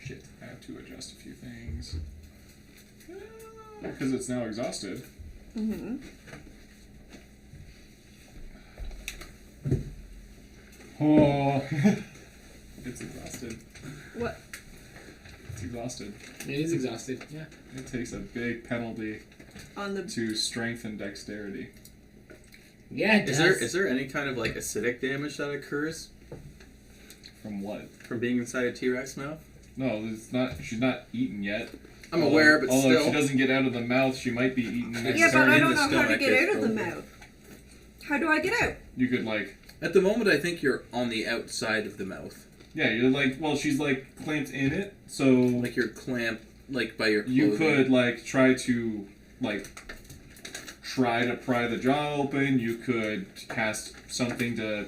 shit. I have to adjust a few things because it's now exhausted. Mm-hmm. Oh, it's exhausted. What? It's exhausted. It is exhausted. Yeah. It takes a big penalty On the to strength and dexterity. Yeah, it does. Is there any kind of like acidic damage that occurs From what? from being inside a T-Rex mouth? No, it's not. She's not eaten yet. I'm aware, but although still. if she doesn't get out of the mouth, she might be eaten. Next yeah, but turn. I in don't the know how to stomach get is out of the probably- mouth. How do I get out? You could At the moment, I think you're on the outside of the mouth. yeah, you're she's clamped in it, so Like you're clamped, by your clothing. you could try to pry the jaw open. You could cast something to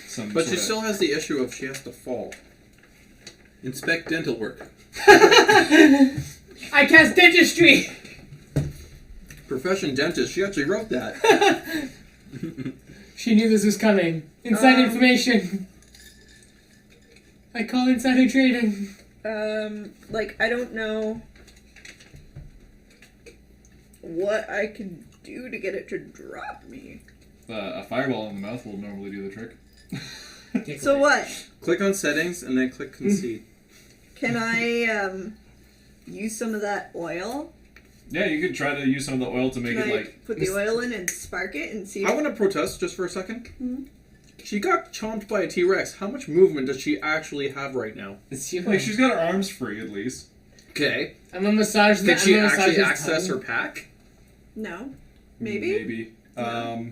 some. But she sort of- still has the issue of she has to fall. Inspect dental work. I cast dentistry. Profession dentist. She actually wrote that. She knew this was coming. Inside information. I call insider trading. I don't know what I can do to get it to drop me. a fireball in the mouth will normally do the trick. So what? Click on settings and then click concede. Can I use some of that oil? Yeah, you could try to use some of the oil to make Can it I like. put the oil in and spark it and see? I want to protest just for a second. Mhm. She got chomped by a T-Rex. How much movement does she actually have right now? It's human. Like she's got her arms free at least. Okay. I'm gonna massage. Did she I'm gonna actually massage his access her tongue. pack? No. Maybe. Maybe. No.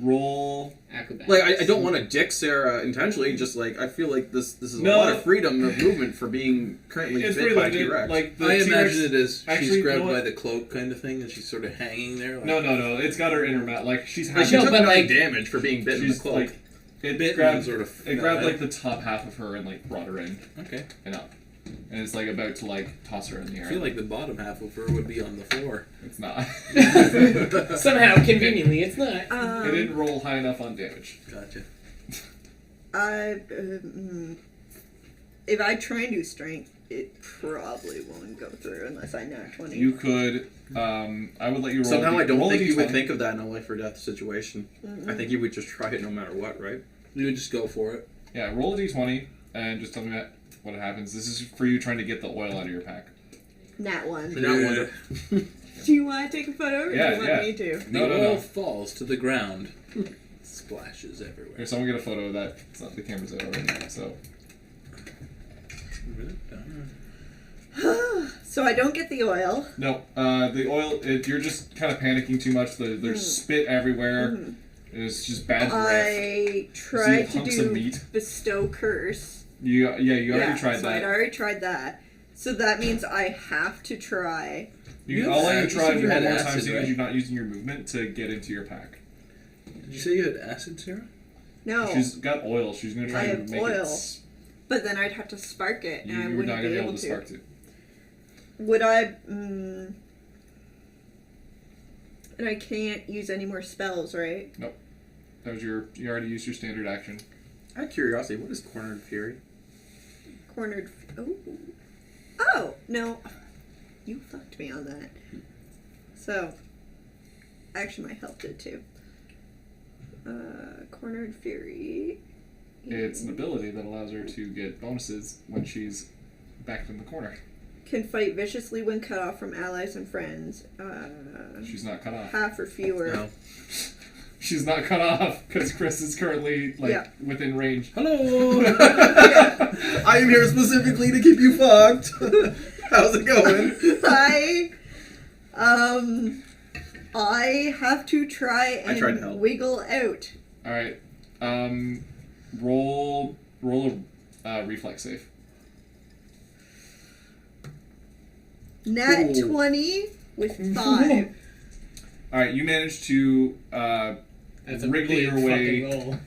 Roll. Acrobatics. Like, I don't want to dick Sarah intentionally. Just like I feel like this is a No. lot of freedom of movement for being currently It's bit pretty by a limited. T-Rex. Like the I T-Rex imagine it as actually, she's you grabbed know by what? the cloak kind of thing, and she's sort of hanging there. Like, No. It's got her inner mat. Like she's Like, she No, took but, 9 like, damage for being bitten in the she's cloak. like it bit grabbed and sort of. it grabbed like the top half of her and like brought her in Okay. and up, and it's like about to like toss her in the I air. feel like the bottom half of her would be on the floor. It's not. Somehow, conveniently, it's not. It didn't roll high enough on damage. Gotcha. If I try and do strength, it probably won't go through unless I nat 20. You could. I would let you roll. Somehow I don't roll a think you would D20. think of that in a life or death situation. I think you would just try it no matter what, right? You would just go for it. Yeah, roll a D20 and just tell me what happens. This is for you trying to get the oil out of your pack. Nat 1. For that one. Do you want to take a photo or Yeah, do you want me to? The No. oil falls to the ground. Splashes everywhere. Here, someone get a photo of that. It's not the camera's out already. So So I don't get the oil. no, the oil. You're just kind of panicking too much. There's spit everywhere. Mhm. It's just bad breath. I tried to hunks of do meat. bestow curse. You already tried so that. I'd already tried that. So that means I have to try. I'll let you You try said it you one had more acid, time, seeing as right? you're not using your movement to get into your pack. Did you say you had acid, Sarah? No, She's got oil. She's gonna try I and have make oil. it. but then I'd have to spark it, and I You're wouldn't not be gonna be able able to spark it. Would I? And I can't use any more spells, right? That was you already used your standard action. Out of curiosity, what is Cornered Fury? Cornered. Oh no, you fucked me on that. So, actually, my health did too. Cornered Fury. It's an ability that allows her to get bonuses when she's backed in the corner. Can fight viciously when cut off from allies and friends. She's not cut off. Half or fewer. No. She's not cut off because Chris is currently within range. Hello! I am here specifically to keep you fucked. How's it going? I have to try I tried to and help. wiggle out. All right. Roll a reflex save. Nat Ooh. 20 with 5. All right, you managed to That's a wriggle big your way, fucking roll.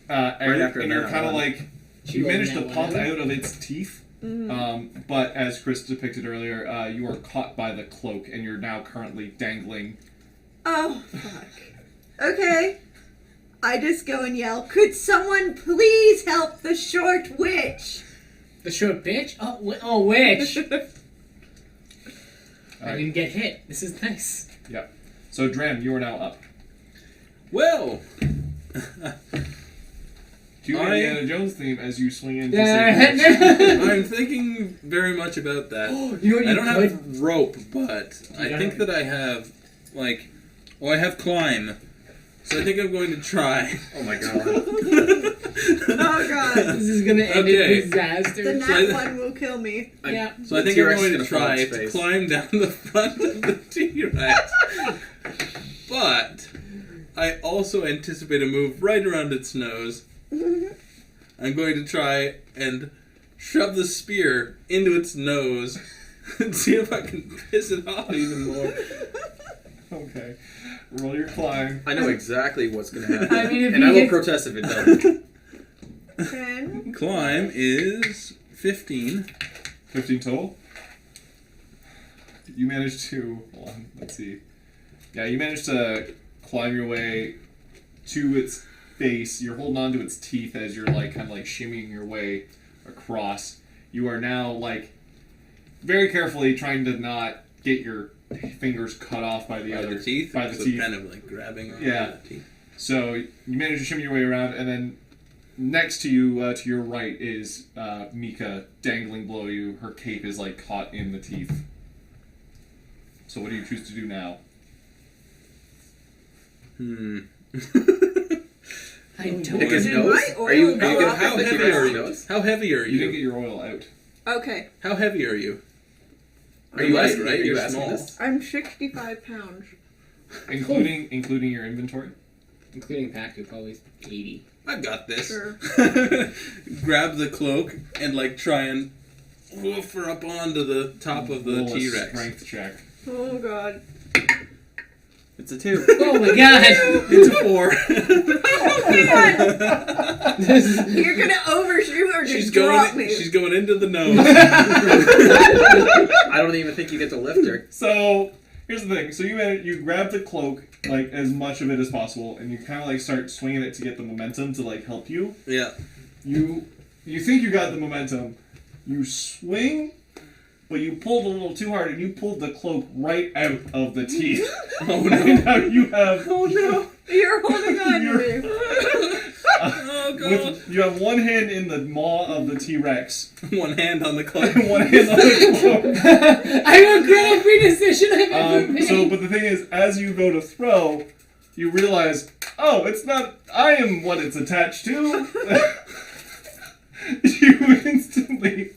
and after you're that kind of one. like She you rolled managed to that pop one out of its teeth. But as Chris depicted earlier, you are caught by the cloak, and you're now currently dangling. Oh, fuck. Okay. I just go and yell, could someone please help the short witch? The short bitch? Oh, witch! I Alright. didn't get hit. This is nice. Yeah. So Dram, you are now up. Well, To I- Indiana Jones theme as you swing in. I'm thinking very much about that. You know what I you don't could? have rope, but I don't think have- that I have, I have climb. So I think I'm going to try. Oh my god. Oh, God. This is gonna end Okay. in disaster. The So I- nat 1 will kill me. Yeah. So I think I'm T-Rex going is to gonna fall try in to space. climb down the front of the T-Rex. But I also anticipate a move right around its nose. I'm going to try and shove the spear into its nose and see if I can piss it off even more. Okay. Roll your climb. I know exactly what's going to happen. I mean, if and you I will get- protest if it doesn't. 10. Climb is 15. 15 total. You managed to. Hold on. Let's see. Yeah, you managed to climb your way to its face. You're holding on to its teeth as you're kind of shimmying your way across. You are now very carefully trying to not get your fingers cut off by the By other the teeth? By the So teeth. kind of grabbing on Yeah. the teeth. So you manage to shimmy your way around, and then next to you, to your right, is Mika dangling below you. Her cape is like caught in the teeth. So what do you choose to do now? I don't Pick his Did nose? my oil Are you go gonna up how pick the heavy T-Rex are you? nose? How heavy are You didn't get you? your oil out, Okay, How heavy are you? Are you light, asking? right? Are you You're asking small. this? I'm 65 pounds. including your inventory. Including Paku, probably 80. I've got this. Sure. Grab the cloak and like try and woof her up onto the top of the Roll a T-Rex. strength check. Oh god. It's a 2. Oh my god! It's a 4. This is- You're gonna overshoot or She's just drop going. me. She's going into the nose. I don't even think you get to lift her. So here's the thing. So you grab the cloak, like as much of it as possible, and you kind of like start swinging it to get the momentum to like help you. Yeah. You think you got the momentum. You swing, but you pulled a little too hard, and you pulled the cloak right out of the teeth. Oh And now you have. Oh no. You're holding on to me. Oh god. You have one hand in the maw of the T-Rex, One hand on the cloak. and one hand on the cloak. I regret every decision I've ever made. But the thing is, as you go to throw, you realize, oh, it's not. I am what it's attached to. You instantly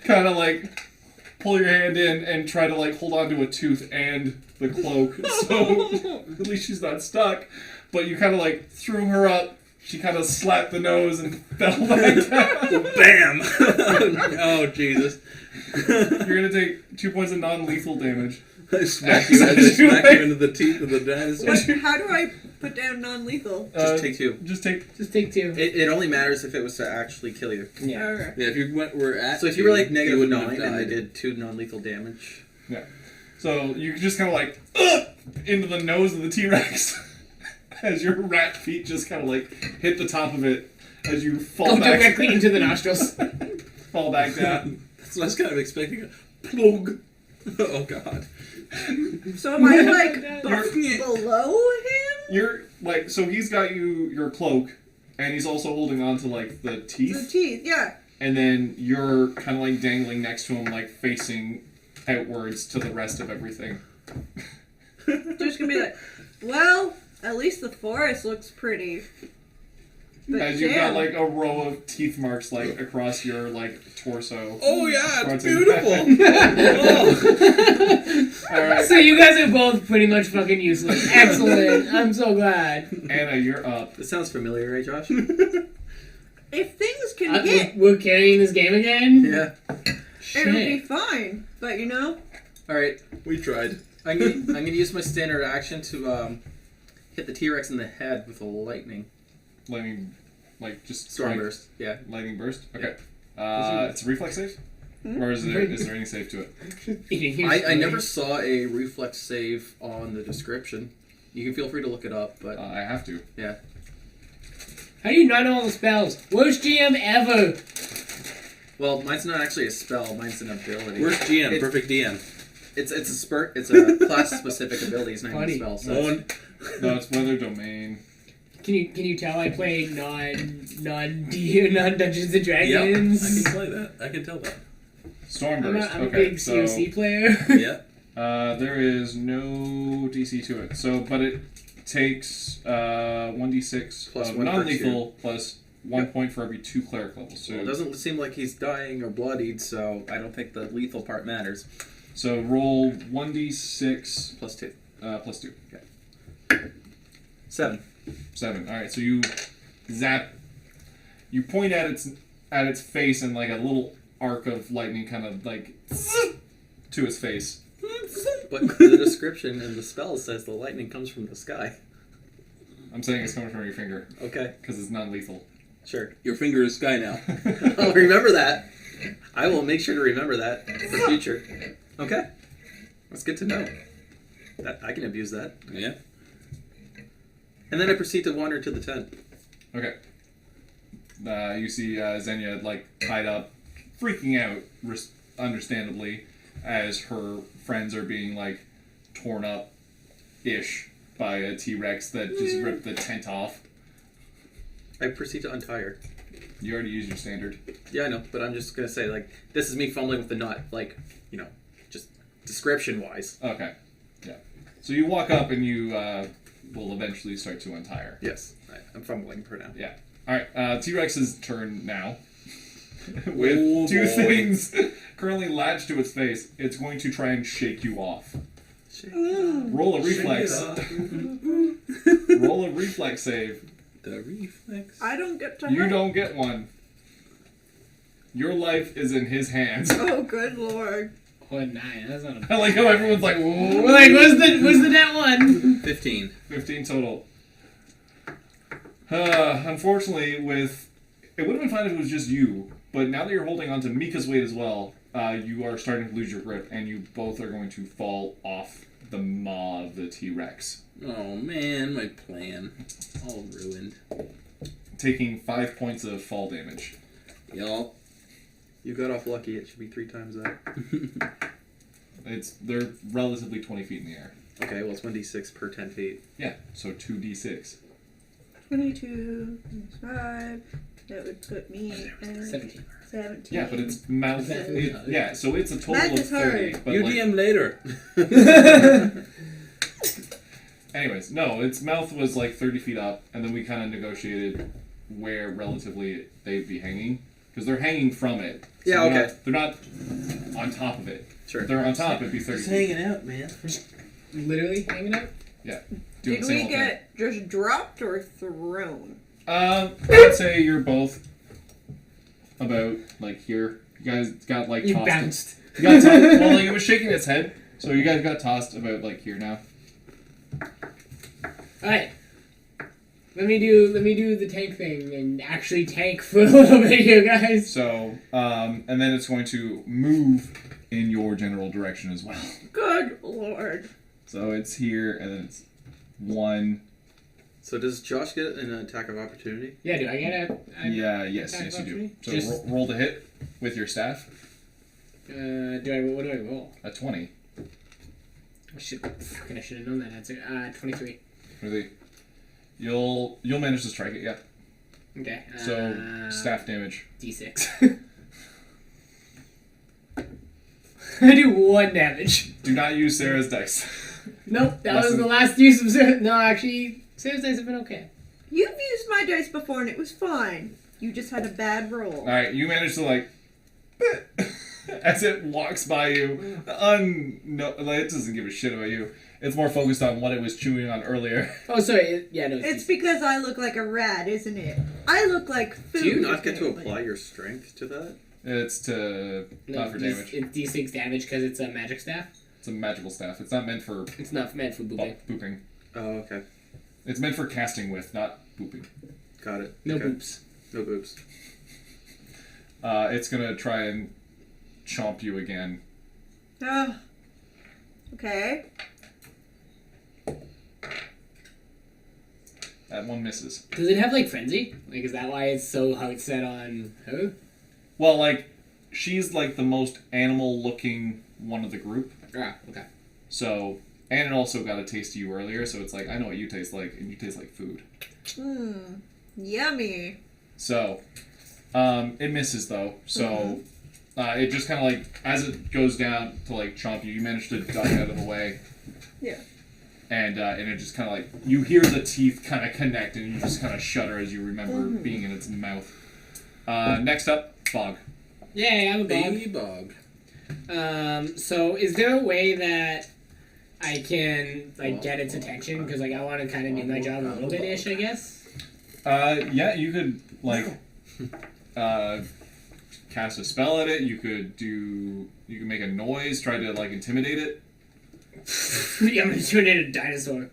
kind of like pull your hand in and try to like hold on to a tooth and the cloak, so at least she's not stuck. But you kind of like threw her up. She kind of slapped the nose and fell back down. Bam. Oh Jesus. You're gonna take 2 points of non-lethal damage. I smack you into the teeth of the dinosaur. How do I put down non-lethal? Just take 2. Just take. Just take 2. It only matters if it was to actually kill you. Yeah. Alright. Yeah, if you were at So if you were like you negative wouldn't 9 have and they died. did 2 non-lethal damage. So you just kind of like into the nose of the T-Rex as your rat feet just kind of like hit the top of it as you fall Go back. directly into the nostrils. Fall back down. That's what I was kind of expecting. Plug. Oh god. So am I like You're- below him? You're like, so he's got your cloak, and he's also holding on to like the The teeth, teeth, yeah. and then you're kind of like dangling next to him, like facing outwards to the rest of everything. Just gonna be like, well, at least the forest looks pretty. But As you've got damn. like a row of teeth marks like across your like torso. Oh yeah, Front it's and beautiful. Oh. All right, So you guys are both pretty much fucking useless. Excellent. I'm so glad. Anna, you're up. This sounds familiar, right, Josh? If things can hit, We're carrying this game again? Yeah. it'll be Shit. fine. But you know, Alright, We tried. I'm gonna use my standard action to hit the T-Rex in the head with a lightning. Lightning, like just Storm strike- burst, yeah. Lightning burst. Okay. It's a reflex save, or is there any save to it? Eating your I never spoon. saw a reflex save on the description. You can feel free to look it up, but I have to. How do you not know all the spells? Worst GM ever. well, mine's not actually a spell. Mine's an ability. Worst GM, It- perfect DM. It's a spurt. It's a class-specific ability. It's not even a Funny. spell. So it's- One. No, it's weather domain. Can you tell I play non Dungeons and Yep. Dragons? I can play that. I can tell that. Storm I'm burst. a Okay, big so COC player. Yeah. there is no DC to it. So, but it takes 1d6 Plus of one per non-lethal plus 1 Yep. point for every 2 cleric levels. So, it doesn't seem like he's dying or bloodied, so I don't think the lethal part matters. so roll 1d6 Plus 2. plus 2. 7. 7. All right. So you zap. You point at its face, and like a little arc of lightning kind of like to his face. But the description and the spell says the lightning comes from the sky. I'm saying it's coming from your finger Okay, because it's non-lethal. sure. Your finger is sky now. I'll remember that. I will make sure to remember that for future. Okay. That's good to know. That I can abuse that. Yeah. And then I proceed to wander to the tent. Okay. You see Xenia like tied up, freaking out, understandably, as her friends are being like torn up, ish, by a T-Rex that just ripped the tent off. I proceed to untie her. You already used your standard. Yeah, I know, but I'm just gonna say like this is me fumbling with the knot, like just description wise. Okay. Yeah. So you walk up and you will eventually start to untie her. Yes, I'm fumbling for now. Yeah. All right. T-Rex's turn now. With Oh, two boy. things currently latched to its face, it's going to try and shake you off. Roll a reflex. Roll a reflex save. The reflex. I don't get to You help. don't get one. Your life is in his hands. Oh, good lord. Oh, 9. That's not a I bad. like how everyone's like, We're whoa. like, what's the net one? 15. 15 total. Unfortunately, it would have been fine if it was just you, but now that you're holding on to Mika's weight as well, you are starting to lose your grip, and you both are going to fall off the maw of the T-Rex, Oh man, my plan. All ruined. taking 5 points of fall damage. Y'all. You got off lucky. It should be 3 times that. They're relatively 20 feet in the air. Okay, well it's 1d6 per 10 feet. Yeah, so 2d6. 22, 5. That would put me at 17. 17. Yeah, but it's mouth. Exactly. Yeah, so it's a total Math of is 30. hard. But You like, DM later. anyways, no, its mouth was like 30 feet up, and then we kind of negotiated where relatively they'd be hanging. Because they're hanging from it. So Yeah, they're okay. They're not on top of it. Sure. If they're on top, it'd be 30 feet. out, man. Literally hanging out? Doing Did the same we old get just dropped or thrown? I'd say you're both about, like, here. You guys got, like, You tossed. bounced. You got tossed. Well, like, it was shaking its head, so you guys got tossed about, like, here now. Alright. Let me do the tank thing and actually tank for a little bit, you guys. So, and then it's going to move in your general direction as well. Good lord. So it's here, and then it's 1. So does Josh get an attack of opportunity? Yeah, do I get a Yeah, yes, attack yes, you do. opportunity? So Just- roll to hit with your staff. what do I roll? A 20. I should have known that answer. 23. Really, you'll manage to strike it. Yeah. Okay. So staff damage. D6. I do 1 damage. Do not use Sarah's dice. Nope, that was Lesson. the last use of Sarah. No, actually, Sarah's dice have been okay. You've used my dice before and it was fine. You just had a bad roll. All right, you manage to like as it walks by you. Like, it doesn't give a shit about you. It's more focused on what it was chewing on earlier. Oh, sorry. Yeah, no. It's because I look like a rat, isn't it? I look like food. Do you not get to apparently. apply your strength to that? It's to not for damage. It's D6 damage because it's a magic staff. It's a magical staff. It's not meant for It's not meant for booping. booping. Oh, okay. It's meant for casting with, not booping. Got it. No okay. boops. No boobs. It's gonna try and chomp you again. Oh. Okay. That one misses. Does it have like frenzy? Like, is that why it's so how it's set on her? Well, like, she's like the most animal-looking one of the group. Ah, okay. So, and it also got a taste of you earlier, so it's like, I know what you taste like, and you taste like food. Yummy. So, it misses though. So, it just kind of like, as it goes down to like chomp you, you manage to duck out of the way. Yeah. And it just kind of like, you hear the teeth kind of connect, and you just kind of shudder as you remember being in its mouth. Next up, Fog. Yay, I'm a bug. Baby bog. So is there a way that I can like get its attention? Because like I want to kind of do my job a little bit ish, I guess. Yeah, you could like cast a spell at it. You could make a noise, try to like intimidate it. Yeah, I'm gonna turn it into a dinosaur.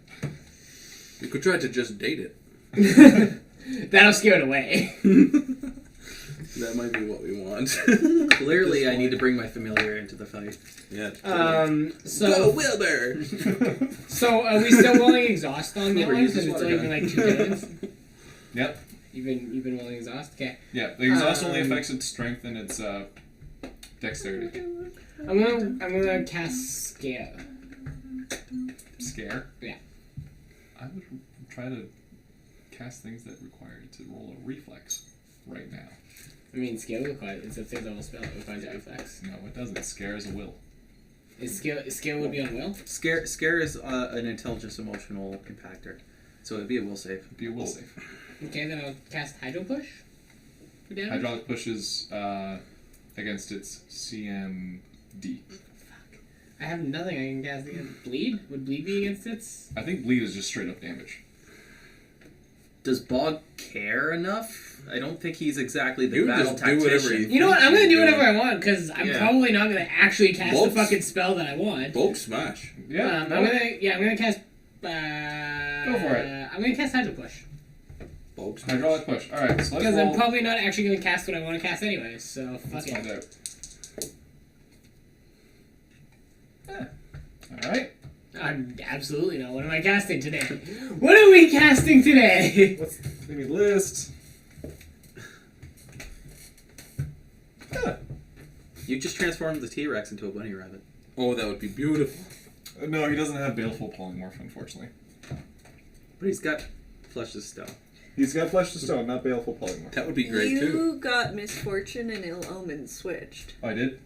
You could try to just date it. That'll scare it away. That might be what we want. Clearly, I need to bring my familiar into the fight. Yeah. Oh, Go, So Wilbur! are we still rolling exhaust on that Wilbur, one? use Because this it's water only been gun. like 2 days. Yep. You've been rolling exhaust. Okay. Yeah. The exhaust only affects its strength and its dexterity. I'm gonna cast scare. Scare. Yeah. I would try to cast things that require you to roll a reflex. right now. I mean, scale requires it's a 3rd level spell. It requires a reflex. No, it doesn't. Scare is a will. Is scale would be on will? Scare is an intelligence emotional impactor, so it'd be a will save. It'd be a will save. Okay, then I'll cast Hydro Push. For damage. Hydraulic pushes against its CMD. I have nothing I can cast against. Bleed? Would bleed be against its? I think bleed is just straight up damage. Does Bog care enough? I don't think he's exactly the You battle just do whatever tactician. You know what? I'm gonna do Yeah. whatever I want because I'm Yeah. probably not gonna actually cast Bolts. the fucking spell that I want. Bulk smash. Yeah. I'm gonna cast. Go for it. I'm gonna cast Hydro Push Bulk smash. Hydraulic push. All right. So let's because roll. I'm probably not actually gonna cast what I want to cast anyway. So fuck Let's find it. out. All right. I'm absolutely not. What am I casting today? What are we casting today? Let's maybe list. You just transformed the T-Rex into a bunny rabbit. Oh, that would be beautiful. No, he doesn't have baleful polymorph, unfortunately. But he's got flesh of stone. He's got flesh to stone, not baleful polymorph. That would be great you too. got Misfortune and Ill Omen switched. Oh, I did?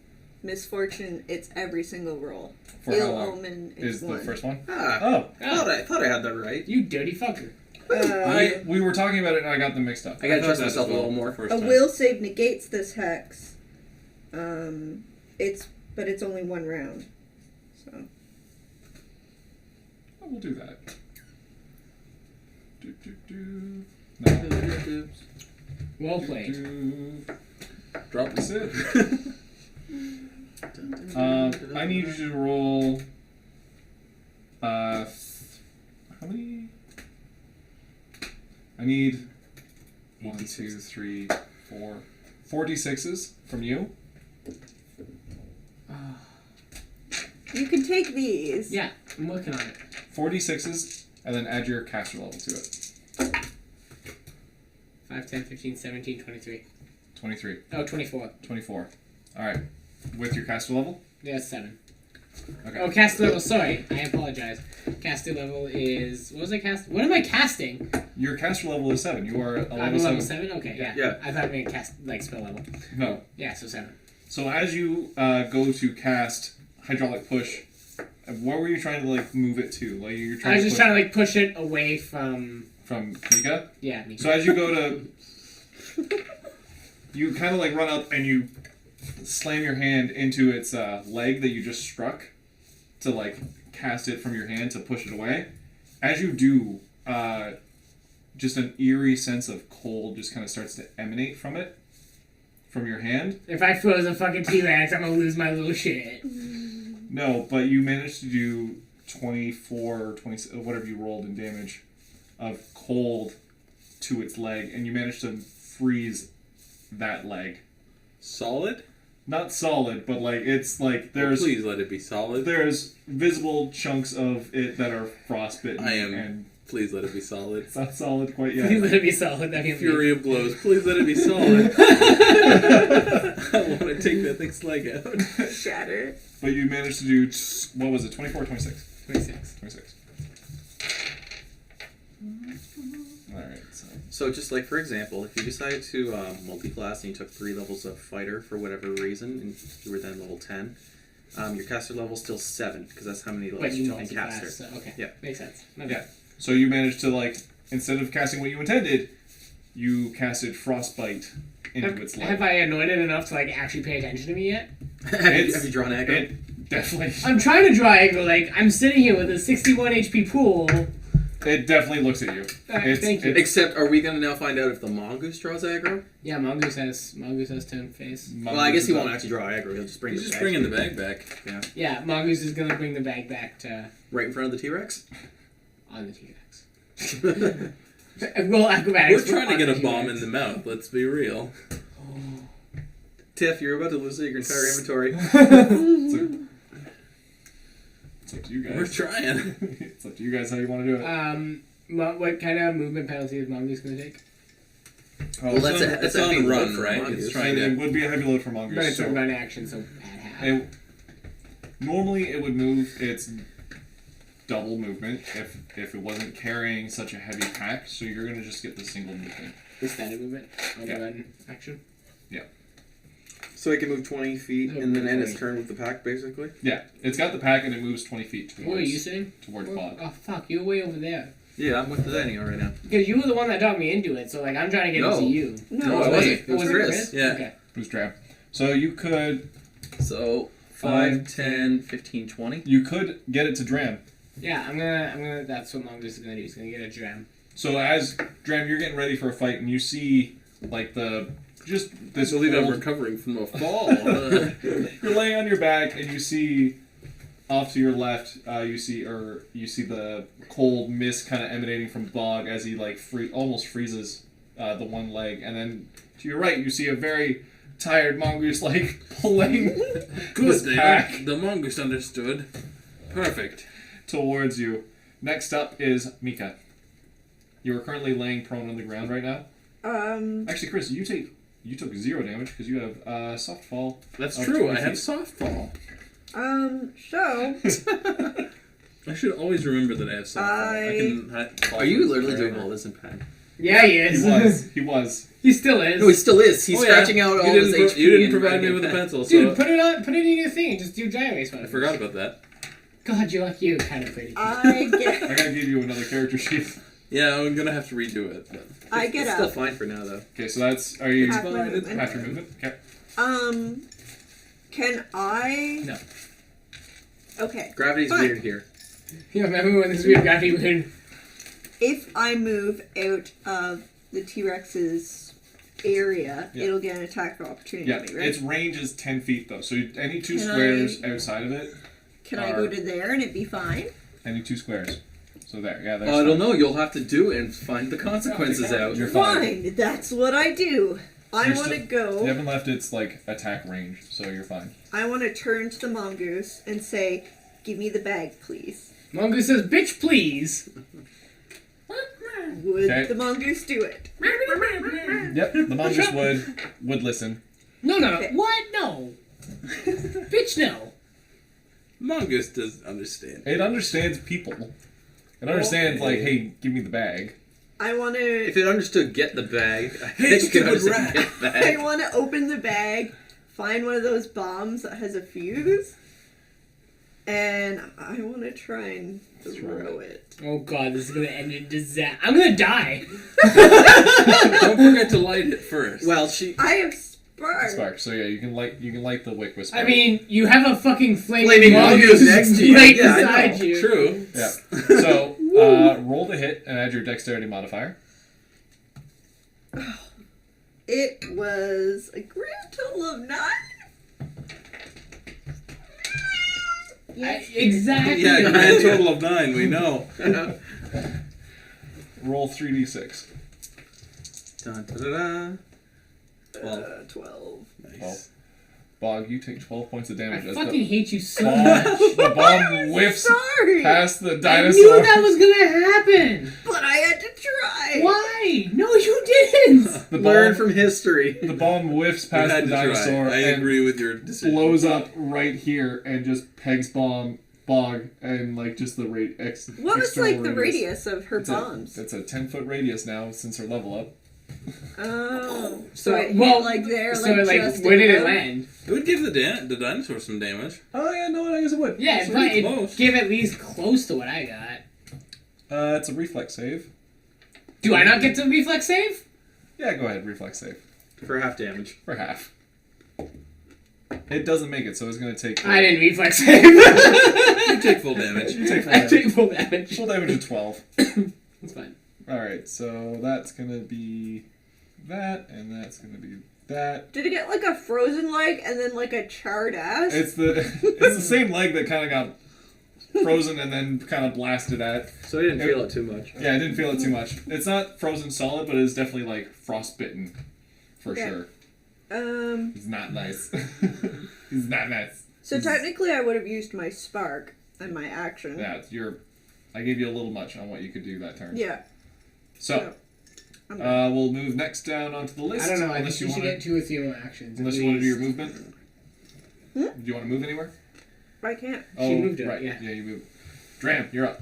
Misfortune, it's every single roll. For how Ill long? Omen Is is the one. first one? Ah, Oh. I thought I had that right. You dirty fucker. We were talking about it and I got them mixed up. I gotta thought trust that myself as a little more. First A time. will save negates this hex. It's only one round. So Oh, we'll do that. Do. No. Well played. Do. Drop That's the it. I need you to roll. How many? I need 1, 2, 3, 4, 46s from you. you can take these. Yeah, I'm working on it. 46s, and then add your caster level to it. 5, 10, 15, 17, 23. 23, Oh, 24. 24. All right, with your caster level. Yeah, 7. Okay. Oh, caster level. Sorry, I apologize. Caster level is. What was I cast? What am I casting? Your caster level is 7. You are a I'm level a level 7. 7? Okay, yeah. Yeah. I thought I meant cast, like, spell level. No. Yeah, so 7. So as you go to cast hydraulic push, where were you trying to like move it to? Like you're trying I was to just push trying to, like, push it away from. Mika. Yeah, me. So as you go to, you kind of like run up and you slam your hand into its leg that you just struck to like cast it from your hand to push it away. As you do, just an eerie sense of cold just kind of starts to emanate from it, from your hand. If I froze a fucking T-Rex, I'm gonna lose my little shit. No, but you managed to do 24 or 20, whatever you rolled in damage of cold to its leg, and you managed to freeze that leg. Solid? Not solid, but like it's like there's Please let it be solid. there's visible chunks of it that are frostbitten. I am- and Please let it be solid. it's not solid quite Please yet. let it be solid. That'd be Fury of blows. Please let it be solid. I want to take that thing's leg out. Shatter it. But you managed to do what was it? 24 or 26? 26. 26. All right. So So just like for example, if you decided to multi-class and you took 3 levels of fighter for whatever reason, and you were then level 10, your caster level is still 7 because that's how many But levels you you can caster. multi-class, so okay. Yeah. Makes sense. yeah. So you managed to like instead of casting what you intended, you casted frostbite into its leg. Have I annoyed it enough to, like, actually pay attention to me yet? have you drawn aggro? It definitely. I'm trying to draw aggro. Like, I'm sitting here with a 61 HP pool. It definitely looks at you. Thank you. Except, are we going to now find out if the mongoose draws aggro? Yeah, Mongoose has turn face. Well, I guess he won't actually draw aggro. He'll just bring He's the just bag bringing the bag back. Yeah. Yeah, Mongoose is gonna bring the bag back to Right in front of the T-Rex? on the T-Rex. Roll acrobatics. We're trying to on get a the bomb T-Rex. in the mouth. Let's be real. Tiff, you're about to lose your entire inventory. It's up to you We're guys. trying. It's up to you guys how you want to do it. What kind of movement penalty is Mongoose gonna take? Oh, Well, that's it's a on heavy run, load for right? mongoose. It's trying it to. would be a heavy load for Mongoose. But it's so a run action, so at half. normally it would move its double movement if it wasn't carrying such a heavy pack. So you're gonna just get the single movement. The standard movement on Yeah. the run action. So I can move 20 feet and then end its 20. turn with the pack, basically? Yeah, it's got the pack and it moves 20 feet What are you towards saying? Bob. Oh fuck, you're way over there. Yeah, I'm with the Xenia right now. Because you were the one that got me into it, so like I'm trying to get No. into you. No, I wasn't. It was it Chris. Yeah. Okay. Who's Drab? So you could So 5, 10, 15, 20. get it to Dram. Yeah, I'm gonna. That's what Mongoose is gonna do. He's gonna get a jam. So as Dram, you're getting ready for a fight, and you see like this I believe I'm cold- recovering from a fall. You're laying on your back, and you see off to your left. You see the cold mist kind of emanating from Bog as he like almost freezes the one leg, and then to your right you see a very tired mongoose like pulling this Good, pack the mongoose understood. Perfect. towards you. Next up is Mika. You are currently laying prone on the ground right now. Actually, Chris, you took 0 damage because you have soft fall. That's of true. 20 I have feet. soft fall. So I should always remember that I have soft fall. I can fall Are you for literally forever. doing all this in pen? Yeah, he is. He was. He still is. No, he still is. He's Oh, yeah. scratching out all You his didn't HP. You didn't and provide writing me in with a pen. pencil, Dude, so put it in your thing and just do dry erase. I forgot about that. God, you're like you, kind of pretty. I I get gotta give you another character sheet. Yeah, I'm gonna have to redo it. But. I get It's still up. fine for now, though. Okay, so that's are you Half my movement. half your movement? Okay. Can I? No. Okay. Gravity's Fine. weird here. You remember when this weird gravity would... If I move out of the T-Rex's area, Yeah. it'll get an attack of opportunity Yeah, on me, right? its range is 10 feet though, so any two Can squares outside of it, Can I go to there and it be fine? any two squares. So there, yeah, there's I don't know. You'll have to do it and find the consequences out. You're fine. Fine. That's what I do. I You're want to still- go. You haven't left its like attack range, so you're fine. I want to turn to the mongoose and say, "Give me the bag, please." Mongoose says, bitch, please. Would Okay. the mongoose do it? Yep, the mongoose would listen. No. Okay. What? No. Bitch, no. Mongoose does understand. It understands people. It understands like, hey, give me the bag. I want If to. it understood get the bag, I Hey, think it could stupid understand rat. get the I bag. want to open the bag, find one of those bombs that has a fuse, and I want to try and throw it. Oh god, this is gonna end in disaster. I'm gonna die. Don't forget to light it first. Well, she... I have spark. Spark. So yeah, you can light the wick with spark. I mean, you have a fucking flaming Flaming mongoose mongoose next to you. right Yeah, I beside know. you. True. yeah. So roll the hit and add your dexterity modifier. It was a grand total of 9. Yes. Exactly. Yeah, grand total of 9. We know. Roll 3d6. Dun, da, da, da. 12. Nice. Bog, you take 12 points of damage I as fucking hate you so bomb, much. the bomb whiffs Sorry, past the I dinosaur. knew that was gonna happen. but I had to try. Why? No, you didn't. The Learn bomb, from history. the bomb whiffs You past had the to dinosaur try. I and agree with your decision. blows up right here and just pegs Bog and like just the What was external like the radius of her It's bombs? it's a 10-foot radius now since her level up. Oh, So, so it well, hit like there, so like like, just where did it above? land? It would give the dinosaur some damage. Oh yeah, no, I guess it would. Yeah, It's but really it close. give at least close to what I got. It's a reflex save. Do I not get to reflex save? Yeah, go ahead, reflex save For half damage. for half. It doesn't make it, so it's gonna take. I didn't reflex save. You take full damage. You take full I damage. take full damage. Full damage of 12. That's fine. All right, so that's gonna be that, and that's gonna be that. Did it get like a frozen leg and then like a charred ass? It's the same leg that kind of got frozen and then kind of blasted at. So I didn't feel it too much. Yeah, I didn't feel it too much. It's not frozen solid, but it's definitely like frostbitten, for Okay. sure. It's not nice. It's not nice. So technically, I would have used my spark and my action. Yeah, I gave you a little much on what you could do that turn. Yeah. So, I'm done. we'll move next down onto the list. I don't know. I think unless you you should want get 2 or 3 more actions. unless at you want to do your least. movement. Hmm? Do you want to move anywhere? I can't. Oh, moved it, right. yeah. you move. Dram, you're up.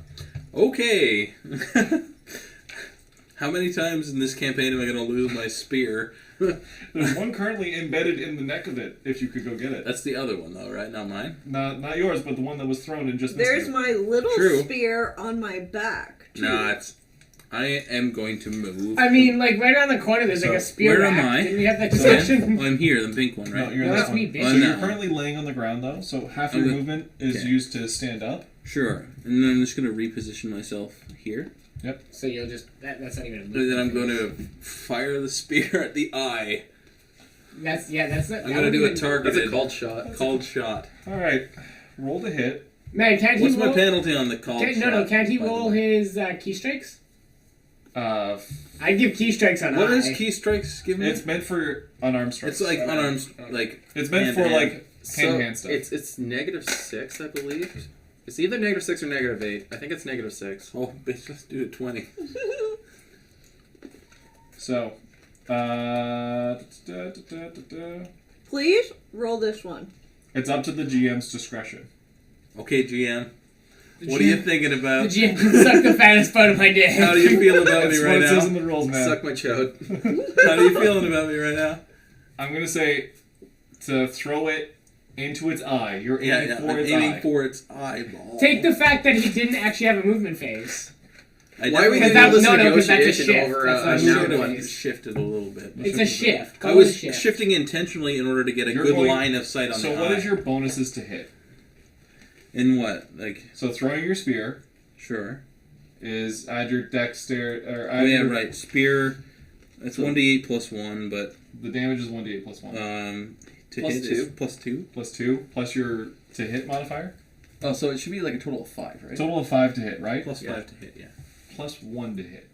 Okay. How many times in this campaign am I going to lose my spear? There's one currently embedded in the neck of it, if you could go get it. That's the other one, though, right? Not mine? Not yours, but the one that was thrown and just missed There's you. my little True. spear on my back. Too. No, I am going to move. I mean, like, right around the corner, there's like a spear where am rack. I? Didn't we have that So- discussion? Well, I'm here, the pink one, right? No, you're No, in this that's one. me, bitch. So Oh, you're no. currently laying on the ground, though, so half I'm your the- movement is okay. used to stand up. Sure. And then I'm just going to reposition myself here. So you'll just... That's not even a And then move. I'm going to fire the spear at the eye. That's not... I'm going to do a That's targeted a called shot. called shot. Alright, roll to hit. Man, can't What's he my roll... penalty on the called shot? No, can't he by the roll way? his key strikes? Uh, I give key strikes on What eye. does key strikes give me? it's meant for unarmed strikes. It's like unarmed, like... It's meant for, hand-to-hand. like, So hand-to-hand stuff. it's -6, I believe. It's either -6 or -8. I think it's -6. Oh, bitch, let's do it 20. So, Please roll this one. it's up to the GM's discretion. Okay, GM. What are you thinking The about? GM sucked the fattest part of my dick. How do you feel about me That's right what it says in now? the rules, man. Suck my chode. How are you feeling about me right now? I'm gonna say to throw it into its eye. You're aiming I'm for its aiming eye. for its eyeball. Take the fact that he didn't actually have a movement phase. Why are we Because doing that- all this no, 'cause that's a negotiation shift. over That's a not I a noun should shift. one? have shifted a little bit. It's a shift. I Call it a was shift. shifting intentionally in order to get a You're good going- line of sight on So the what eye. is your bonuses to hit? In what? Like, So throwing your spear sure. is add your dexterity, or Oh, add yeah, your, right. Spear. That's 1d8 plus 1, but the damage is 1d8 plus 1. to Plus hit is 2. plus 2. Plus 2, plus your to hit modifier. Oh, so it should be like a total of 5, right? Total of 5 to hit, right? Plus Yeah. 5 to hit, yeah. Plus 1 to hit.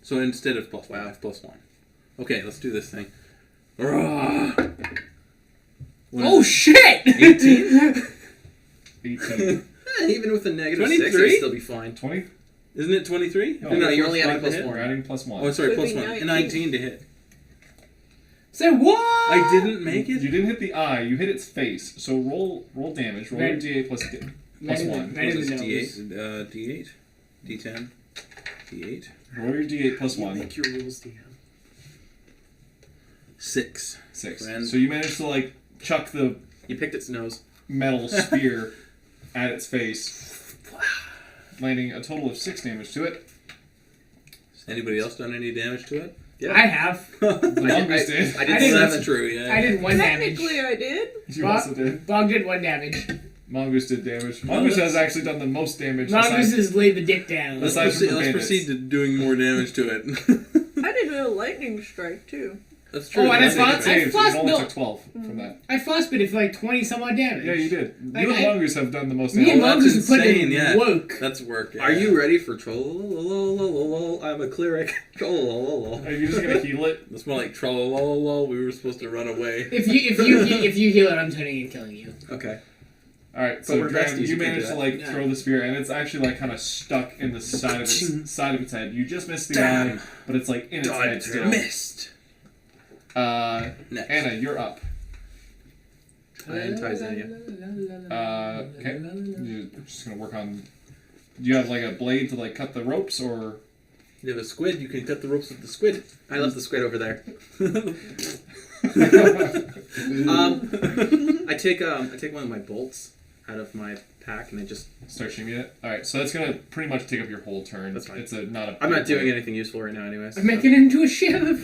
So instead of plus 5, plus 1. Okay, let's do this thing. Rah! What Oh is shit! 18? 18. Even with a -6, 23? it'd still be fine. 20? it? Isn't it 23? No, you're only adding plus plus hit? We're adding plus 1. Oh, sorry, Could plus be 1. 19. 19 to hit. Say what? I didn't make it? You didn't hit the eye, you hit its face. So roll damage. Roll your Right. d8 plus Right in the- 1. right in What the is nose. D8? D8? D10? D8? Roll your d8 plus 1. Make your rules, DM. 6. 6. Friend. So you managed to, like, chuck the You picked its nose. metal spear at its face, landing a total of 6 damage to it. Has anybody else done any damage to it? I have. The longest did. I I did didn't- seven. That's true, yeah. I did 1 damage. Technically, I did. You also did. Bog did 1 damage. Mongoose did damage. Mongoose has actually done the most damage. Mongoose aside- has laid the dick down. Let's, Aside from proceed, the let's bandits. proceed to doing more damage to it. I did a lightning strike too. That's true. Oh, and that's I it. thought- Saves, I you only no. took 12 from that. I frostbit for like 20 some odd damage. Yeah, you did. Like, You and I- Mongoose have done the most Me and damage. that's Mongoose have put in insane, yeah. work. That's work. Yeah. Are you ready for troll? I'm a cleric. Troll. Are you just gonna heal it? That's more like troll. We were supposed to run away. If you heal it, I'm turning and killing you. Okay. Alright, so we're Dram, besties, you you can't managed do to that. like throw the spear, and it's actually like kind of stuck in the side of its head. You just missed the Damn. eye, but it's like in its head still. Missed. Next. Anna, you're up. I entice Xenia. Okay, you're just gonna work on. Do you have like a blade to like cut the ropes, or You have a squid. You can cut the ropes with the squid. I left the squid over there. I take one of my bolts out of my pack and I just. start shimmying it? All right, so that's gonna pretty much take up your whole turn. That's fine. It's a not a. I'm not doing anything useful right now, anyways. I'm making it into a ship.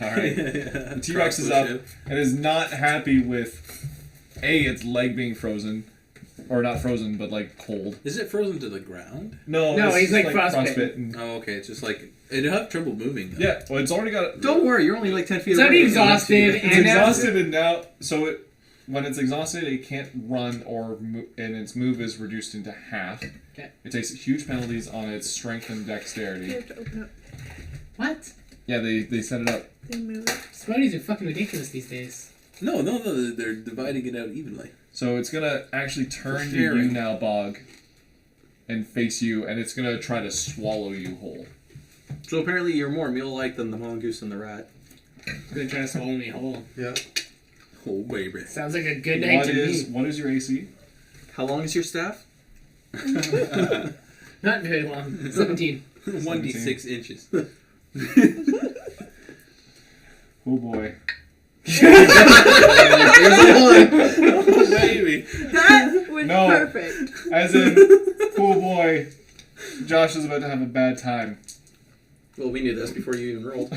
All right. The T-Rex is up and is not happy with its leg being frozen, or not frozen, but like cold. Is it frozen to the ground? No, No, it's he's just, like frostbitten. frostbitten. Oh, okay. It's just like it'd have trouble moving. Though. Yeah, well, it's already got. Don't worry, you're only like 10 feet It's away. already exhausted. It's And now- exhausted and now, so when it's exhausted, it can't run and its move is reduced into half. Okay. It takes huge penalties on its strength and You dexterity. have to open up. What? Yeah, they set it up. They move it. Smarties are fucking ridiculous these days. No. They're dividing it out evenly. So it's gonna actually turn to you sharing. now, Bog, and face you, and it's gonna try to swallow you whole. So apparently you're more mule-like than the mongoose and the rat. It's gonna try to swallow me whole. Yeah. Oh baby. Sounds like a good night to me. What is your AC? How long is your staff? Not very long. 17. 1d6 inches. Oh boy. There's a one. Oh, baby. That was No. perfect. As in, oh boy, Josh is about to have a bad time. Well, we knew this before you even rolled.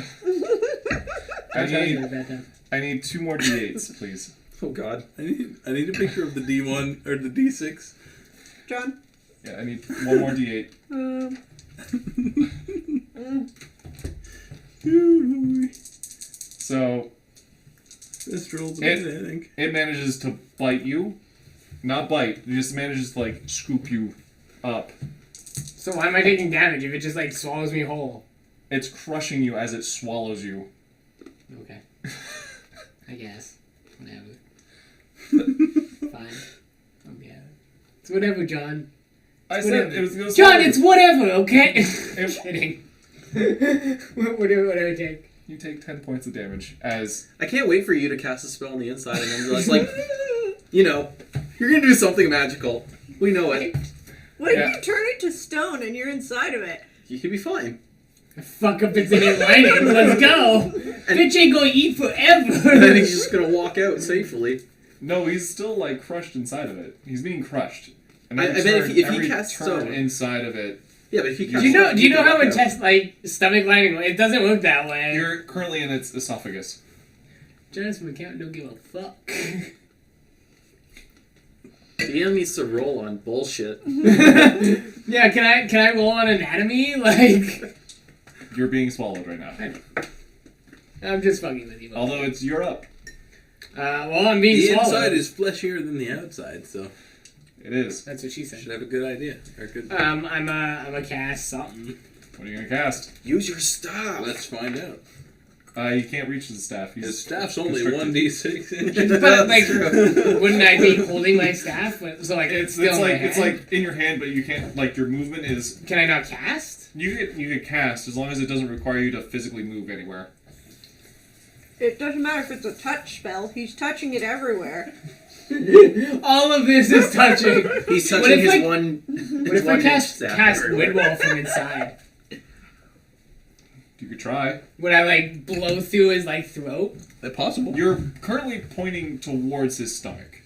I need 2 more d8s, please. Oh God. I need a picture of the D1 or the D6. John? Yeah, I need 1 more d8. So This rolls a It- bit, I think. it manages to bite you. Not bite, it just manages to like scoop you up. So why am I taking damage if it just like swallows me whole? It's crushing you as it swallows you. Okay. I guess. Whatever. Fine. Okay. It's whatever, John. I said it was gonna John, swallow it's you. whatever, okay? If- Kidding. whatever I take. You take 10 points of damage as I can't wait for you to cast a spell on the inside and then just like, you know, you're gonna do something magical. We know it. What if Yeah. you turn it to stone and you're inside of it? You can be fine. Fuck up its inner lining. Let's go. Bitch ain't gonna eat And then forever. he's just gonna walk out safely. no, he's still like crushed inside of it. He's being crushed. And I every bet if turn- he every casts turn stone. inside of it, Yeah, but if he Do casts you know? stone, Do you he know can how walk it out. tests like stomach lining? It doesn't work that way. you're currently in its esophagus. Jonas McCount don't give a fuck. DM needs to roll on bullshit. Yeah, can I roll on anatomy? Like, You're being swallowed right now. I'm just fucking with you. Although you're up. Well, I'm being The swallowed. inside is fleshier than the outside, so It is. That's what she you said. should have a good idea. Or good. I'm a cast something. What are you gonna cast? Use your staff. Let's find out. You can't reach the staff. His He's staff's only constricted. 1d6 inches. But like, wouldn't I be holding my staff? So like, It's still in my like it's hand? like in your hand, but you can't. Like your movement is. Can I not cast? You can cast as long as it doesn't require you to physically move anywhere. It doesn't matter if it's a touch spell. He's touching it everywhere. All of this is touching. He's What touching if his I- one. What if I one cast staff cast everywhere. Windwall from inside? You could try. Would I like blow through his like throat? That's possible. You're currently pointing towards his stomach.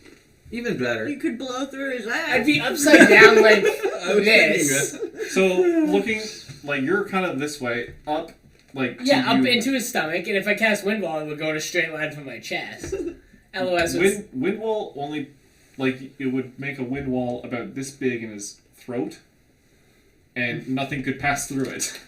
Even better. You could blow through his ass. I'd be upside down like I was this. thinking that. So looking like you're kind of this way up, like to Yeah, up you. into his stomach, and if I cast Windwall, it would go in a straight line from my chest. LOS was Wind wall only, like it would make a wind wall about this big in his throat, and nothing could pass through it.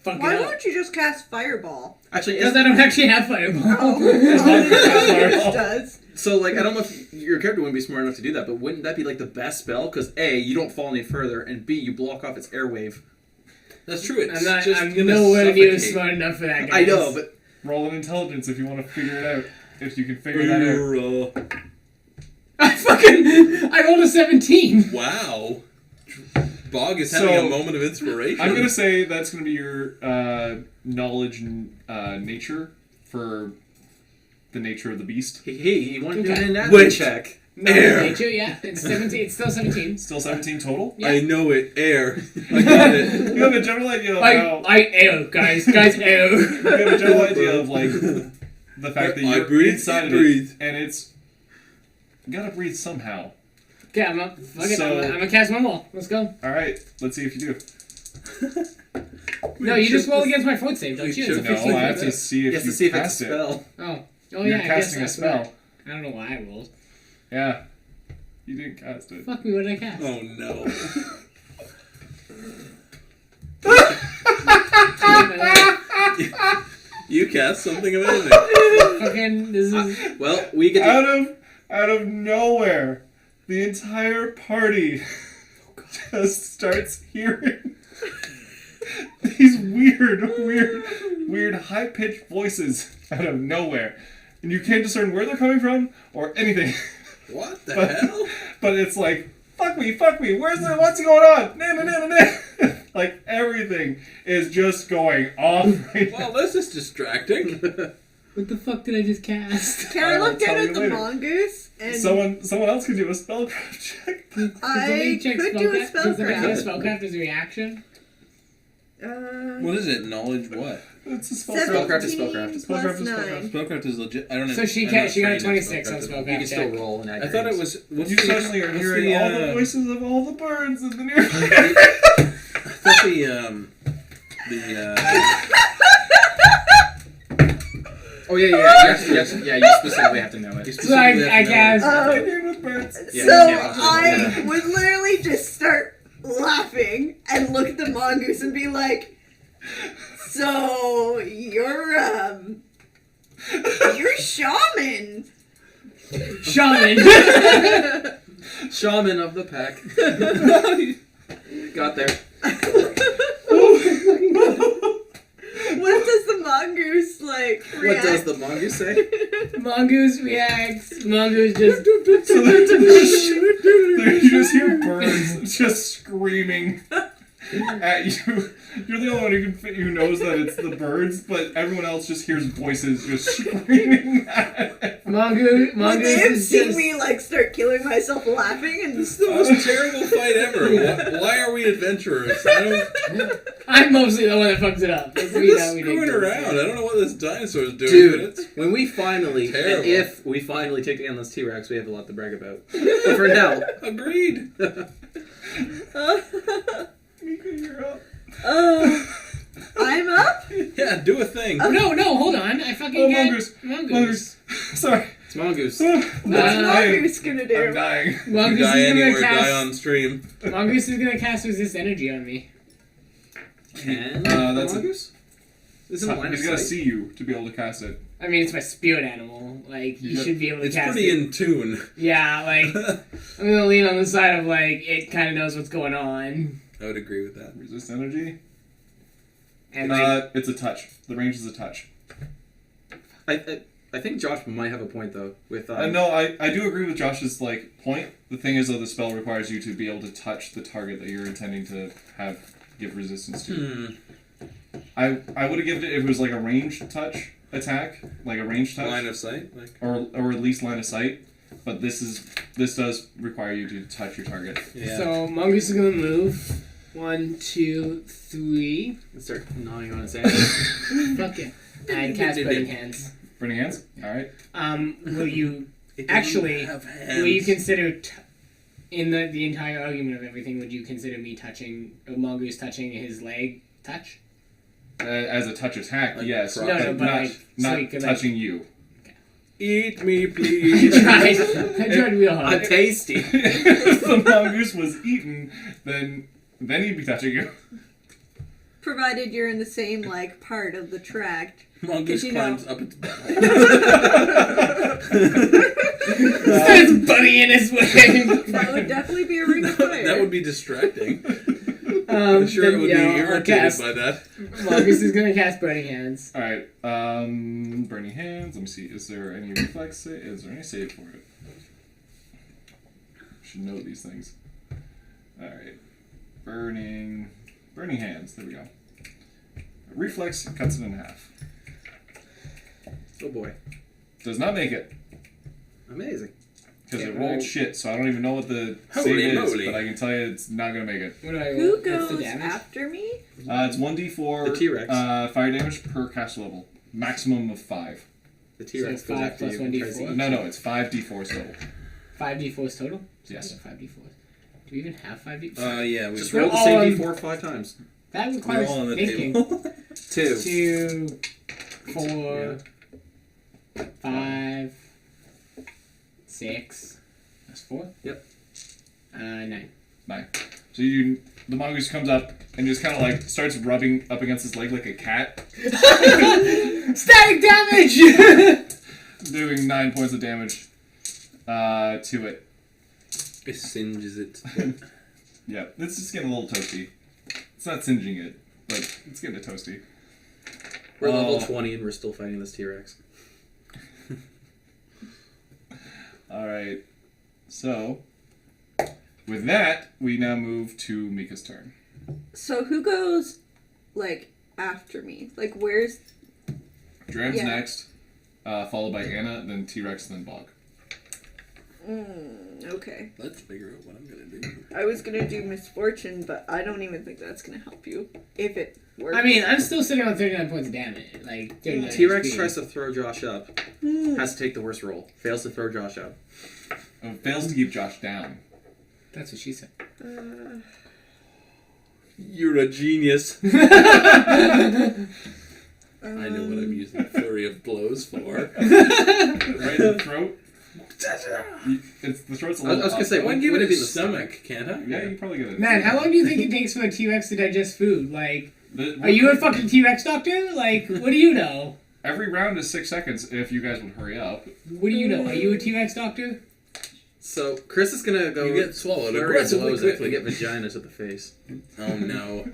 fucking Why up. don't you just cast Fireball? Actually, Because I don't actually have Fireball. It does. so like I don't know if your character wouldn't be smart enough to do that, but wouldn't that be like the best spell? Because A, you don't fall any further, and B, you block off its airwave. That's true. It's I'm just I'm gonna nowhere near suffocate. smart enough for that, guys. I know, but Roll an intelligence if you want to figure it out. If you can figure that out. I rolled a 17. Wow. Bog is having So, a moment of inspiration. I'm gonna say that's gonna be your knowledge and nature for the nature of the beast. he wanted to do Okay. an anatomy Wait. check. Air. Nature, yeah. It's 17. It's still 17. Still 17 total. Yeah. I know it. Air. I got it. You have a general idea of how. I air, guys, You air. have a general idea of like the fact that I you're breathe, inside of you breathe. it, and it's you gotta breathe somehow. Okay, I'm up. Fuck it. So- I'm gonna cast Windwall. Let's go. All right, let's see if you do. No, you just roll against my foot save, don't you? It's a No, 15. I have to see He if has you to see if it's a cast it. spell. Oh, You're yeah. I guess casting a that's spell. right. I don't know why I rolled. Yeah, you didn't cast it. Fuck me. What did I cast? Oh no. You cast something amazing. Fucking. This is. Well, we get to Out of nowhere, the entire party just starts hearing these weird high-pitched voices out of nowhere, and you can't discern where they're coming from or anything. What the But- hell? But it's like, fuck me, what's going on? Nah. Like everything is just going off right now. Well, this is distracting. What the fuck did I just cast? Can I will look down tell at you the later. mongoose and Someone else can do a spellcraft check. I could do a Does somebody do a spellcraft. spellcraft as a reaction? What is it? Knowledge what? It's a spell. Spellcraft is 17 spellcraft. plus Spellcraft is 9. Spellcraft is legit. I don't know. So she got a 26 on spellcraft. You can still roll and add I thought it your was. What's You the, suddenly are what's hearing the, all the voices of all the birds in the nearby. I thought Oh yeah. You specifically have to know it. So I cast. with birds. Yeah, So you can't I would literally just start laughing and look at the mongoose and be like, "So you're shaman." Shaman. Shaman of the pack. Got there. What does the mongoose like What react? does the mongoose say? Mongoose reacts. Mongoose just. So you just hear birds just screaming at you. You're the only one who knows that it's the birds, but everyone else just hears voices just screaming at it. Mongoose Would they have is seen just. me like start killing myself laughing and This is the most terrible fight ever. Why are we adventurers? I'm mostly the one that fucks it up. It's We're me just that we screwing did around. I don't know what this dinosaur is doing. but Dude, it's when we finally, Terrible. and if we finally take down this T-Rex, we have a lot to brag about. But for now, agreed. Mika, you're up. I'm up. Yeah, do a thing. No, hold on. I fucking Oh, get mongoose. mongoose. Sorry. it's mongoose. What's mongoose gonna I'm do? dying. Mongoose Die is anywhere, gonna die cast. on stream. Mongoose is gonna cast resist energy on me. Can that's a- mongoose? This is a line of He's got to sight. see you to be able to cast it. I mean, it's my spirit animal. Like, you Yeah. should be able to It's cast pretty it. in tune. Yeah, like, I'm gonna lean on the side of, like, it kind of knows what's going on. I would agree with that. Resist energy. And, like, It's a touch. The range is a touch. I think Josh might have a point though. With No, I do agree with Josh's point. The thing is, though, the spell requires you to be able to touch the target that you're intending to give resistance to. I would have given it if it was like a ranged touch attack, like a ranged touch, Line of sight? Like, or at least line of sight. But this does require you to touch your target. yeah. so Mongoose is gonna move. 1, 2, 3. start gnawing on his ass. Fuck it. And cast Burning Hands. Burning hands. All right. Will you It doesn't actually? have Will you hands. consider? In the entire argument of everything, would you consider me touching a mongoose touching his leg? Touch? As a touch attack, Like yes, prop. No, but no, but not like, so not you could, touching you. Eat me, I please. tried. I tried real I'm hard. tasty. If the mongoose was eaten, then he'd be touching you. Provided you're in the same like part of the tract. Mongoose you know- climbs up its butt. Starts burying his way. That would definitely be a ring of fire. That would be distracting. I'm sure it would be I'll irritated cast. by that. Mongoose is gonna cast Burning Hands. All right. Burning hands. Let me see. Is there any reflex? Is there any save for it? Should know these things. All right. Burning hands. There we go. Reflex cuts it in half. Oh boy, Does not make it amazing. because it Yeah, rolled right. shit. So I don't even know what the Holy save is, moly. but I can tell you it's not gonna make it. What do I Who roll? What's the goes damage? after me? It's 1d4 The T-Rex. Fire damage per cast level. Maximum of 5. The T-Rex So goes 5 after plus you and 1d4? tries to eat No, you. it's 5d4 total. 5d4s total? Yes. 5d4s. Do we even have 5d4s? Yeah, we Just We're roll the all same on- d4 5 times. That we're requires all on the thinking. table. 2. 2, 4, 5, 6. That's 4? Yep. 9. 9. So the mongoose comes up and just kind of like starts rubbing up against his leg like a cat, Static damage! doing 9 points of damage to it. It singes it. Yeah, it's just getting a little toasty. It's not singeing it, but it's getting a toasty. We're level Oh. 20 and we're still fighting this T-Rex. All right. So with that, we now move to Mika's turn. So who goes like after me? Like where's Dreb's Yeah. next. followed by Anna, then T-Rex, then Bog. Okay. Let's figure out what I'm gonna do. I was gonna do misfortune, but I don't even think that's gonna help you. If it works. I mean, I'm still sitting on 39 points of damage. Like, 39 T-Rex HP. tries to throw Josh up. Has to take the worst roll. Fails to throw Josh up. Fails to keep Josh down. That's what she said. You're a genius. I know what I'm using flurry of blows for. Right in the throat. It's the throat's a I little. was gonna say, up. Why give would it it be the the stomach, can't I? Yeah, you probably get it. Man, how long do you think it takes for a T-Rex to digest food? Like, The- are you a fucking T-Rex doctor? Like, what do you know? Every round is 6 seconds. If you guys would hurry up. What do you know? Are you a T-Rex doctor? So Chris is gonna go. You get swallowed flurry of aggressively blows quickly. and get vagina to the face. Oh no.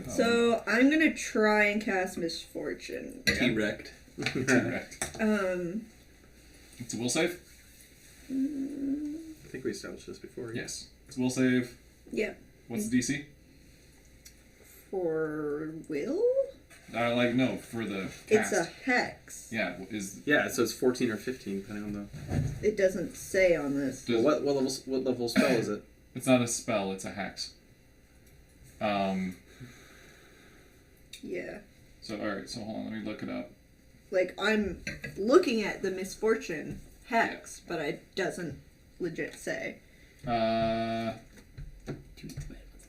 So I'm gonna try and cast misfortune. T-Rex. Correct. It's a will save. I think we established this before. Yeah? Yes. It's a will save. Yeah. What's the DC? For will? No, for the It's cast. a hex. Yeah, is Yeah, so it's 14 or 15, depending on the. It doesn't say on this. does, What level spell is it? it's not a spell, it's a hex. Yeah. So alright, so hold on, let me look it up. Like, I'm looking at the misfortune hex, but it doesn't legit say.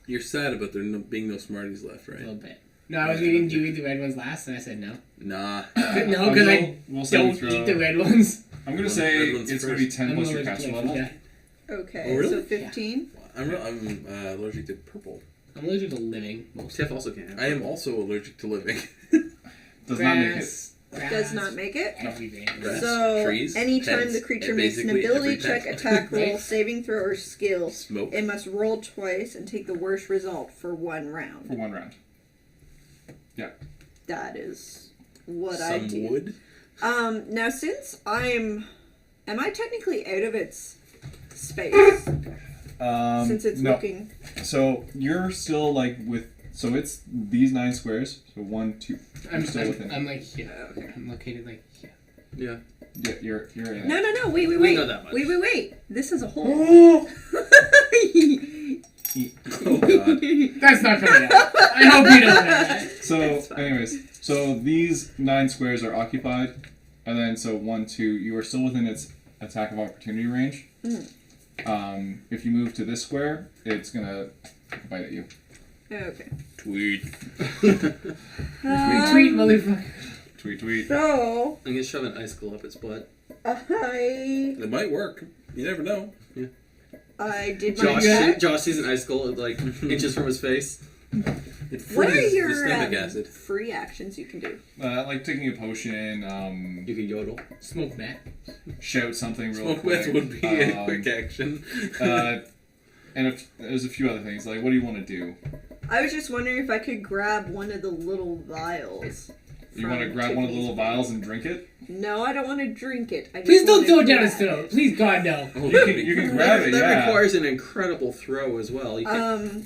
You're sad about there being no Smarties left, A right? little bit. No, I was reading, do you eat the red ones last? And I said no. Nah. No, because I We'll don't throw. eat the red ones. I'm gonna Red say one's it's gonna be first. 10 plus your allergic caster to level. yeah. Okay, Oh, really? so 15? I'm allergic to purple. I'm allergic to living. Mostly. Tiff also can't have. I am also allergic to living. Does not make it. Grass, Does not make it. everything. Grass, So, trees, anytime pets, the creature and makes an basically ability every check, pet. attack roll, Right. saving throw, or skill, Smoke. it must roll twice and take the worst result for one round. For 1 round. That is what I Some do. wood. Now since am I technically out of its space? Since it's no. looking. So you're still so it's these 9 squares. So 1, 2. I'm still within. I'm like here. Okay. I'm located like here. Yeah. Yeah, you're in it. No, wait. We know that much. Wait. This is a hole. Oh god. That's not fair enough. I hope you don't know that. So, That's fine. anyways, so these 9 squares are occupied, and then so 1, 2, you are still within its attack of opportunity range. If you move to this square, it's gonna bite at you. Okay. Tweet. Retweet, motherfucker. Tweet, tweet. So I'm gonna shove an icicle up its butt. It might work. You never know. I did my. Josh sees an icicle like inches from his face. It What are freezes your the stomach acid. free actions you can do? Like taking a potion, You can yodel. Smoke bat. shout something real Smoke quick. meth would be a quick action. And there's a few other things. Like, what do you want to do? I was just wondering if I could grab one of the little vials. You want to grab one of the little vials and drink it? No, I don't want to drink it. I just Please don't wanna throw it down grab his throat. Please, God, no. Oh, You can grab it, That yeah. requires an incredible throw as well. You can't,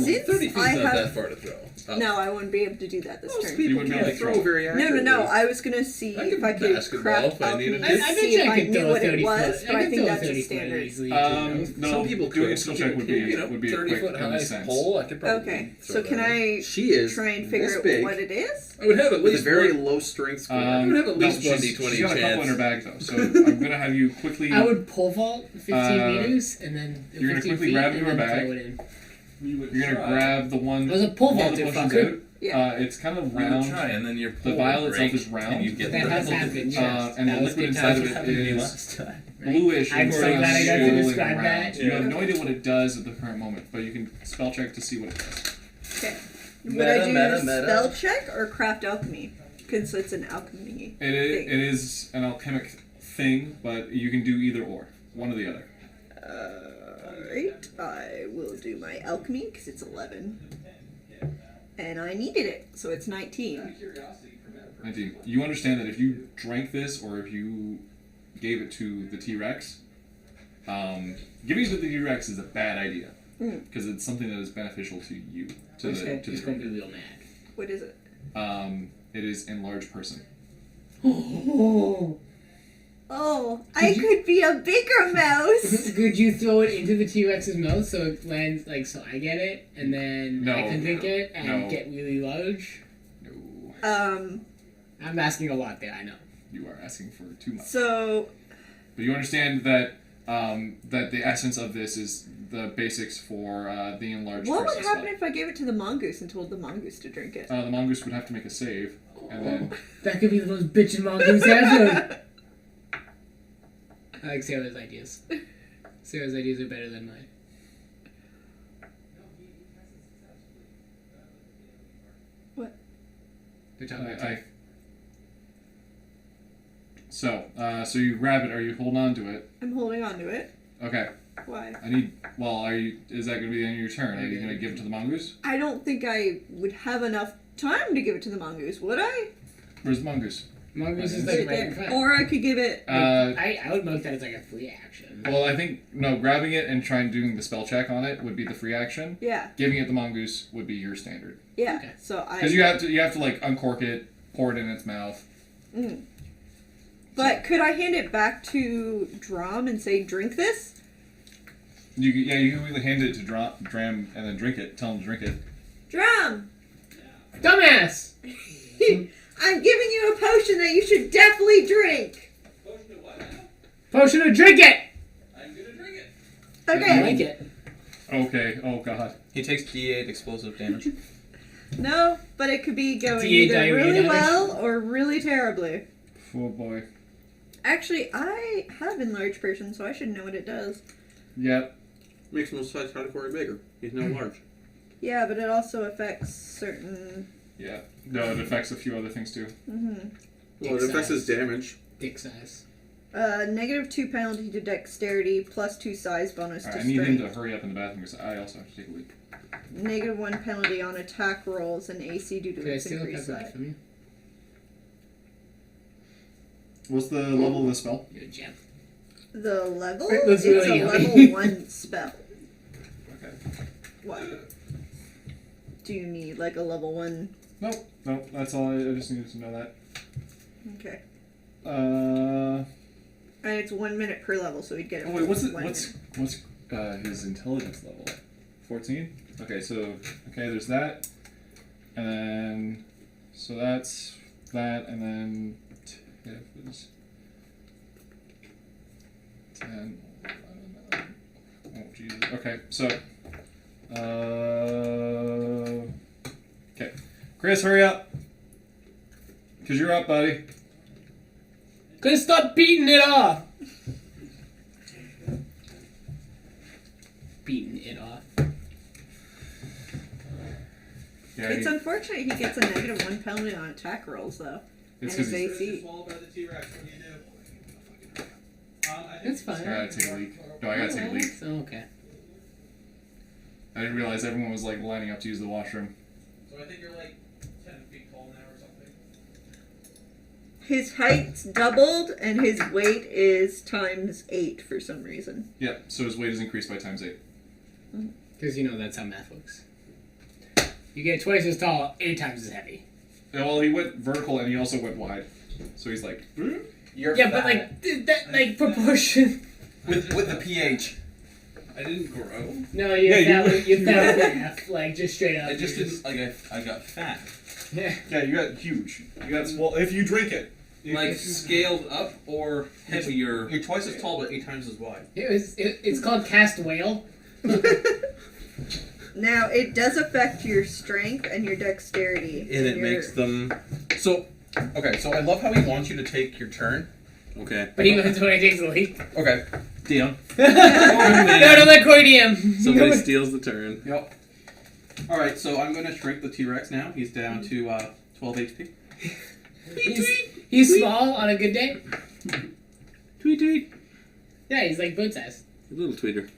Since 30 feet's I not have that far to throw. Oh. no, I wouldn't be able to do that this most turn. people wouldn't be can't able to throw throw. very accurately. No. I was gonna see I if could I could basketball craft if I needed alchemy to. I to bet see you if I I could knew throw a what 30 it was, foot. but I think throw a that's 30 just foot standard. easily. No, Some people doing a could. skill check would be You know, would be a 30 quick foot in high a sense. pole. I could probably. Okay, throw so that can in. I She is try and figure this out big, what it is? I would have at with a least very one. low strength score. I would have at least no, one she's D20 got a couple in her chance. bag though, so I'm gonna have you quickly. I would pole vault 15 Uh, meters and then you're gonna 15 quickly feet grab and your then bag. throw it in. You're gonna grab the one. I was a pole one of the vaulter, potions fucker. out. Yeah. It's kind of We would round. try, and then your pole vial would itself break, is round. and you'd get That the has double happened, digit. yes. And the That was liquid good inside times. of it Happened to me is last time. bluish I'm and so sort of glad I got to swirling describe around. that. You have no idea what it does at the current moment, but you can spell check to see what it does. Okay. Would Meta, I do meta, spell meta. check or craft alchemy? Because it's an alchemy. It is an alchemic thing, but you can do either or, one or the other. Alright, I will do my alchemy because it's 11. And I needed it, so it's 19. 19. You understand that if you drank this or if you gave it to the T-Rex, giving it to the T-Rex is a bad idea because it's something that is beneficial to you, to He's the going to be drinker. real mad. What is it? It is enlarged person. Oh. Oh, I could be a bigger mouse. Could you throw it into the T-Rex's mouth so it lands, like, so I get it, and then No. I can drink it and No. get really large? No. I'm asking a lot there, I know. You are asking for too much. So, But you understand that that the essence of this is the basics for the enlarged what would person happen spell. if I gave it to the mongoose and told the mongoose to drink it? The mongoose would have to make a save, and then That could be the most bitchin' mongoose ever! I like Sarah's ideas. Sarah's ideas are better than mine. What? They're talking about So you grab it. Are you holding on to it? I'm holding on to it. Okay. Why? I need. Well, are you? Is that going to be the end of your turn? Are you going to give it to the mongoose? I don't think I would have enough time to give it to the mongoose, would I? Where's the mongoose? Mongoose is Right like right in There. front. Or I could give it. I would mark that as like a free action. Well, I think no. Grabbing it and trying doing the spell check on it would be the free action. Yeah, Giving it the mongoose would be your standard. yeah. Okay. So I. Because you have to like uncork it, pour it in its mouth. Mm. But could I hand it back to Drum and say, drink this? You can really hand it to Dram and then drink it. Tell him to drink it. Drum! Dumbass! I'm giving you a potion that you should definitely drink. Potion of what now? Potion to drink it! I'm gonna drink it. I Okay. like it. Okay. Oh God. He takes D8 explosive damage. No, but it could be going D8 either diarrhea really damage? well or really terribly. Oh boy. Actually, I have enlarged person, so I should know what it does. Yep. Makes him a size category bigger. He's now large. Yeah, but it also affects certain. Yeah. No, it affects a few other things too. Mm-hmm. Well, it affects his damage. Dick size. -2 penalty to dexterity, +2 size bonus All to right, I need him to strength. hurry up in the bathroom because I also have to take a leak. -1 penalty on attack rolls and AC due to Could I its steal a increased pepperoni size. from you? What's the level of the spell? You're a gem. The level? It looks It's really a yummy. level 1 spell. Okay. What? Do you need like a level 1? Nope. That's all. I just needed to know that. Okay. Oh And it's 1 minute per level, so we'd get it. wait, what's for it? 1 What's minute. his intelligence level? 14. Okay, so there's that, and then so that's that, and then Tiff is 10. 11. Oh Jesus. Okay, so okay, Chris, hurry up, cause you're up, buddy. Could stop beating it off! Beating it off. Yeah, It's unfortunate he gets a -1 penalty on attack rolls, though. it's and because his he's. AC. Swallowed by the T-Rex. What do you do? That's fine. I gotta take a leak. No, I gotta take a leak. So, okay. I didn't realize everyone was like lining up to use the washroom. So I think you're like 10 feet tall now or something. His height's doubled, and his weight is ×8 for some reason. Yeah, so his weight is increased by ×8. Because you know that's how math works. You get twice as tall, 8 times as heavy. Yeah, well, he went vertical and he also went wide. So he's like, You're Yeah, but fat. like, that, like, proportion. with the pH. I didn't grow. No, you Yeah, fat, you fat half, like, just straight up. I just didn't, like, I got fat. Yeah. yeah, you got huge. You got well. If you drink it, Like, scaled up or heavier. You're twice as tall, but 8 times as wide. It's called cast whale. Now, it does affect your strength and your dexterity. And it your- makes them. So, okay, so I love how he wants you to take your turn. Okay. But even when he takes a leak. Okay, DM. No, don't let Corey DM. Somebody steals the turn. Yep. Alright, so I'm gonna shrink the T-Rex now. He's down to 12 HP. He's small on a good day. Tweet, tweet. Yeah, he's like boot size. A little tweeter.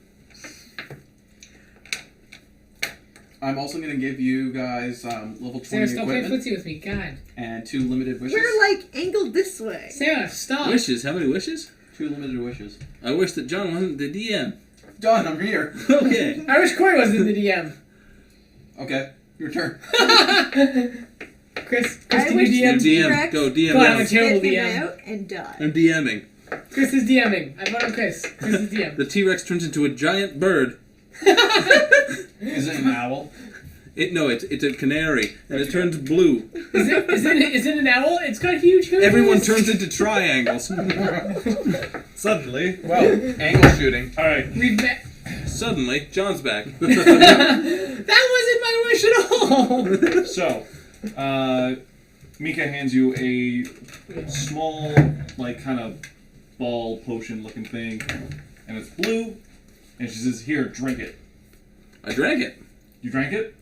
I'm also gonna give you guys level 20 Sarah, stop playing equipment footsie with me. God. and 2 limited wishes. We're like angled this way. Sarah, stop. Wishes? How many wishes? 2 limited wishes. I wish that John wasn't the DM. Done, I'm here. Okay. I wish Corey was in the DM. Okay, your turn. Chris, I can wish you the DM? T-Rex Go DM. Go on, I'm a now. terrible spit him DM. out and die. I'm DMing. Chris is DMing. I vote on Chris. Chris is DM. The T-Rex turns into a giant bird. Is it an owl? It's a canary, and it turns blue. Is it an owl? It's got huge hooves. Everyone turns into triangles. Suddenly. Well, angle shooting. All right. We've met. Suddenly, John's back. That wasn't my wish at all. So, Mika hands you a small, like, kind of ball potion-looking thing, and it's blue. And she says, "Here, drink it." I drank it. You drank it?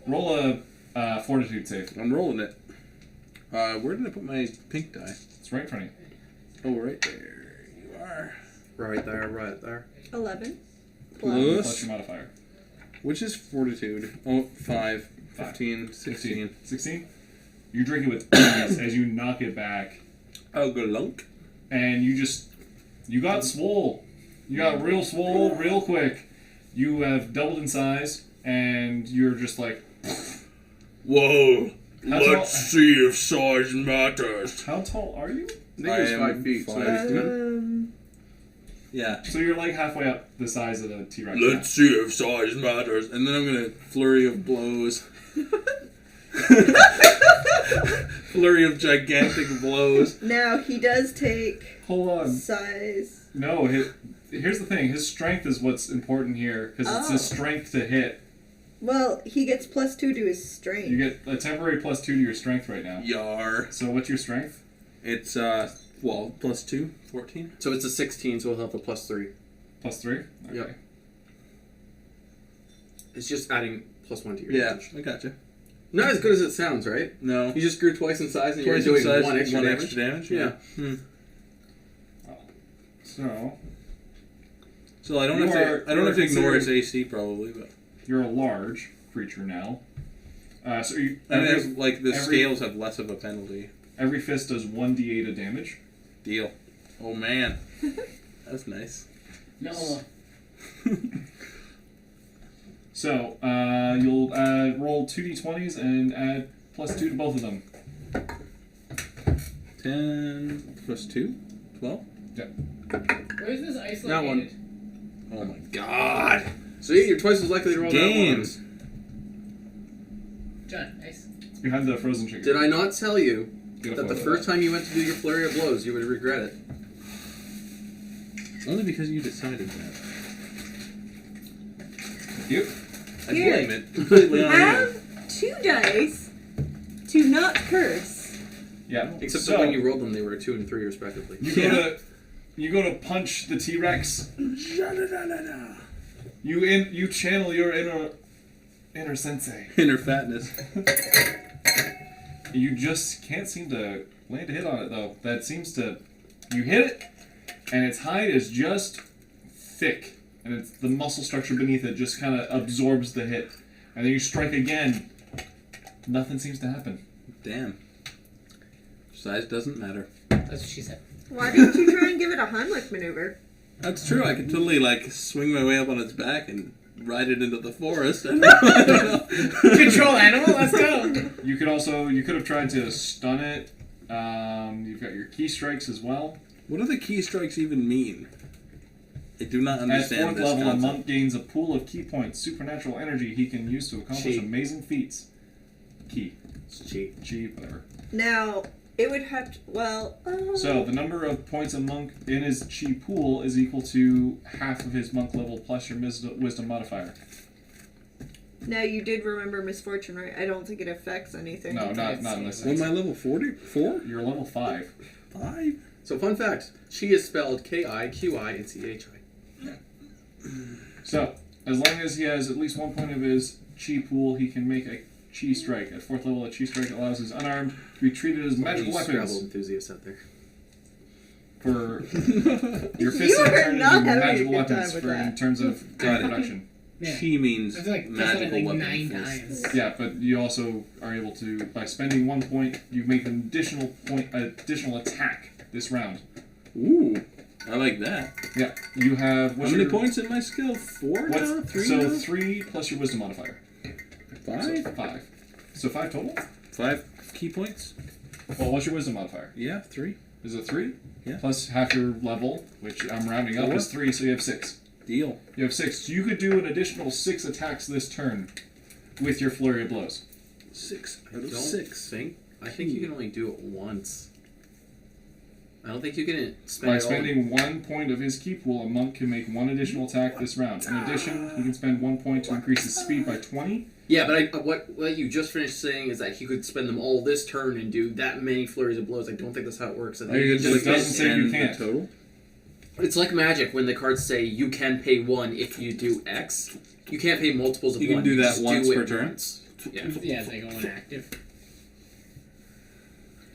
Roll a fortitude save. I'm rolling it. Where did I put my pink die? It's right in front of you. Oh, right there. You are. Right there, right there. 11. Plus. Plus your modifier. Which is fortitude? Oh, 5, 5. 15, 16. 16? You drink it with ease as you knock it back. Oh, glunk. And you got swole. You got real swole real quick. You have doubled in size, and you're just like, Whoa. How tall- see if size matters. how tall are you? I think it was 5 feet. So Yeah. So you're like halfway up the size of the T-Rex. Let's see if size matters. And then I'm going to flurry of blows. Flurry of gigantic blows. Now, he does take Hold on. size. No, here's the thing. His strength is what's important here, because it's his strength to hit. Well, he gets +2 to his strength. You get a temporary +2 to your strength right now. Yar. So what's your strength? It's, plus 2, 14. So it's a 16, so we'll have a +3. +3? Okay. Yep. It's just adding +1 to your Yeah, damage. I gotcha. Not as good as it sounds, right? No. You just grew twice in size and Twice you're in doing size, one extra damage. extra damage? Yeah. So, So I don't You have are- to. I don't have to you're ignore its considered- AC probably, but you're a large creature now. So you, I mean, every, like the every- scales have less of a penalty. every fist does 1d8 of damage. Deal. Oh man, that's nice. No. So, you'll roll 2d20s and add +2 to both of them. 10 plus 2, 12. Where is this ice That one. located? Oh my god. See, you're twice as likely to roll that Games. one. John, ice. It's behind the frozen chicken. Did I not tell you Get a that the photo of first time you went to do your flurry of blows, you would regret it? Only because you decided that. You? I Here. blame it completely on you. Have 2 dice to not curse. Yeah. Except so, that when you rolled them, they were a 2 and 3 respectively. You go to punch the T-Rex. You channel your inner sensei. Inner fatness. You just can't seem to land a hit on it though. That seems to you hit it, and its hide is just thick, and it's the muscle structure beneath it just kind of absorbs the hit, and then you strike again. Nothing seems to happen. Damn. Size doesn't matter. That's what she said. Why didn't you try and give it a Heimlich maneuver? That's true. I could totally like swing my way up on its back and ride it into the forest. Control animal, let's go. You could have tried to stun it. You've got your key strikes as well. What do the key strikes even mean? I do not At understand 4th this level, a concept. monk gains a pool of key points, supernatural energy he can use to accomplish Chi. amazing feats. Key. It's cheap. Chi, whatever. Now, it would have to, well... So, the number of points a monk in his chi pool is equal to half of his monk level plus your wisdom modifier. Now, you did remember misfortune, right? I don't think it affects anything. No, not in this What sense. am I level 40? 4? You're level 5. 5? So, fun fact: Chi is spelled K-I-Q-I and C-H-I. So, as long as he has at least 1 point of his chi pool, he can make a chi strike. At 4th level, a chi strike allows his unarmed to be treated as magical Scrabble weapons. enthusiasts out there. For your fists You are are turned not into having a magical good weapons time with for in that. terms of Got it. production. Yeah. Chi means That's like magical weapon. 9 fist. times. Yeah, but you also are able to, by spending 1 point, you make an additional attack this round. Ooh, I like that. Yeah, you have How many points in my skill? 4 now? 3 so now? 3 plus your wisdom modifier. 5? So 5. So 5 total? 5 key points? Well, what's your wisdom modifier? Yeah, 3. Is it 3? Yeah. Plus half your level, which I'm rounding up, 4. is 3, so you have 6. Deal. You have 6. So you could do an additional 6 attacks this turn with your flurry of blows. 6 I out of don't 6. I think you can only do it once. I don't think you can spend By it all. spending 1 point of his key pool, a monk can make 1 additional attack this round. In addition, he can spend 1 point to increase his speed by 20. Yeah, but what you just finished saying is that he could spend them all this turn and do that many flurries of blows. I don't think that's how it works. I think you It just doesn't say you can't. Total? It's like magic when the cards say you can pay 1 if you do X. You can't pay multiples of You can 1. do that just once do it per turn? once. Yeah. Yeah, they go inactive.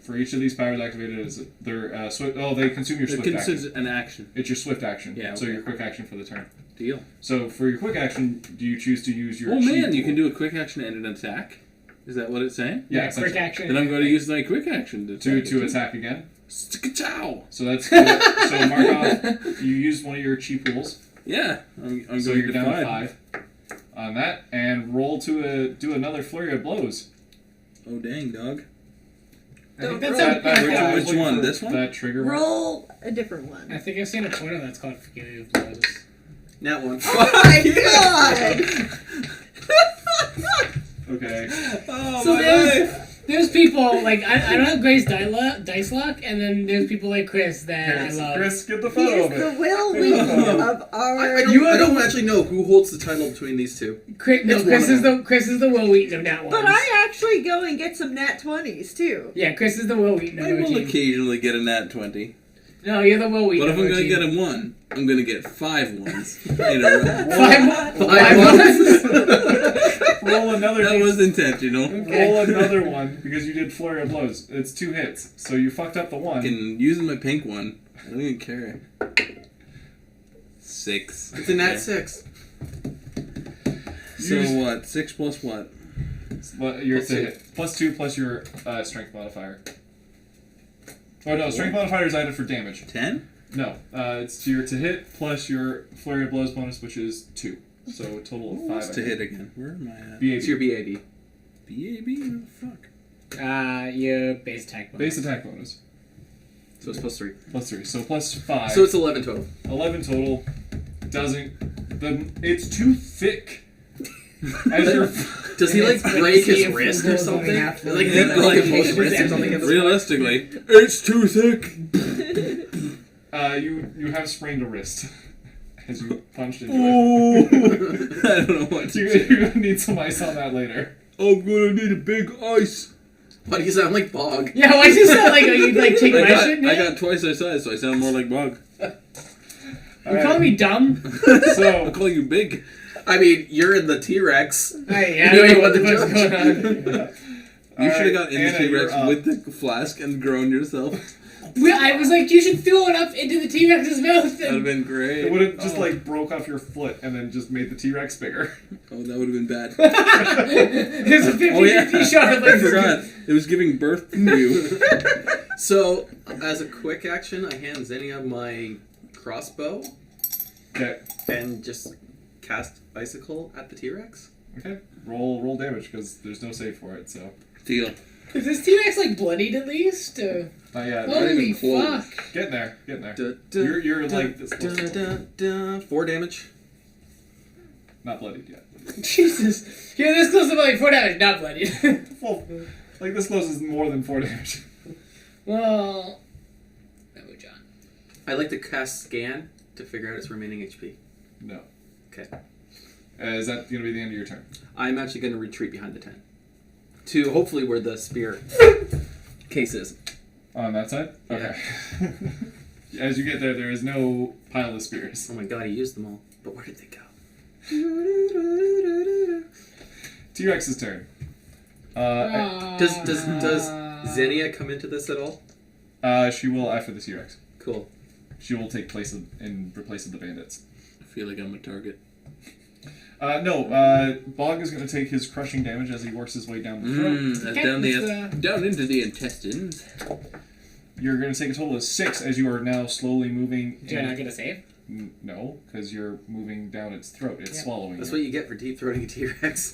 For each of these powers activated, is their swift. Oh, they consume your It swift action. considers an action. It's your swift action. Yeah, So okay. your quick action for the turn. Deal. So for your quick action, do you choose to use your? Oh chi man, you pool? can do a quick action and an attack. Is that what it's saying? Yeah, quick essentially. action. Then I'm going to use my quick action to attack again. Stick-a-chow! So that's good. So mark off. You used one of your chi pools. Yeah, I'm So going you're to down 5. 5 on that, and roll to do another flurry of blows. Oh dang, dog. I think Don't that's roll. a, I was Which looking one? for This one? That trigger one. Roll a different one. I think I've seen a porno that's called Forgive Blows. That one. Oh my god! Okay. Oh, So my there's, life! there's people, like, I don't have Grace dice luck, and then there's people like Chris that I love. Chris, get the He photo is of the it. Will Wheaton of our. I don't actually know who holds the title between these two. Chris It's is one of the Chris is the Will Wheaton of Nat ones. But I actually go and get some nat 20s too. Yeah, Chris is the Will Wheaton of I our will team. occasionally get a nat 20. No, you're the Will Wheaton But if of I'm our going to team. get a 1, I'm going to get 5 ones in a row. Five ones? Roll another. That was intentional. Roll another one because you did flurry of blows. It's 2 hits, so you fucked up the one. Fucking using my pink one. I don't even care. 6. It's a nat Okay. 6. So Use- what? 6 plus what? But your Plus to two. hit. Plus 2 plus your strength modifier. Oh no, strength modifier is added for damage. 10? No, it's your to hit plus your flurry of blows bonus, which is 2. So a total of 5. What's I to think. hit again? Where am I at? BAB. It's your BAB. BAB? Where the fuck? Your base attack bonus. Base attack bonus. So it's plus 3. Plus 3. So plus 5. So it's 11 total. 11 total. It's too thick. As your Does he like It's break see his if wrist the or rules only something? have Like, one. like his wrist or something? at this point? Realistically, it's too thick! you have sprained a wrist as you punched into Oh! it. I don't know what to You're do. gonna need some ice on that later. I'm gonna need a big ice! Why do you sound like Bog? Yeah, why'd you sound like you'd like take my shit, I man? got twice their size, so I sound more like Bug. You calling me dumb? I'll So call you big. I mean, you're in the T-Rex. Hey, I You don't know know what the the fuck's judge. going on. You should have Alright, got in the Anna, T-Rex you're up. with the flask and grown yourself. I was like, you should throw it up into the T-Rex's mouth. That'd have And... been great. it would have just like broke off your foot and then just made the T-Rex bigger. Oh, that would have been bad. There's a 50-50 Oh yeah, shot of I like forgot. It was giving birth to you. So, as a quick action, I hand Xenia my crossbow Okay. and just cast Icicle at the T-Rex. Okay. Roll damage because there's no save for it. So. Deal. Is this T-Rex like bloodied at least? Yeah. Holy even close. fuck. Getting there. Getting there. Da, You're da, like this da, close. da, da. 4 damage. Not bloodied yet. Jesus. You're this close to like 4 damage, not bloodied. Well, like this close is more than 4 damage. Well... Oh, John. I like to cast Scan to figure out its remaining HP. No. Okay. Is that going to be the end of your turn? I'm actually going to retreat behind the tent. To hopefully where the spear case is. On that side? Yeah. Okay. As you get there, there is no pile of spears. Oh my god, he used them all. But where did they go? T-Rex's turn. Does Xenia come into this at all? She will after the T-Rex. Cool. She will take place in replace of the bandits. I feel like I'm a target. No, Bog is going to take his crushing damage as he works his way down the throat. Okay, Down into the intestines. You're going to take a total of 6 as you are now slowly moving. You're not gonna save? No, because you're moving down its throat. It's Yep. swallowing That's you. what you get for deep throating a T-Rex.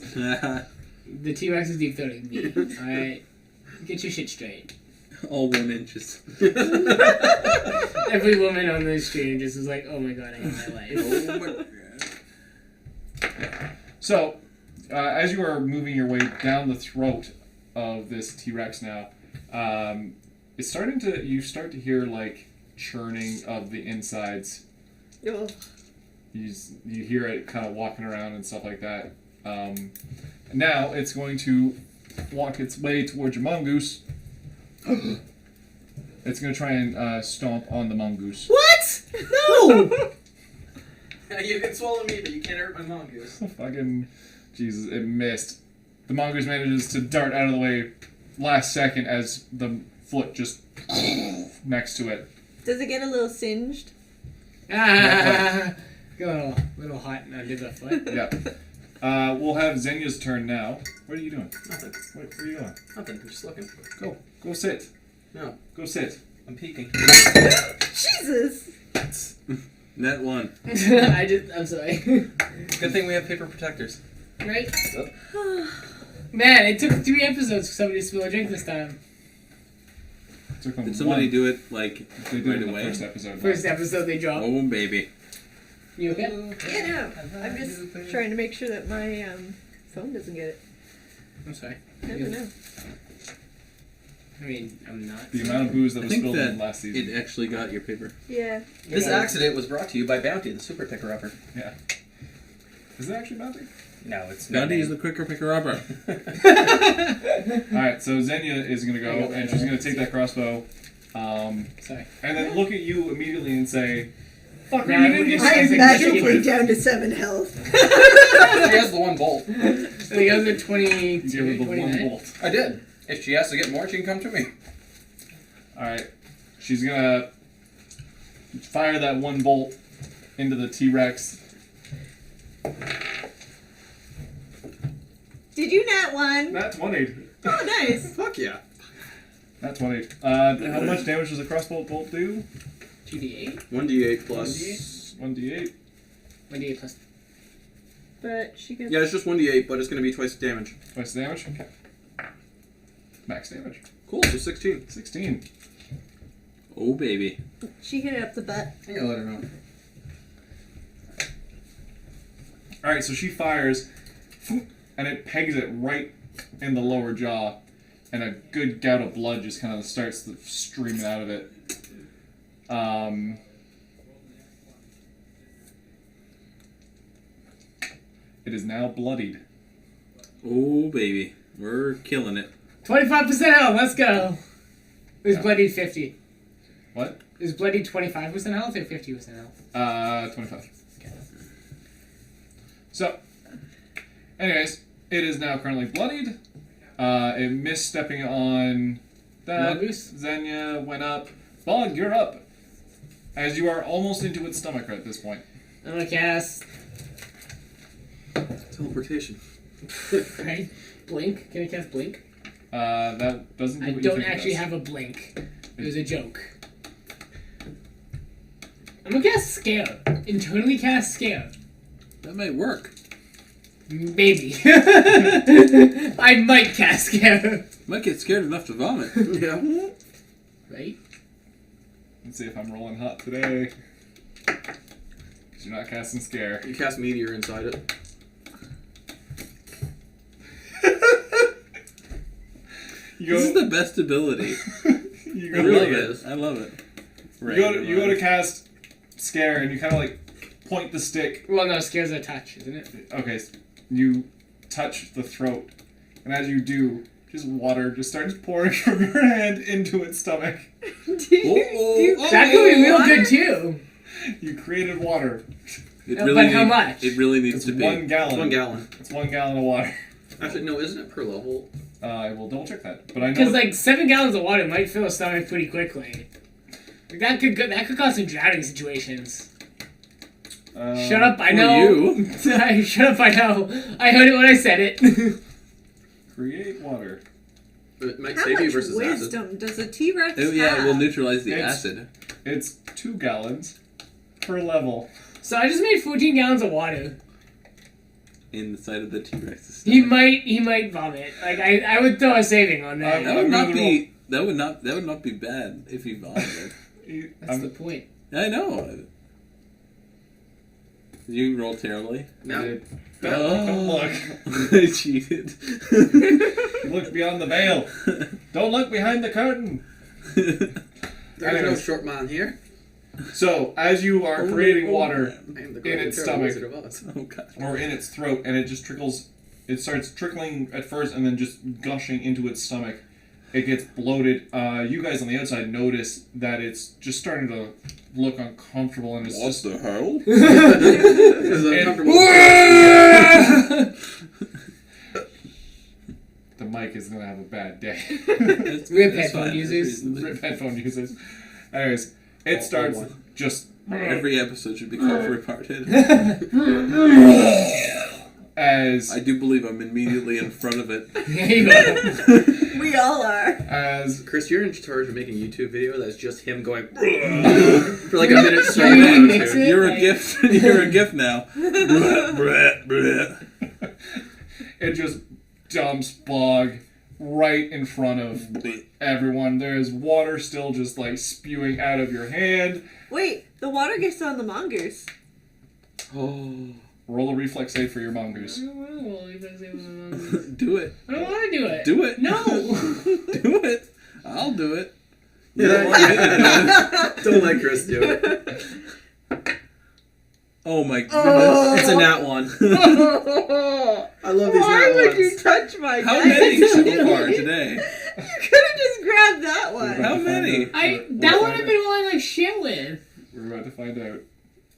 The T-Rex is deep throating me. Alright. Get your shit straight. All 1 inches. Every woman on this stream just was like, oh my god, I hate my life. Oh my god. So, as you are moving your way down the throat of this T-Rex now, it's starting to. You start to hear like churning of the insides. Oh. You hear it kind of walking around and stuff like that. Now it's going to walk its way towards your mongoose. It's going to try and stomp on the mongoose. What? No! You can swallow me, but you can't hurt my mongoose. Fucking Jesus! It missed. The mongoose manages to dart out of the way last second as the foot just next to it. Does it get a little singed? Ah, go a little hot under the foot. Yeah. We'll have Xenia's turn now. What are you doing? Nothing. Where are you going? Nothing. I'm just looking. Go sit. No, Go sit. I'm peeking. Jesus! Net 1. I'm sorry. Good thing we have paper protectors. Right? Man, it took 3 episodes for somebody to spill a drink this time. Took them Did somebody one. do it like They did right in the away? first episode. First episode they dropped. Oh baby. You okay? Yeah, no. I'm just trying to make sure that my phone doesn't get it. I'm sorry. I don't know. I mean, I'm not. The amount of booze that I was think spilled in that last season. it actually got your paper. Yeah. This accident was brought to you by Bounty, the super picker upper. Yeah. Is it actually Bounty? No, it's Bounty is the quicker picker upper. Alright, so Xenia is going to go, and she's going to take that crossbow, Sorry. and then look at you immediately and say, Fuck, man, you didn't I I'm magically down to 7 health. She has the 1 bolt. The other 20. you give her the 29. 1 bolt. I did. If she has to get more, she can come to me. Alright, she's going to fire that 1 bolt into the T-Rex. Did you nat 1? Nat 20. Oh, nice. Fuck yeah. Nat 20. How much damage does a crossbow bolt do? 2d8? 1d8 plus. 1d8. 1d8 plus. But she gets... Yeah, it's just 1d8, but it's going to be twice the damage. Twice the damage? Okay. Max damage. Cool, so 16. 16. Oh baby. She hit it up the butt. I gotta let her know. Alright, so she fires, and it pegs it right in the lower jaw, and a good gout of blood just kind of starts streaming out of it. It is now bloodied. Oh baby. We're killing it. 25% health, let's go! It was bloodied 50. What? Is bloodied 25% health or 50% health? 25. So, anyways, it is now currently bloodied. It missed stepping on that. Mongoose? Xenia went up. Bog, you're up. As you are almost into its stomach at this point. I'm gonna cast. Teleportation. Right? Blink? Can I cast Blink? That doesn't do I what you don't think it actually does. have a Blink. It was a joke. I'm gonna cast Scare. Internally cast Scare. That might work. Maybe. I might cast Scare. Might get scared enough to vomit. Yeah. Right? Let's see if I'm rolling hot today. Because you're not casting Scare. You cast Meteor inside it. You This is go, the best ability. you It go, really it. is. I love it. you go to cast Scare, and you kind of like point the stick. Well, no, Scare's a touch, isn't it? Okay, so you touch the throat, and as you do, just water just starts pouring from your hand into its stomach. That could be real good too. You created water. It But really how much? It really needs It's to be. 1 gallon. 1 gallon. It's 1 gallon of water. Actually, no, isn't it per level? I will double check that, but I know Because like 7 gallons of water might fill a stomach pretty quickly. Like, that could cause some drowning situations. Shut up! I or know. you. Shut up! I know. I heard it when I said it. create water. It might How save you much versus wisdom does a T-Rex Oh, yeah, it will have? neutralize the It's- acid. It's 2 gallons per level. So I just made 14 gallons of water. inside of the T-Rex's He stomach. might vomit. Like I would throw a saving on that. That would not be. That would not be bad if he vomited. That's the point. I know. Did you roll terribly? No. Look. I cheated. Look beyond the veil. Don't look behind the curtain. There's no Anyways. short man here. So, as you are creating water I am the in its Terrible stomach, Wizard of Oz. Oh god. or in its throat, and it just trickles, it starts trickling at first and then just gushing into its stomach. It gets bloated. You guys on the outside notice that it's just starting to look uncomfortable, and it's just... the hell? It's uncomfortable. The mic is going to have a bad day. Rip headphone users. Rip headphone users. Anyways, it starts one. just... Every episode should be called retarded. As... I do believe I'm immediately in front of it. We all are. As... Chris, you're in charge of making a YouTube video that's just him going for like a minute straight. Mix it. You're a Like- gift. You're a gift now. It just dumps bog right in front of everyone. There's water still just like spewing out of your hand. Wait, the water gets on the mongoose. Oh. Roll a reflex save for your mongoose. I don't want Do it. to do it. Do it. No. Do it. I'll do it. Don't let Chris do it. Oh my goodness. It's a nat one. I love these Why nat would ones. you touch my How guy? many so far today? You could have just grabbed that one. How many? That would have been all I like shit with. We're about to find out.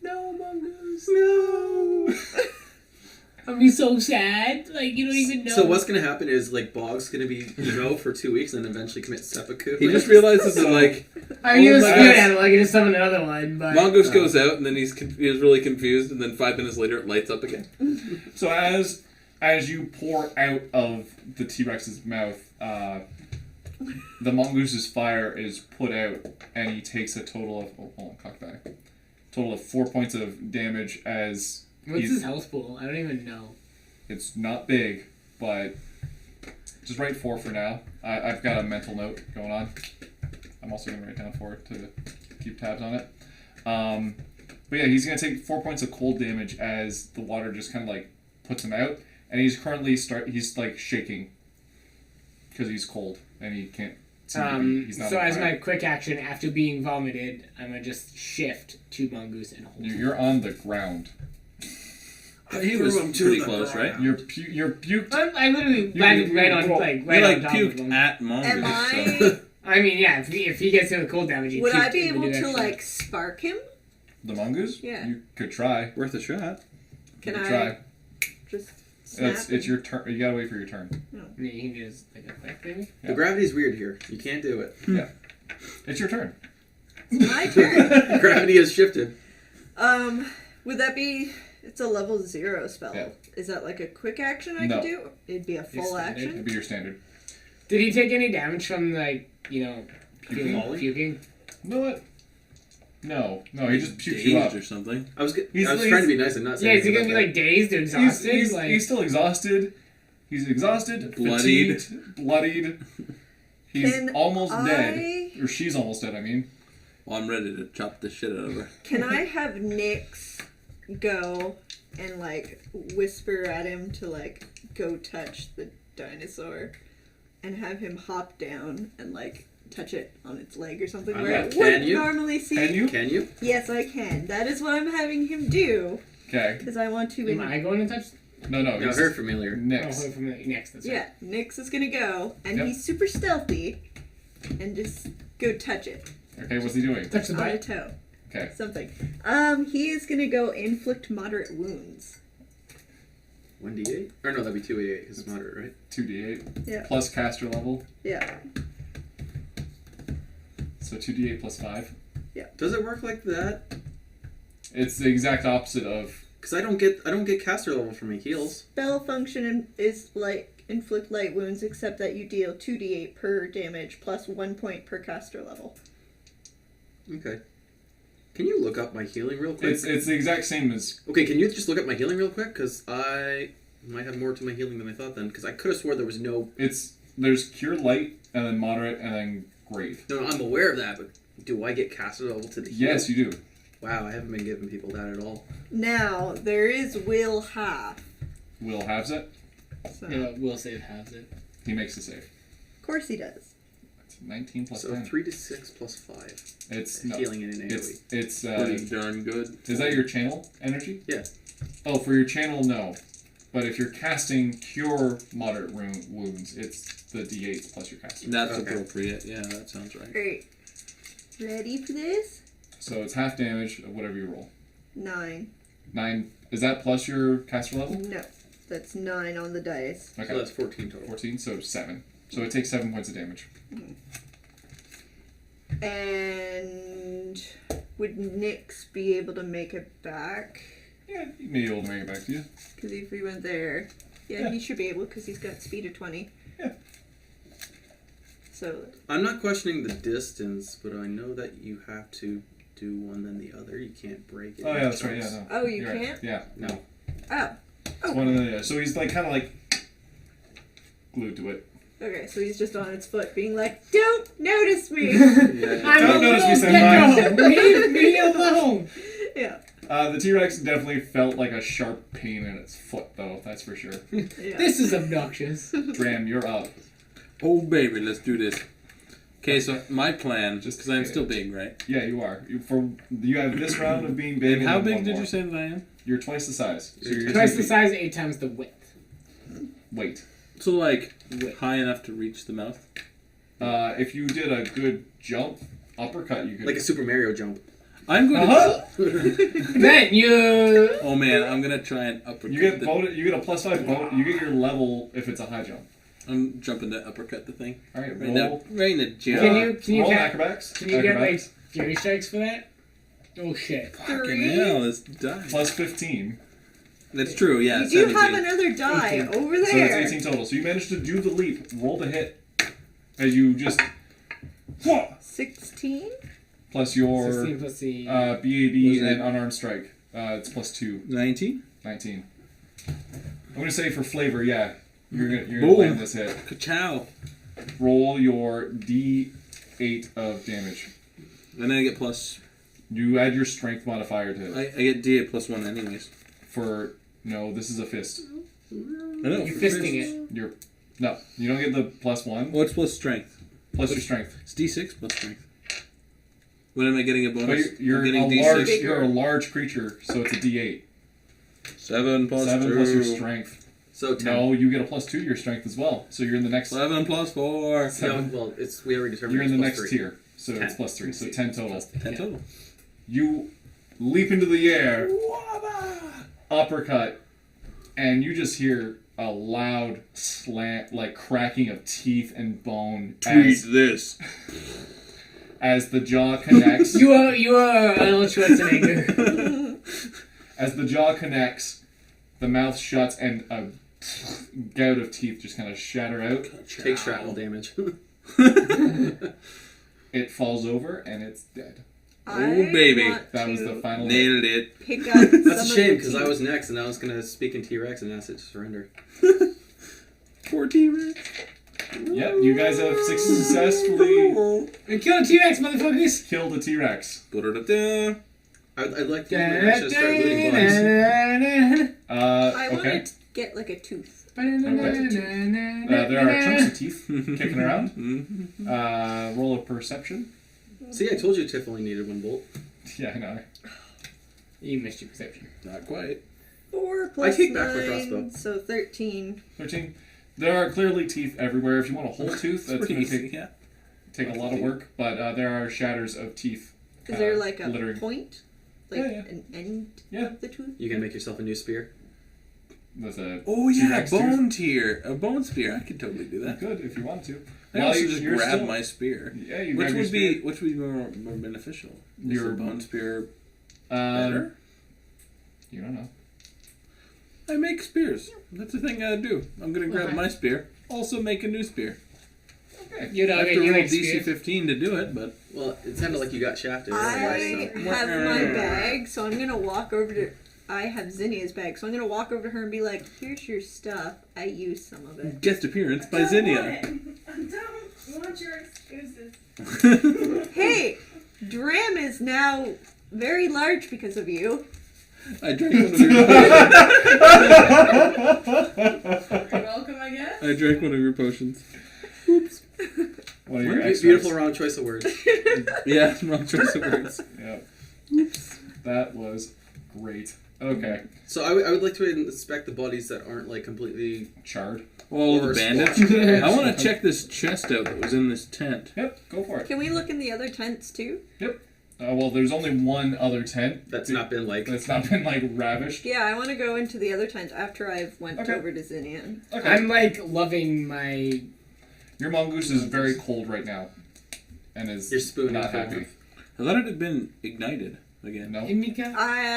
No, mongoose. No. I'd be so sad. Like you don't even know. So what's gonna happen is like Bog's gonna be emo for 2 weeks and then eventually commit seppuku. He just realizes that like I mean, it was Oh my good God. at it. Like I just summon another one, but Mongoose goes out and then he's really confused and then 5 minutes later it lights up again. So as you pour out of the T-Rex's mouth, the mongoose's fire is put out, and he takes a total of total of 4 points of damage. As what's his health pool? I don't even know. it's not big, but just write 4 for now. I've got a mental note going on. I'm also going to write down 4 to keep tabs on it. But yeah, he's going to take 4 points of cold damage as the water just kind of like puts him out, and he's currently he's like shaking because he's cold and he can't. He's not So on as fire. my quick action after being vomited, I'm gonna just shift to mongoose and hold. You're on the ground. He was pretty close, right? You're puked. I literally landed right on like right He on like top of puked him. at Am Mongoose. I? So. I mean, yeah. If he gets to the cold damage, he Would I puked be in the able to direction. like spark him? The mongoose? Yeah. You could try. Worth a shot. Can You could I try. just snap? It's your turn. You gotta wait for your turn. Yeah, you can just like effect maybe. The gravity's weird here. You can't do it. It's your turn. It's my turn. Gravity has shifted. Would that be? It's a level 0 spell. Yeah. Is that like a quick action I No. could do? It'd be a full standard. It'd action. be your standard. Did he take any damage from like Puking? puking? You know what? No, he just pukes you Dazed up. or something. I was He's- trying to be nice and not say Yeah, is he anything gonna be about like dazed or exhausted? He's still exhausted. He's exhausted, Bloodied. fatigued, bloodied. He's Can almost dead. I- Or she's almost dead, I mean. Well, I'm ready to chop the shit out of her. Can I have Nyx go and like whisper at him to like go touch the dinosaur and have him hop down and like touch it on its leg or something Okay. where it Can wouldn't you? normally see? Can you? Can you? Yes, I can. That is what I'm having him do Okay. because I want to. Am I going to touch? No, No, he's her familiar. Oh, next. from the next. That's Yeah, Nyx is gonna go and Yep. he's super stealthy and just go touch it Okay, what's he doing? right. Touch the on a butt. toe. Okay. Something. He is gonna go inflict moderate wounds. 1d8? Or no, that'd be 2d8 because it's moderate, right? 2d8. Yeah. Plus caster level. Yeah. So 2d8 plus 5. Does it work like that? It's the exact opposite of... Because I don't get caster level from my heals. Spell function is like inflict light wounds, except that you deal 2d8 per damage plus 1 point per caster level. Okay. Can you look up my healing real quick? It's the exact same as... Okay, can you just look up my healing real quick? Because I might have more to my healing than I thought then, because I could have swore there was no... There's Cure Light, and then Moderate, and then Grave. No, I'm aware of that, but do I get casted level to the heal? Yes, you do. Wow, I haven't been giving people that at all. Now, there is Will half. Will halves it. So, Yeah, Will save halves it. He makes the save. of course he does. It's 19 plus So 10. 3 to 6 plus 5. It's no. Healing in an AoE. It's Pretty darn good. is that your channel energy? Yeah. Oh, for your channel, no. But if you're casting Cure Moderate Wounds, it's the D8 plus your caster. That's Okay. appropriate. Yeah, that sounds right. Great. Ready for this? So it's half damage of whatever you roll. 9. 9. Is that plus your caster level? No. That's 9 on the dice. Okay. So that's 14 total. 14, so 7. So it takes 7 points of damage. And would Nyx be able to make it back? Yeah, he may be able to make it back to you. Because if we went there, yeah, Yeah. he should be able because he's got speed of 20. Yeah. So, I'm not questioning the distance, but I know that you have to do one then the other. You can't break it. Oh, in yeah, that's right. chunks. Yeah, no. oh, you You're right. can't? Yeah, no. Oh. It's one of the. So he's like kind of like glued to it. Okay, so he's just on its foot being like, don't notice me! Yeah. I'm Don't a notice me, little Senpai. gecko. Leave me alone. Yeah. The T-Rex definitely felt like a sharp pain in its foot, though. That's for sure. Yeah. This is obnoxious. Dram, you're up. Oh, baby, let's do this. Okay, so my plan, just because I'm still big, right? Yeah, you are. You have this round of being big. And how then big one did more. you say that I am? You're twice the size. So you're Twice 2 the feet. size, 8 times the width. Weight. So, like, Width. high enough to reach the mouth? If you did a good jump, uppercut, you could. Like a Super Mario jump. I'm going to... Uh-huh. Then you... Oh, man, I'm going to try and uppercut You get the... bonus. You get a +5 bonus. You get your level if it's a high jump. I'm jumping to uppercut the thing. All right, Right roll. now. Right in the jaw. Can you roll get- acrobatics. Can you get, like, Acrobatics. fury strikes for that? Oh, shit. Fucking 3. hell, let's die. Plus 15. That's true, yeah. You do 17. have another die 18. over So there. it's 18 total. So you managed to do the leap. Roll the hit. As you just. Whoa! 16? Plus your 16 plus the... BAB Was it- and unarmed strike. It's +2. 19? 19. I'm gonna say for flavor, yeah. You're gonna Boom. land this hit. Ka-chow. Roll your D8 of damage. And then I get plus... You add your strength modifier to it. I get D8 plus 1 anyways. For no, this is a fist. I know. You're fisting it. You're no, you don't get the +1. What's plus strength? Plus your strength. It's D6 plus strength. When am I getting a But bonus? you're I'm getting a large. D6. You're a large creature, so it's a D8. 7 plus 7 2. plus your strength. So 10. No, you get a +2 to your strength as well. So you're in the next. 7 plus 4. No, well, it's we already determined You're in the it's next plus 3. tier, so 10. it's +3. So 10 total. 10 total. You leap into the air, uppercut, and you just hear a loud slant, like cracking of teeth and bone this. as the jaw connects. You are Arnold Schwarzenegger. As the jaw connects, the mouth shuts, and a gout of teeth just kind of shatter out. Take shrapnel damage. It falls over, and it's dead. baby. Want That was to the final. Nailed it. pick up some That's a of shame the because I teeth. was next and I was gonna speak in T-Rex and ask it to surrender. Poor T-Rex. Yep, you guys have successfully We killed a T-Rex, motherfuckers! killed a T-Rex. Da-da-da-da. I'd like to use my action to start looting bodies. I Okay. wanted to get like a tooth. There are chunks of teeth kicking around. Mhm. Roll a perception. See, I told you Tiff only needed 1 bolt. Yeah, I know. You missed your perception. Not quite. 4 plus take back my 9, crossbow. so 13. 13. There are clearly teeth everywhere. If you want a whole tooth, that's Pretty going to easy, yeah. take a lot of work, but there are shatters of teeth. Is there like a littering. point? Like Yeah, yeah. an end Yeah. of the tooth? You can make yourself a new spear. With a Oh yeah, T-Rex bone tier. A bone spear. I could totally do You that. could if you want to. I also you- just you're grab still- my spear. Yeah, you Which grab your would be spear. more beneficial? Is Your a bone spear Um, better? You don't know. I make spears. That's the thing I do. I'm gonna grab Okay. my spear. Also make a new spear. Okay. You know, I have to you roll like DC spears. 15 to do it, but Well, it sounded like you got shafted. I Otherwise, so. have my bag, so I'm gonna walk over to. I have Zinnia's bag, so I'm gonna walk over to her and be like, "Here's your stuff. I used some of it." Guest appearance by I don't Xenia. want it. I don't want your excuses. Hey, Dram is now very large because of you. I drank one of your You're welcome, I guess. I drank one of your potions. One of your Beautiful wrong choice of words. Yeah, wrong choice of words. Yeah. That was great. Okay. So I would like to inspect the bodies that aren't like completely. Charred. All Or the bandits. squash. I want to check this chest out that was in this tent. Yep, go for it. Can we look in the other tents too? Well, there's only one other tent That's not been like. that's not been like ravished. Yeah, I want to go into the other tent after I've went Okay. over to Zinnia. Okay. I'm like loving my. Your mongoose is very cold right now, and is You're spooning not for happy. I thought it had been ignited again. No. Hey, Mika,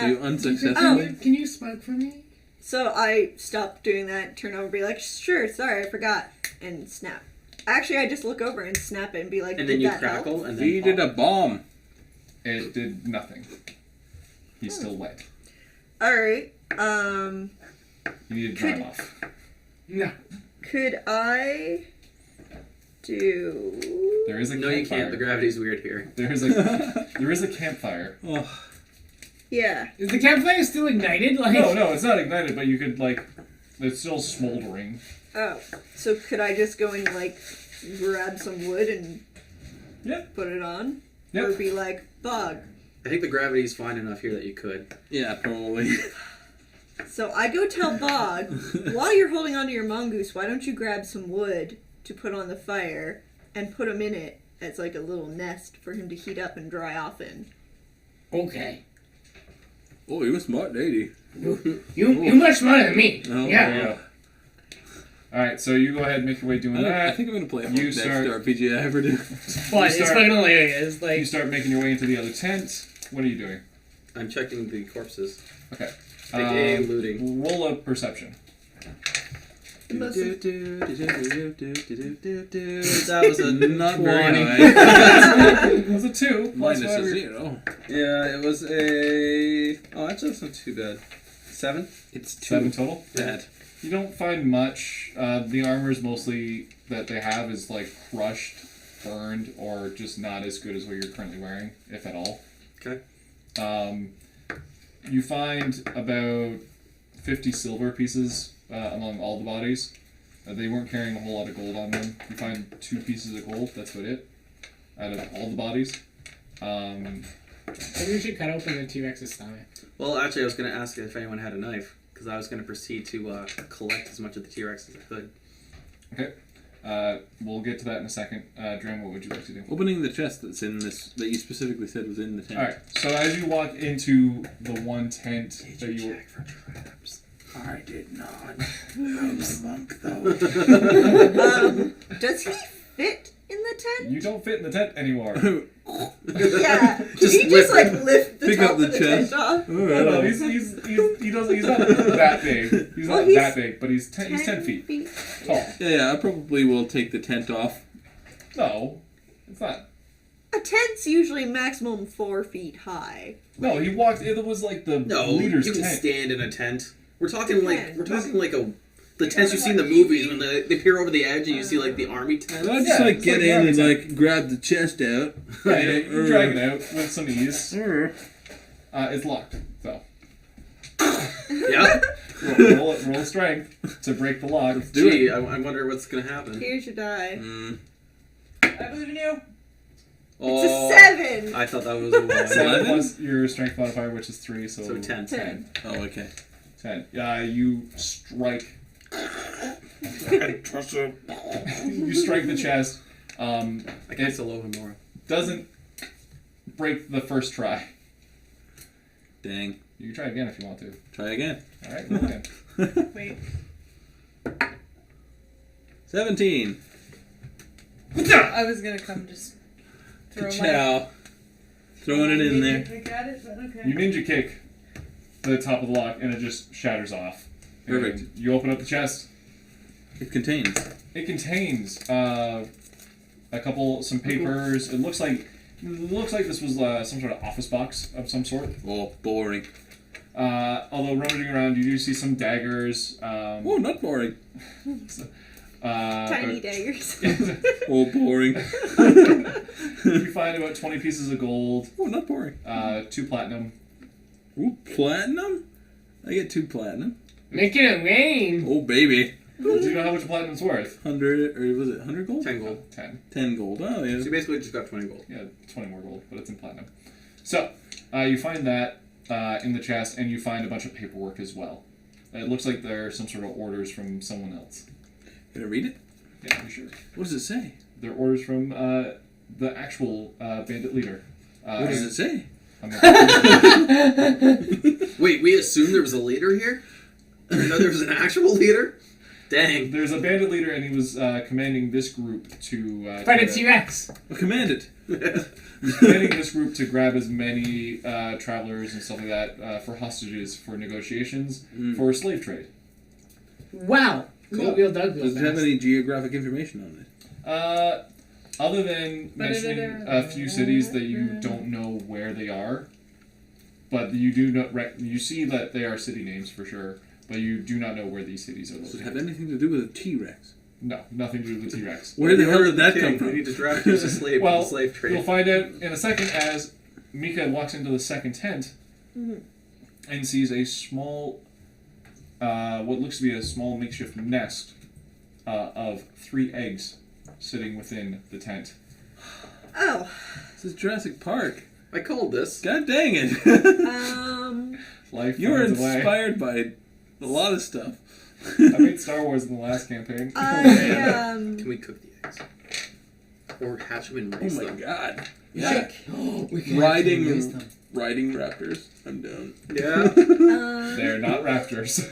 You Oh. unsuccessfully. can you smoke for me? So I stopped doing that, turn over, be like, "Sure, sorry, I forgot," and snap. Actually, I just look over and snap it and be like, And "Did then you that crackle help?" and then. Feed it a bomb. It did nothing. He's still wet. All right. You need to dry him off. No. Could I do? There is a No, campfire. you can't. The gravity's weird here. There is a campfire. Oh, Yeah. Is the campfire still ignited? Like. No, it's not ignited, but you could like, it's still smoldering. Oh, so could I just go and like grab some wood and Yep. put it on? Yep. Or be like, "Bug." I think the gravity's fine enough here that you could. yeah, probably. So I go tell Bog, while you're holding onto your mongoose, why don't you grab some wood to put on the fire and put him in it as like a little nest for him to heat up and dry off in. Okay. Oh, you're a smart lady. You much smarter than me. Oh, Yeah. All right, so you go ahead and make your way doing I that. think I'm gonna play a You next start- RPG I ever do. But You it's start- fucking hilarious. Like, You start making your way into the other tent. What are you doing? I'm checking the corpses. Okay. AKA looting. Roll a perception. That was a Not very 20. high. It was a 2. plus Minus a whatever. 0. Yeah, it was a. Oh, actually, that's not too bad. 7? It's 2. 7 total. Bad. You don't find much. The armor is mostly that they have is like crushed, burned, or just not as good as what you're currently wearing, if at all. Okay. You find about 50 silver pieces among all the bodies. They weren't carrying a whole lot of gold on them. You find 2 pieces of gold. That's about it. Out of all the bodies. maybe we should cut open the T-Rex's stomach. Well, actually, I was going to ask if anyone had a knife, because I was going to proceed to collect as much of the T-Rex as I could. Okay. We'll get to that in a second. Dram, what would you like to do? Opening the chest that's in this, that you specifically said was in the tent. Alright, so as you walk into the one tent that you were... for traps? I did not. I'm a monk, though. Does he fit in the tent? You don't fit in the tent anymore. Yeah. Did Just he just lift like lift the Pick top up the of the chest. tent off? No, he's not that big. He's Well, not he's that big, but he's 10 feet tall. Yeah, I probably will take the tent off. No, it's not. A tent's usually maximum 4 feet high. No, he walked. It was like the No, leader's you can tent. stand in a tent. We're talking like Depends. the tents you see in the movies when they peer over the edge and you see like the army tents. I just Yeah, like it's get like in and army like grab the chest out. Yeah, you drag it out with some ease. It's locked, so Yeah. roll strength to break the lock. Do Gee, it. I wonder what's gonna happen. Here's your die. I believe in you. It's Oh, a 7! I thought that was a 1. 7 plus your strength modifier, which is 3, so 10. 10. Oh, okay. 10. You strike. You strike the chest. I can't solo him more. Doesn't break the first try. Dang. You can try again if you want to. Try again. All right, go again. Wait. 17. I was gonna come just throw my. Chow. Throwing it in there. Pick at it, but okay. You ninja kick the top of the lock, and it just shatters off. And Perfect. you open up the chest. It contains. It contains some papers. It looks like this was some sort of office box of some sort. Oh, boring. Although rummaging around, you do see some daggers. Oh, not boring. Tiny daggers. Oh, boring. You find about 20 pieces of gold, Oh, not boring. 2 platinum. Ooh, platinum? I get 2 platinum. Make it a rain. Oh, baby. Do you know how much platinum's worth? 100, or was it 100 gold? 10 gold. 10. 10 gold. Oh, yeah. So you basically just got 20 gold. Yeah, 20 more gold, but it's in platinum. So, you find that in the chest, and you find a bunch of paperwork as well. It looks like they're some sort of orders from someone else. Can I read it? Yeah, for sure. What does it say? They're orders from the actual bandit leader. What does it say? I'm not Wait, we assumed there was a leader here? I know there was an actual leader? Dang. There's a bandit leader, and he was commanding this group to. Fight a T-Rex. Oh, command it. He's commanding this group to grab as many travelers and stuff like that for hostages for negotiations for slave trade. Wow. Cool. Real Doug Does it have any geographic information on it? Other than mentioning a few cities that you don't know where they are, but you do know, you see that they are city names for sure, but you do not know where these cities are Does it located. have anything to do with a T-Rex? No, nothing to do with the T-Rex. Where the hell did that come We from? need to draft you as a slave Well, for the slave You'll trade. find out in a second as Mika walks into the second tent and sees a small, what looks to be a small makeshift nest of 3 eggs sitting within the tent. Oh. This is Jurassic Park. I called this. God dang it. Life You were finds a way. inspired by a lot of stuff. I made Star Wars in the last campaign. Can we cook the eggs? Or hatch them and Oh raise my them? god. Yeah. We can Riding, actually raise them. riding raptors. I'm down. Yeah. They're not raptors.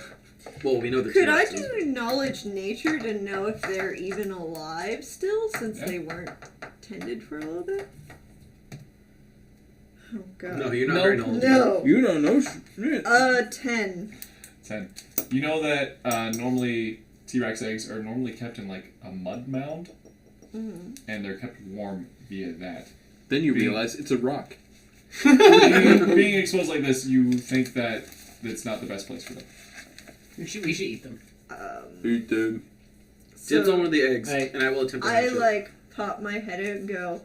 Well, we know the Could I T-Rexes. do knowledge nature to know if they're even alive still, since Yeah. they weren't tended for a little bit? Oh god. No, you're not Nope. very knowledgeable. No. You don't know shit. 10. 10. You know that normally T-Rex eggs are normally kept in like a mud mound, and they're kept warm via that. Then you realize it's a rock. Being exposed like this, you think that it's not the best place for them. We should eat them. Eat them. Dibs on one of the eggs, Right. and I will attempt to I hatch it. like pop my head out and go,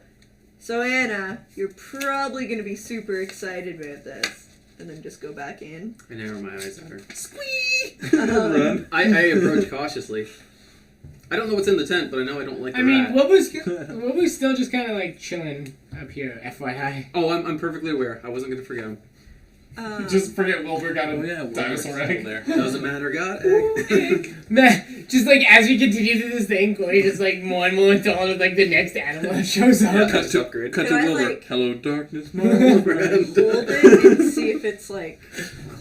so Anna, you're probably going to be super excited about this. And then just go back in. I narrow my eyes at her. Squee! Run. I approach cautiously. I don't know what's in the tent, but I know I don't like the I mean, rat. what was still just kind of like chilling up here, FYI. Oh, I'm perfectly aware. I wasn't going to forget him. Just forget Wilbur got a Oh yeah, dinosaur egg. there. Doesn't matter, got egg. Just like as we continue through this thing, Corey just like more and more enthralled with like the next animal that shows up. Yeah, cut to upgrade. Cut to Could I, Wilbur. like- Hello, darkness, my hold old friend. it and see if it's like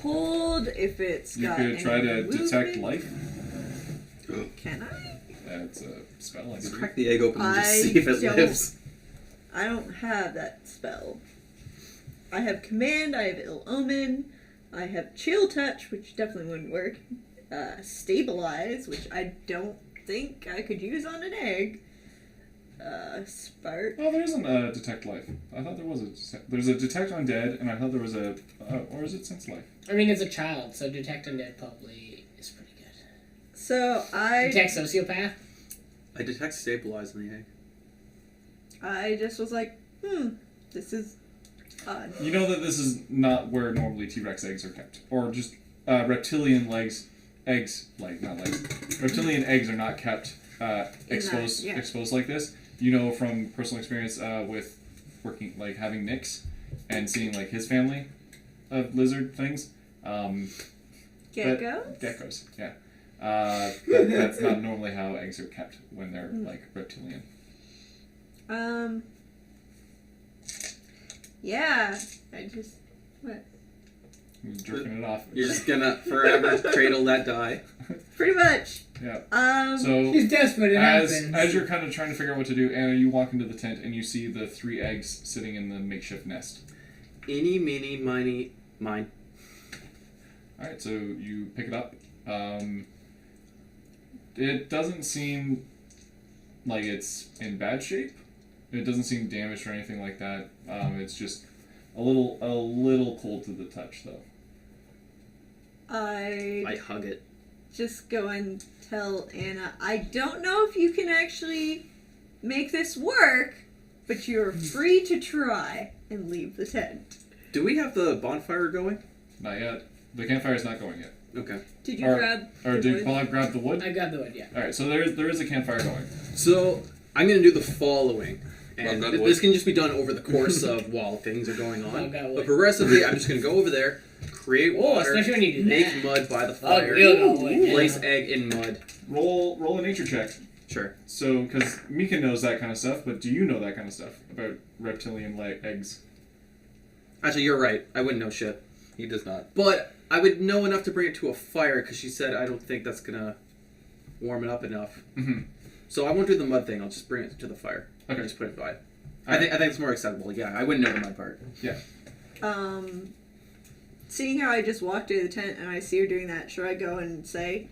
cold, if it's You got could any try to detect movement. life. Can I? That's a spell, I Just believe. crack the egg open and just I see if it don't- lives. I don't have that spell. I have command, I have ill omen, I have chill touch, which definitely wouldn't work. Stabilize, which I don't think I could use on an egg. Spark. Oh, there isn't a detect life. I thought there was there's a detect undead, and I thought there was a or is it sense life? I mean, it's a child, so detect undead probably is pretty good. So I Detect sociopath. I detect stabilize in the egg. I just was like, this is odd. You know that this is not where normally T-Rex eggs are kept, or just reptilian eggs, not legs. Reptilian eggs are not kept exposed yeah. exposed like this. You know from personal experience with working, like having Nyx and seeing like his family of lizard things. Geckos? Geckos, yeah. That's not normally how eggs are kept when they're like reptilian. Yeah. I just what? You're jerking it off. You're just gonna forever cradle that die. Pretty much. Yeah. So He's desperate. It happens. as you're kind of trying to figure out what to do, Anna, you walk into the tent and you see the 3 eggs sitting in the makeshift nest. Eeny, meeny, miny, mine. All right, so you pick it up. It doesn't seem like it's in bad shape. It doesn't seem damaged or anything like that. It's just a little cold to the touch, though. I hug it. just go and tell Anna, I don't know if you can actually make this work, but you're free to try, and leave the tent. Do we have the bonfire going? Not yet. The campfire's not going yet. Okay. Did you Or- grab Or the did wood? Bob grab the wood? I got the wood, yeah. Alright, so there is a campfire going. So I'm gonna do the following, and Well, that this can just be done over the course of while things are going Well, on. got But wood. progressively, I'm just gonna go over there, create Oh, water, especially when you do make that. mud by the Oh, fire, real wood. Yeah. place egg in mud. Roll a nature check. Sure. So, because Mika knows that kind of stuff, but do you know that kind of stuff about reptilian eggs? Actually, you're right. I wouldn't know shit. He does not. But I would know enough to bring it to a fire because she said I don't think that's gonna warm it up enough. Mm-hmm. So I won't do the mud thing. I'll just bring it to the fire. Okay. And just put it by. I think it's more acceptable. Yeah, I wouldn't know the mud part. Seeing how I just walked into the tent and I see her doing that, should I go and say,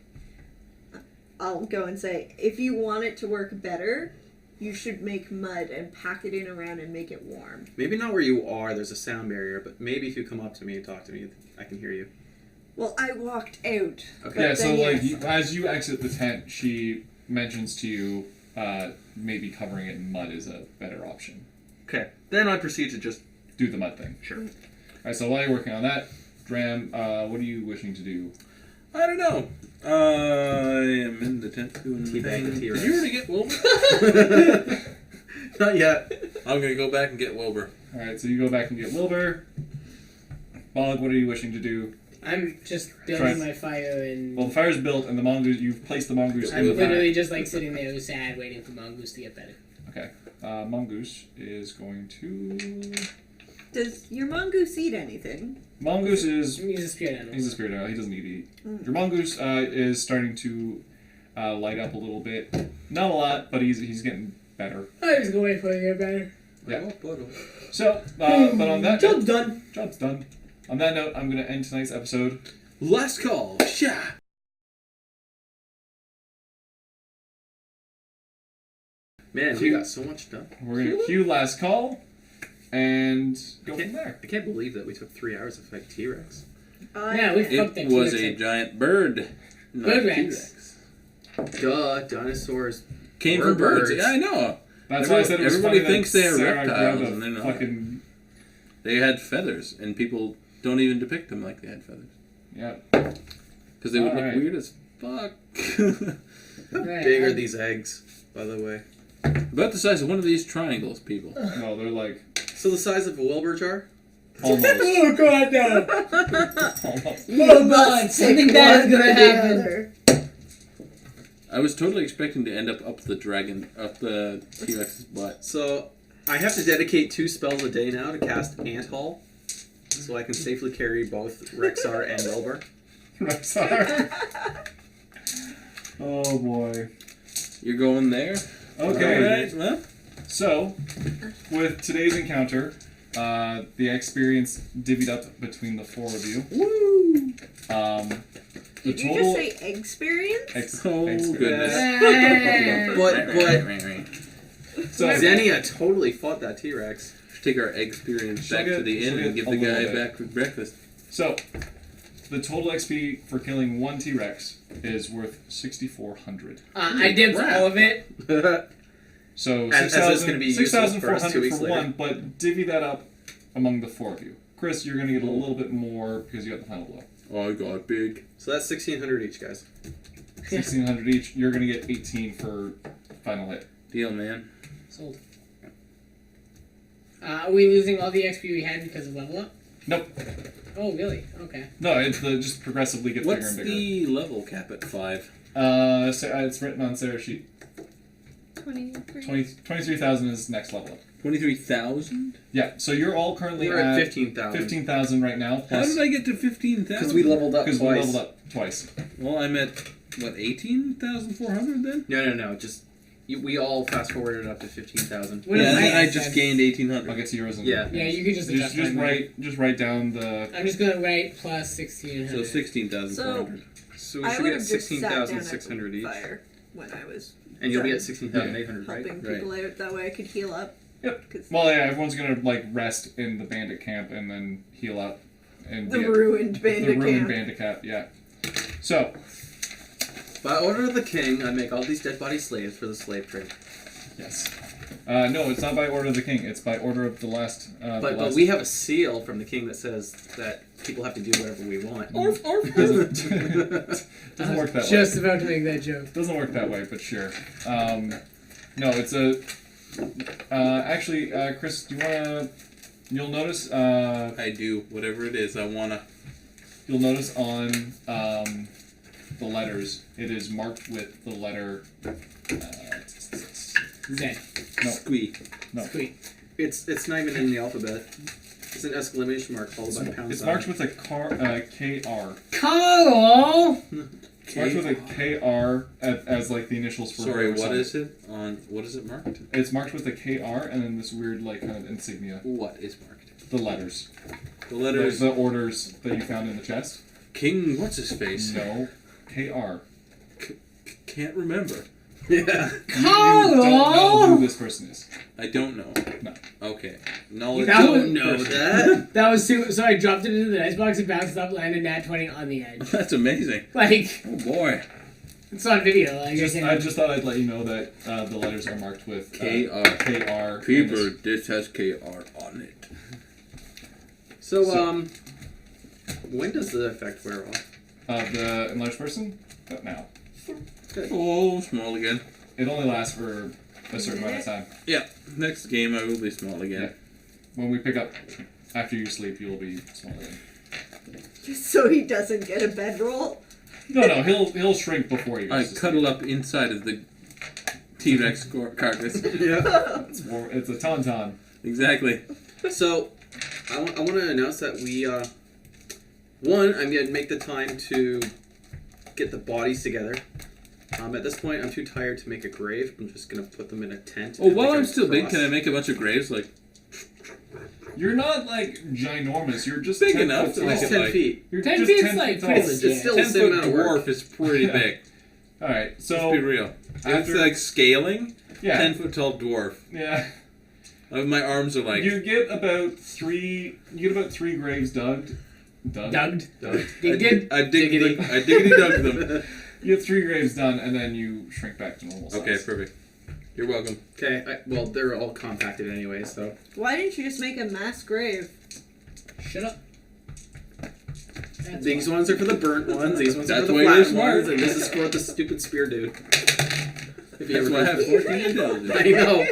I'll go and say, if you want it to work better, you should make mud and pack it in around and make it warm. Maybe not where you are. There's a sound barrier, but maybe if you come up to me and talk to me, I can hear you. Well, I walked out. Okay. Yeah, But so then, like yes. as you exit the tent, she mentions to you maybe covering it in mud is a better option. Okay. Then I proceed to just Do the mud thing. Sure. Alright, so while you're working on that, Dram, what are you wishing to do? I don't know. I am in the tent doing the Teabag the thing. T-Rex. Did you already get Wilbur? Not yet. I'm gonna go back and get Wilbur. Alright, so you go back and get Wilbur. Bog, what are you wishing to do? I'm just Try- building my fire and Well, the fire's built and the mongoose, you've placed the mongoose I'm in the literally fire. just like sitting there sad waiting for Mongoose to get better. Okay. Mongoose is going to... Does your mongoose eat anything? Mongoose is... He's a spirit animal. He's a spirit animal. He doesn't need to eat. Your mongoose is starting to light up a little bit. Not a lot, but he's getting better. I was going for it to get better. Yeah. So, but on that Job's note, done. job's done. On that note, I'm going to end tonight's episode. Last call. Sha. Man, we got so much done. We're going to cue last call and go from there. I can't believe that we took 3 hours to fight T-Rex. Yeah, we fucked It that was T-Rex a up. giant bird. Not Bird a Rex. T-Rex. Duh, dinosaurs. Came We're from birds. birds. Yeah, I know. That's why I said it was Everybody funny thinks that they are Sarah reptiles, grabbed a and they're not. fucking... They had feathers, and people don't even depict them like they had feathers. Yeah. Because they would look Alright. weird as fuck. How Right, big are I- these eggs, by the way? About the size of one of these triangles, people. No, they're like... So the size of a Wilbur jar? Almost. Oh god, no! Almost. Oh god, something bad is gonna happen. I was totally expecting to end up the T-Rex's butt. So I have to dedicate 2 spells a day now to cast Ant Hall, so I can safely carry both Rexar and Wilbur. Rexar. Oh boy. You're going there? Okay. Alright, well. So, with today's encounter, the experience divvied up between the 4 of you. Woo! The Did you just say experience? Oh, experience. goodness. But So, Xenia totally fought that T-Rex. Take our experience She'll back get- to the inn she'll and get give a the guy little bit. back for breakfast. so, the total XP for killing 1 T-Rex is worth 6,400. I dipped all of it. So, And as it's gonna be useful for us 2 6,400 weeks for later. 1, but divvy that up among the 4 of you. Chris, you're going to get a little bit more because you got the final blow. Oh, I got big. So that's 1,600 each, guys. 1,600 each. You're going to get 18 for final hit. Deal, man. Sold. Are we losing all the XP we had because of level up? Nope. Oh, really? Okay. No, it just progressively gets bigger What's and bigger. the level cap at 5? It's written on Sarah's sheet. 23. 23,000 is next level up. 23,000? Yeah, so you're all currently We're at 15,000. 15,000 right now. How Plus, did I get to 15,000? Because we leveled up because we twice. leveled up twice. Well, I'm at, what, 18,400 then? No. We all fast forwarded up to 15,000. What yeah, if and then I said- just gained I'll 1,800. get to yours in Yeah. Yeah, you could just adjust just mine. write down the. I'm just gonna write plus 1,600. So 16,400. So we I should would be have at just sat down at 16,600 the each. fire when I was And you'll be at 16,800, right? helping people out. That way I could heal up. Yep. 'Cause- Well, yeah, everyone's gonna rest in the bandit camp and then heal up and The get ruined the bandit ruined camp. bandit camp. Yeah. So By order of the king, I make all these dead body slaves for the slave trade. yes. No, it's not by order of the king. It's by order of the last. But we have a seal from the king that says that people have to do whatever we want. Doesn't work that way. Just about to make that joke. Doesn't work that way, but sure. No, it's a. Actually, Chris, do you wanna? You'll notice. I do whatever it is I wanna. You'll notice on the letters, it is marked with the letter. Z. No. Squeak. No. Sweet. It's not even in the alphabet. It's an exclamation mark followed by a pound It's sign. marked with a KR. Carl! It's marked with a KR as like the initials for. Sorry, what something. is it? What is it marked? It's marked with a KR and then this weird like kind of insignia. What is marked? The letters. The letters. The orders that you found in the chest. King, what's his face? No. KR. Can't remember. Yeah. You don't know who this person is. I don't know. No. Okay. Knowledge. That was- Don't know that. That was super. So I dropped it into the icebox and bounced up, landed nat 20 on the edge. That's amazing. Like, Oh boy. it's on video. Like, I just thought I'd let you know that the letters are marked with KR. KR. Keeper, this has KR on it. So, when does the effect wear off? The enlarged person? Now. Oh, small again. It only lasts for a certain amount of time. Yeah. Next game I will be small again. When we pick up after you sleep, you'll be smaller. Again. Just so he doesn't get a bedroll. No, he'll shrink before you. I goes to cuddle up inside of the T-Rex carcass. Yeah. sleep. It's a tauntaun. Exactly. So, I want to announce that we, one, I'm going to make the time to get the bodies together. At this point, I'm too tired to make a grave. I'm just going to put them in a tent. Oh, and while make I'm a still big, cross. can I make a bunch of graves? Like, You're not like ginormous. You're just Big 10 enough foot to tall. make It's it 10 like- feet. You're 10 just feet's 10 like feet tall. pretty It's legit. still the same 10-foot amount of work. dwarf is pretty big. All right, Let's so be real. It's after- like scaling. yeah, 10-foot tall dwarf. yeah. My arms are like. You get about three graves dug. Dugged. Done. Dig did. I diggity dug them. You get 3 graves done, and then you shrink back to normal size. Okay, perfect. You're welcome. Okay, well, they're all compacted anyway, so. Why didn't you just make a mass grave? Shut up. That's These why. ones are for the burnt ones, these ones are That's for the why you're flat smart. ones, and this is for the stupid spear dude. If That's why I have 14 intelligence. I know.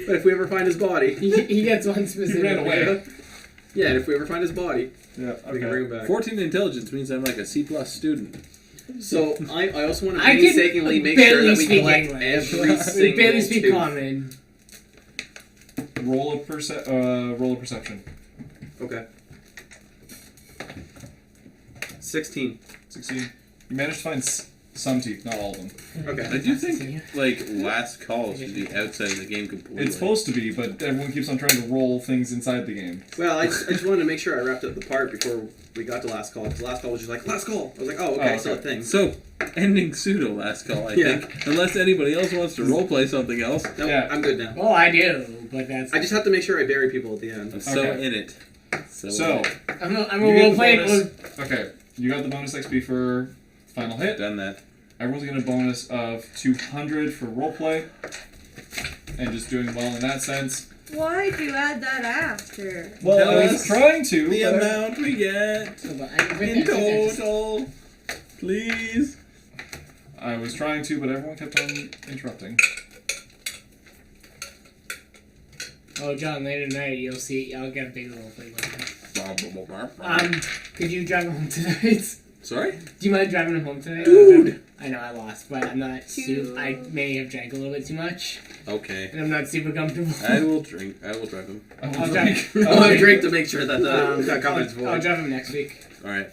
But if we ever find his body. He gets one He specific. ran away. Yeah, and if we ever find his body, Yeah. we can bring Okay. him back. 14 intelligence means I'm like a C+ student. So, I also want to I painstakingly can make sure barely that we speak collect English. every We single barely speak tooth. common. Roll a perception. Okay. 16. 16. You managed to find some teeth, not all of them. Okay. I do think, like, last call should be outside of the game completely. It's supposed to be, but everyone keeps on trying to roll things inside the game. Well, I just wanted to make sure I wrapped up the part before we got to last call. Because last call was just like, last call. I was like, oh, okay, Oh, still a okay. thing. So, ending pseudo last call, I Yeah. think. Unless anybody else wants to roleplay something else. Nope, Yeah. I'm good now. Oh, I do, but that's. I just have to make sure I bury people at the end. I'm so Okay. in it. So, I'm a you get role the play. bonus. Okay, you got the bonus XP for final hit. done that. Everyone's getting a bonus of 200 for roleplay. And just doing well in that sense. Why'd you add that after? Well, Tell I was us trying to. The but I- amount we get in in total. Please. I was trying to, but everyone kept on interrupting. Oh, John, later tonight you'll see. I'll get a big role play. Um, Could you drive him home tonight? Sorry? Do you mind driving him home tonight? Dude! I know I lost, but I'm not. I may have drank a little bit too much, Okay. and I'm not super comfortable. I will drink. I will drive him. I will I'll drink. drive. I'll have a drink to make sure that that I'll, comments void. I'll drive him next week Alright.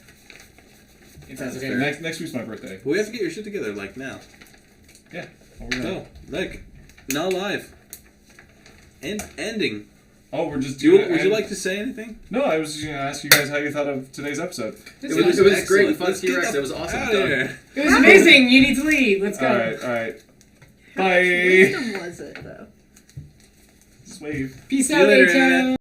if that's That's okay. fair. Next week's my birthday. But we have to get your shit together, like, now. What we're gonna- No. Like, not live. Ending. Oh, we're just Would you doing. like to say anything? No, I was just gonna ask you guys how you thought of today's episode. It was great. excellent. Fun Let's get T-Rex. the It was awesome. Out Done. of here. It was amazing. You need to leave. Let's go. All right. How much Bye. wisdom was it, though? Just wave. Peace See you out, later, Rachel. Internet.